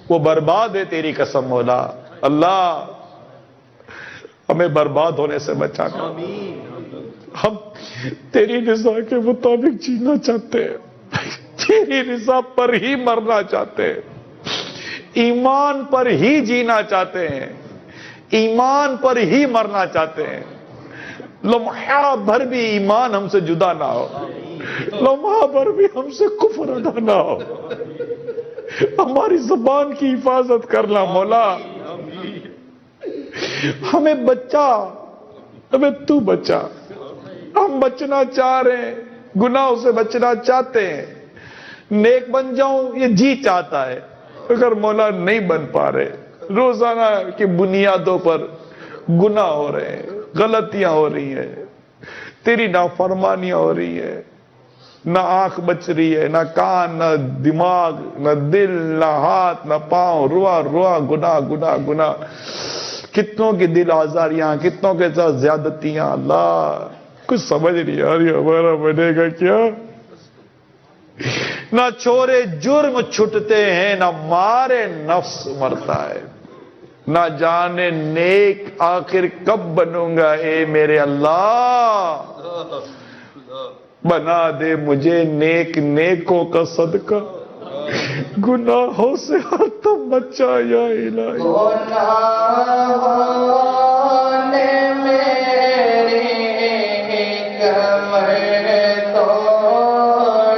وہ برباد ہے تیری قسم مولا، اللہ ہمیں برباد ہونے سے بچانا، ہم تیری رضا کے مطابق جینا چاہتے ہیں، تیری رضا پر ہی مرنا چاہتے ہیں، ایمان پر ہی جینا چاہتے ہیں، ایمان پر ہی مرنا چاہتے ہیں، لمحہ بھر بھی ایمان ہم سے جدا نہ ہو، لمحہ بھر بھی ہم سے کفر ادا نہ ہو، ہماری زبان کی حفاظت کرنا مولا، ہمیں بچا، ہمیں تو بچا، ہم بچنا چاہ رہے ہیں، گناہوں سے بچنا چاہتے ہیں، نیک بن جاؤں یہ جی چاہتا ہے، اگر مولا نہیں بن پا رہے، روزانہ کی بنیادوں پر گناہ ہو رہے ہیں، غلطیاں ہو رہی ہیں، تیری نافرمانیاں ہو رہی ہیں، نہ آنکھ بچ رہی ہے، نہ کان، نہ دماغ، نہ دل، نہ ہاتھ، نہ پاؤں، روا روا گناہ گناہ گناہ، کتنوں کی دل آزاریاں، کتنوں کے ساتھ زیادتیاں، اللہ کچھ سمجھ نہیں آ رہی ہمارا بنے گا کیا، نہ چھوڑے جرم چھٹتے ہیں، نہ مارے نفس مرتا ہے، نہ جانے نیک آخر کب بنوں گا، اے میرے اللہ بنا دے مجھے نیک، نیکوں کا صدقہ گناہوں سے ہر تم بچا یا الہی، گناہوں نے میری کمر توڑ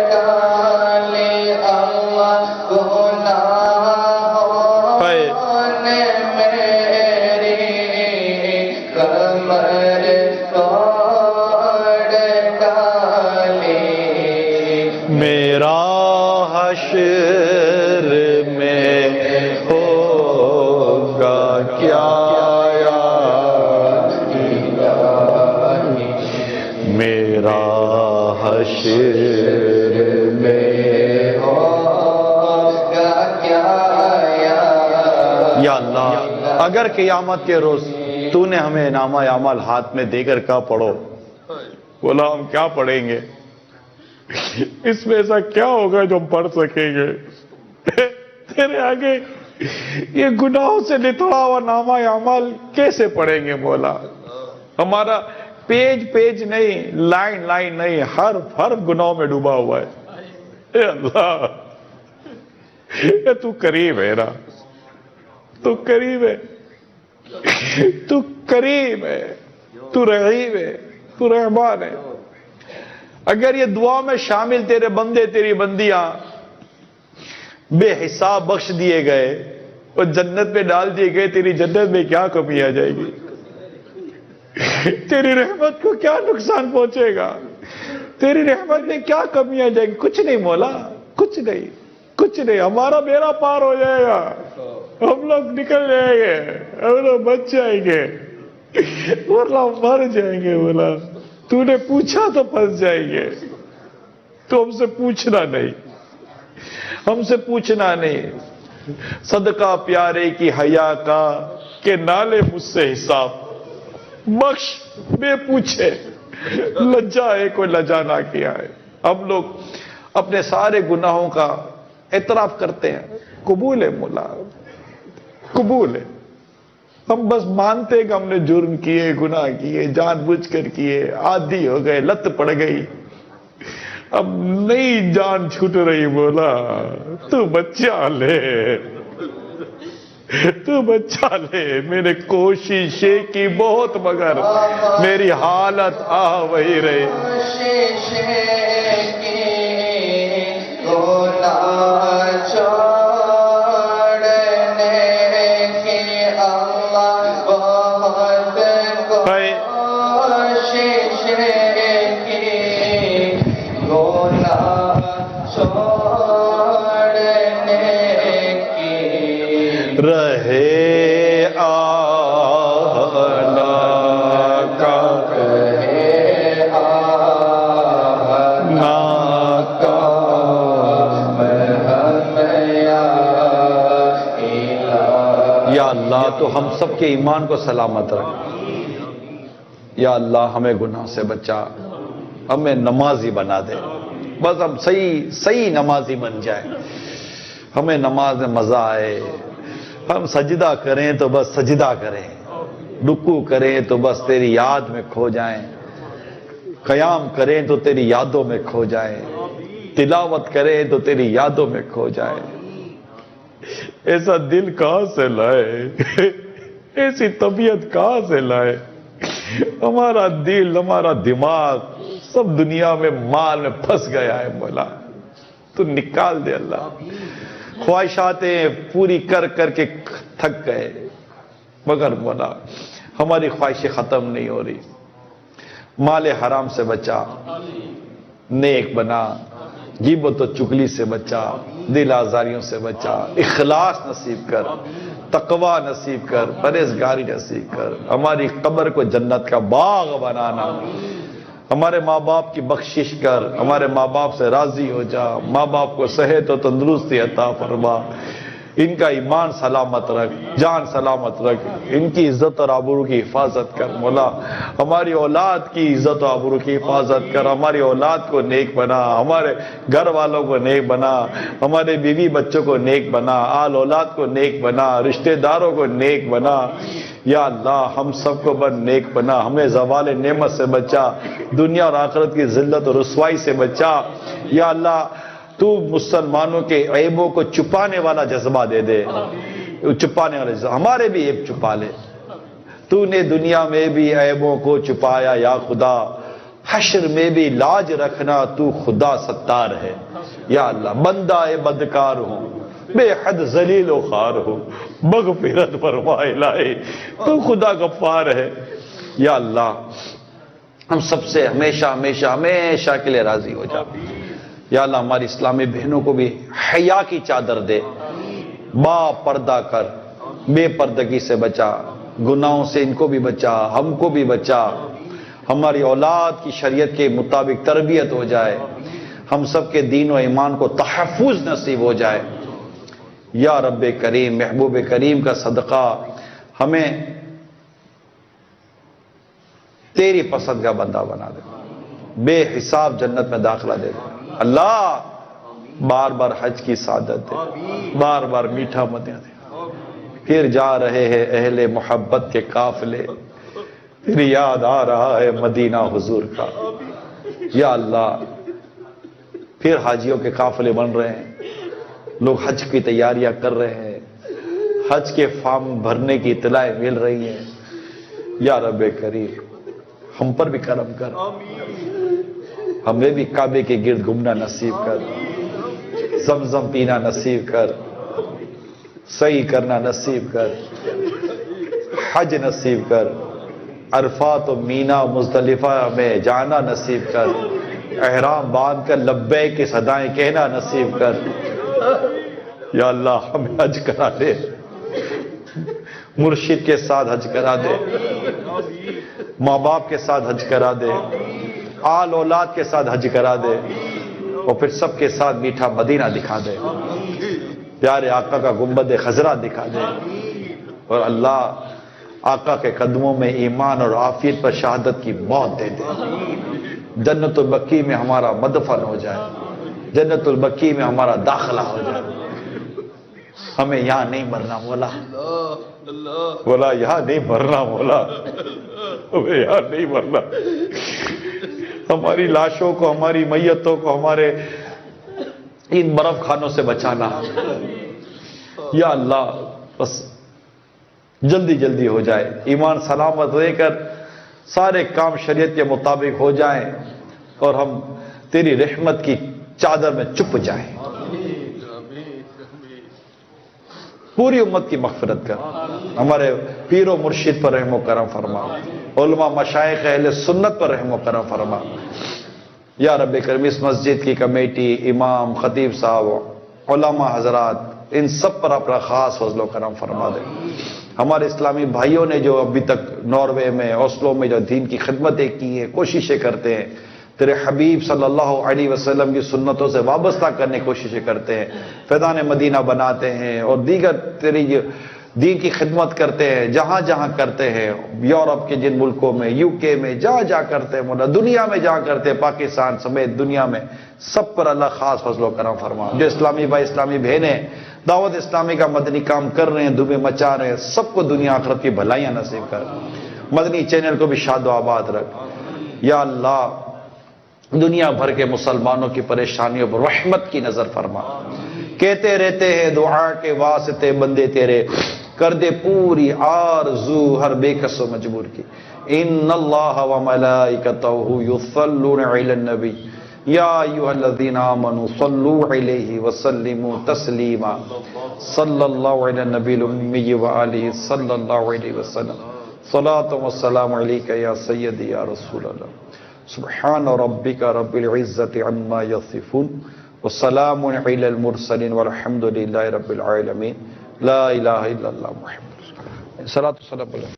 ڈالی، اللہ گناہوں نے میری کمر توڑ ڈالی، میرا حشر میں ہوگا کیا یا الہی، میرا حشر میں ہوگا کیا یا اللہ، اگر قیامت کے روز تو نے ہمیں نامہ اعمال ہاتھ میں دے کر کہا پڑھو، بولا ہم کیا پڑھیں گے، اس میں ایسا کیا ہوگا جو ہم پڑھ سکیں گے، تیرے آگے یہ گناہوں سے لتڑا ہوا نامہ اعمال کیسے پڑھیں گے مولا، ہمارا پیج پیج نہیں، لائن لائن نہیں، حرف حرف گناہوں میں ڈوبا ہوا ہے، اے اللہ اے تو قریب ہے نا، تو قریب ہے، تو کریم ہے، تو رحیم ہے، تو رحمان ہے، اگر یہ دعا میں شامل تیرے بندے تیری بندیاں بے حساب بخش دیے گئے اور جنت میں ڈال دیے گئے، تیری جنت میں کیا کمی آ جائے گی، تیری رحمت کو کیا نقصان پہنچے گا، تیری رحمت میں کیا کمی آ جائے گی، کچھ نہیں مولا، کچھ نہیں، کچھ نہیں، ہمارا بیڑا پار ہو جائے گا، ہم لوگ نکل جائیں گے، ہم لوگ بچ جائیں گے، ورنہ مر جائیں گے، بولا تو نے پوچھا تو پھنس جائیں گے، تو ہم سے پوچھنا نہیں، ہم سے پوچھنا نہیں، صدقہ پیارے کی حیا کا کہ نالے مجھ سے حساب، بخش بے پوچھے، لجا ہے کوئی لجا نہ کیا ہے، ہم لوگ اپنے سارے گناہوں کا اعتراف کرتے ہیں، قبول ہے مولا، قبول ہے، ہم بس مانتے کہ ہم نے جرم کیے، گناہ کیے، جان بوجھ کر کیے، عادی ہو گئے، لت پڑ گئی، اب نئی جان چھوٹ رہی، بولا تو بچہ لے، تو بچا لے، میں نے کوششیں کی بہت مگر میری حالت وہی رہی۔ کوششیں کی گناہ چھوڑنے کی اللہ بہت کوششیں کی گناہ چھوڑنے کی رہے آلہ کا یا اللہ تو ہم سب کے ایمان کو سلامت رکھ۔ یا اللہ ہمیں گناہ سے بچا، ہمیں نمازی بنا دے، بس ہم صحیح نمازی بن جائیں، ہمیں نماز میں مزہ آئے، ہم سجدہ کریں تو بس سجدہ کریں، رکوع کریں تو بس تیری یاد میں کھو جائیں، قیام کریں تو تیری یادوں میں کھو جائیں، تلاوت کریں تو تیری یادوں میں کھو جائیں۔ ایسا دل کہاں سے لائے، ایسی طبیعت کہاں سے لائے؟ ہمارا دل، ہمارا دماغ سب دنیا میں مال میں پھنس گیا ہے، مولا تو نکال دے اللہ۔ خواہشاتیں پوری کر کر کے تھک گئے، مگر مولا ہماری خواہشیں ختم نہیں ہو رہی۔ مال حرام سے بچا، نیک بنا، غیبت و چغلی سے بچا، دل آزاریوں سے بچا، اخلاص نصیب کر، تقوی نصیب کر، پرہیزگاری نصیب کر، ہماری قبر کو جنت کا باغ بنانا، ہمارے ماں باپ کی بخشش کر، ہمارے ماں باپ سے راضی ہو جا، ماں باپ کو صحت و تندرستی عطا فرما، ان کا ایمان سلامت رکھ، جان سلامت رکھ، ان کی عزت اور آبرو کی حفاظت کر مولا، ہماری اولاد کی عزت و آبرو کی حفاظت کر، ہماری اولاد کو نیک بنا، ہمارے گھر والوں کو نیک بنا، ہمارے بیوی بچوں کو نیک بنا، آل اولاد کو نیک بنا، رشتہ داروں کو نیک بنا۔ یا اللہ ہم سب کو بن نیک بنا، ہمیں زوال نعمت سے بچا، دنیا اور آخرت کی ذلت اور رسوائی سے بچا۔ یا اللہ تو مسلمانوں کے عیبوں کو چھپانے والا جذبہ دے دے، چھپانے والا جذبہ، ہمارے بھی عیب چھپا لے۔ تو نے دنیا میں بھی عیبوں کو چھپایا یا خدا، حشر میں بھی لاج رکھنا، تو خدا ستار ہے۔ یا اللہ بندہ بدکار ہوں، بے حد ذلیل و خوار ہوں، مغفرت فرما الہی، تو خدا غفار ہے۔ یا اللہ ہم سب سے ہمیشہ ہمیشہ ہمیشہ کے لیے راضی ہو جا۔ یا اللہ ہماری اسلامی بہنوں کو بھی حیا کی چادر دے، با پردہ کر، بے پردگی سے بچا، گناہوں سے ان کو بھی بچا، ہم کو بھی بچا، ہماری اولاد کی شریعت کے مطابق تربیت ہو جائے، ہم سب کے دین و ایمان کو تحفظ نصیب ہو جائے۔ یا رب کریم محبوب کریم کا صدقہ ہمیں تیری پسند کا بندہ بنا دے، بے حساب جنت میں داخلہ دے دے۔ اللہ بار بار حج کی سعادت دے، بار بار میٹھا مدینہ دے۔ پھر جا رہے ہیں اہل محبت کے قافلے، پھر یاد آ رہا ہے مدینہ حضور کا۔ یا اللہ پھر حاجیوں کے قافلے بن رہے ہیں، لوگ حج کی تیاریاں کر رہے ہیں، حج کے فارم بھرنے کی اطلاع مل رہی ہیں۔ یا رب کریم ہم پر بھی کرم کر، ہمیں بھی کعبے کے گرد گھومنا نصیب کر، زمزم پینا نصیب کر، صحیح کرنا نصیب کر، حج نصیب کر، عرفات و مینا مزدلفہ میں جانا نصیب کر، احرام باندھ کر لبیک کی صدائیں کہنا نصیب کر۔ یا اللہ ہمیں حج کرا دے، مرشد کے ساتھ حج کرا دے، ماں باپ کے ساتھ حج کرا دے، آل اولاد کے ساتھ حج کرا دے، اور پھر سب کے ساتھ میٹھا مدینہ دکھا دے، پیارے آقا کا گنبد خضرا دکھا دے، اور اللہ آقا کے قدموں میں ایمان اور عافیت پر شہادت کی موت دے دے، جنت البقیع میں ہمارا مدفن ہو جائے، جنت البقیع میں ہمارا داخلہ ہو جائے۔ ہمیں یہاں نہیں مرنا مولا، مولا یہاں نہیں مرنا مولا، ہمیں یہاں نہیں مرنا، ہماری لاشوں کو، ہماری میتوں کو ہمارے ان برف خانوں سے بچانا۔ یا اللہ بس جلدی جلدی ہو جائے، ایمان سلامت رہ کر سارے کام شریعت کے مطابق ہو جائیں اور ہم تیری رحمت کی چادر میں چھپ جائیں۔ پوری امت کی مغفرت کر، ہمارے پیر و مرشد پر رحم و کرم فرما، علماء مشائخ اہل سنت پر رحم و کرم فرما۔ یا رب کریم اس مسجد کی کمیٹی، امام، خطیب صاحب، علماء حضرات، ان سب پر اپنا خاص فضل و کرم فرما دے۔ ہمارے اسلامی بھائیوں نے جو ابھی تک ناروے میں، اوسلو میں جو دین کی خدمتیں کی ہیں، کوششیں کرتے ہیں، تیرے حبیب صلی اللہ علیہ وسلم کی سنتوں سے وابستہ کرنے کی کوششیں کرتے ہیں، فیضان مدینہ بناتے ہیں اور دیگر تیری دین کی خدمت کرتے ہیں، جہاں جہاں کرتے ہیں، یورپ کے جن ملکوں میں، یو کے میں، جہاں جہاں کرتے ہیں، مولا دنیا میں جہاں کرتے ہیں، پاکستان سمیت دنیا میں، سب پر اللہ خاص فضل و کرم فرما۔ جو اسلامی بھائی، اسلامی بہنیں دعوت اسلامی کا مدنی کام کر رہے ہیں، دھومیں مچا رہے ہیں، سب کو دنیا آخرت کی بھلائیاں نصیب کر، مدنی چینل کو بھی شاد و آباد رکھ۔ یا اللہ دنیا بھر کے مسلمانوں کی پریشانیوں پر رحمت کی نظر فرما۔ کہتے رہتے ہیں دعا کے واسطے بندے تیرے، کر دے پوری آرزو ہر بے کس و مجبور کی۔ ان اللہ و ملائکتہ یصلون علی النبی یا ایھا الذین آمنوا صلوا علیہ وسلموا تسلیما صلی اللہ علی النبی الامی وآلہ صلی اللہ علیہ وسلم صلاۃ و سلام علیک یا سیدی یا رسول اللہ۔ سبحان ربک رب العزت عما یصفون وسلام علی المرسلین والحمد للہ رب العالمین۔ لا الہ الا اللہ محمد رسول اللہ۔ صلاۃ و سلام علیہ۔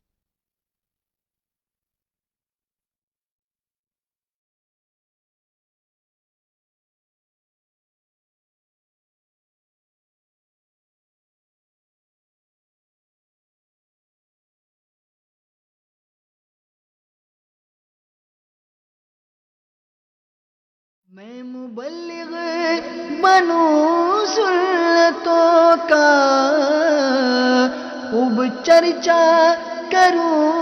میں مبلغ بنوں سنتوں کا خوب چرچا کروں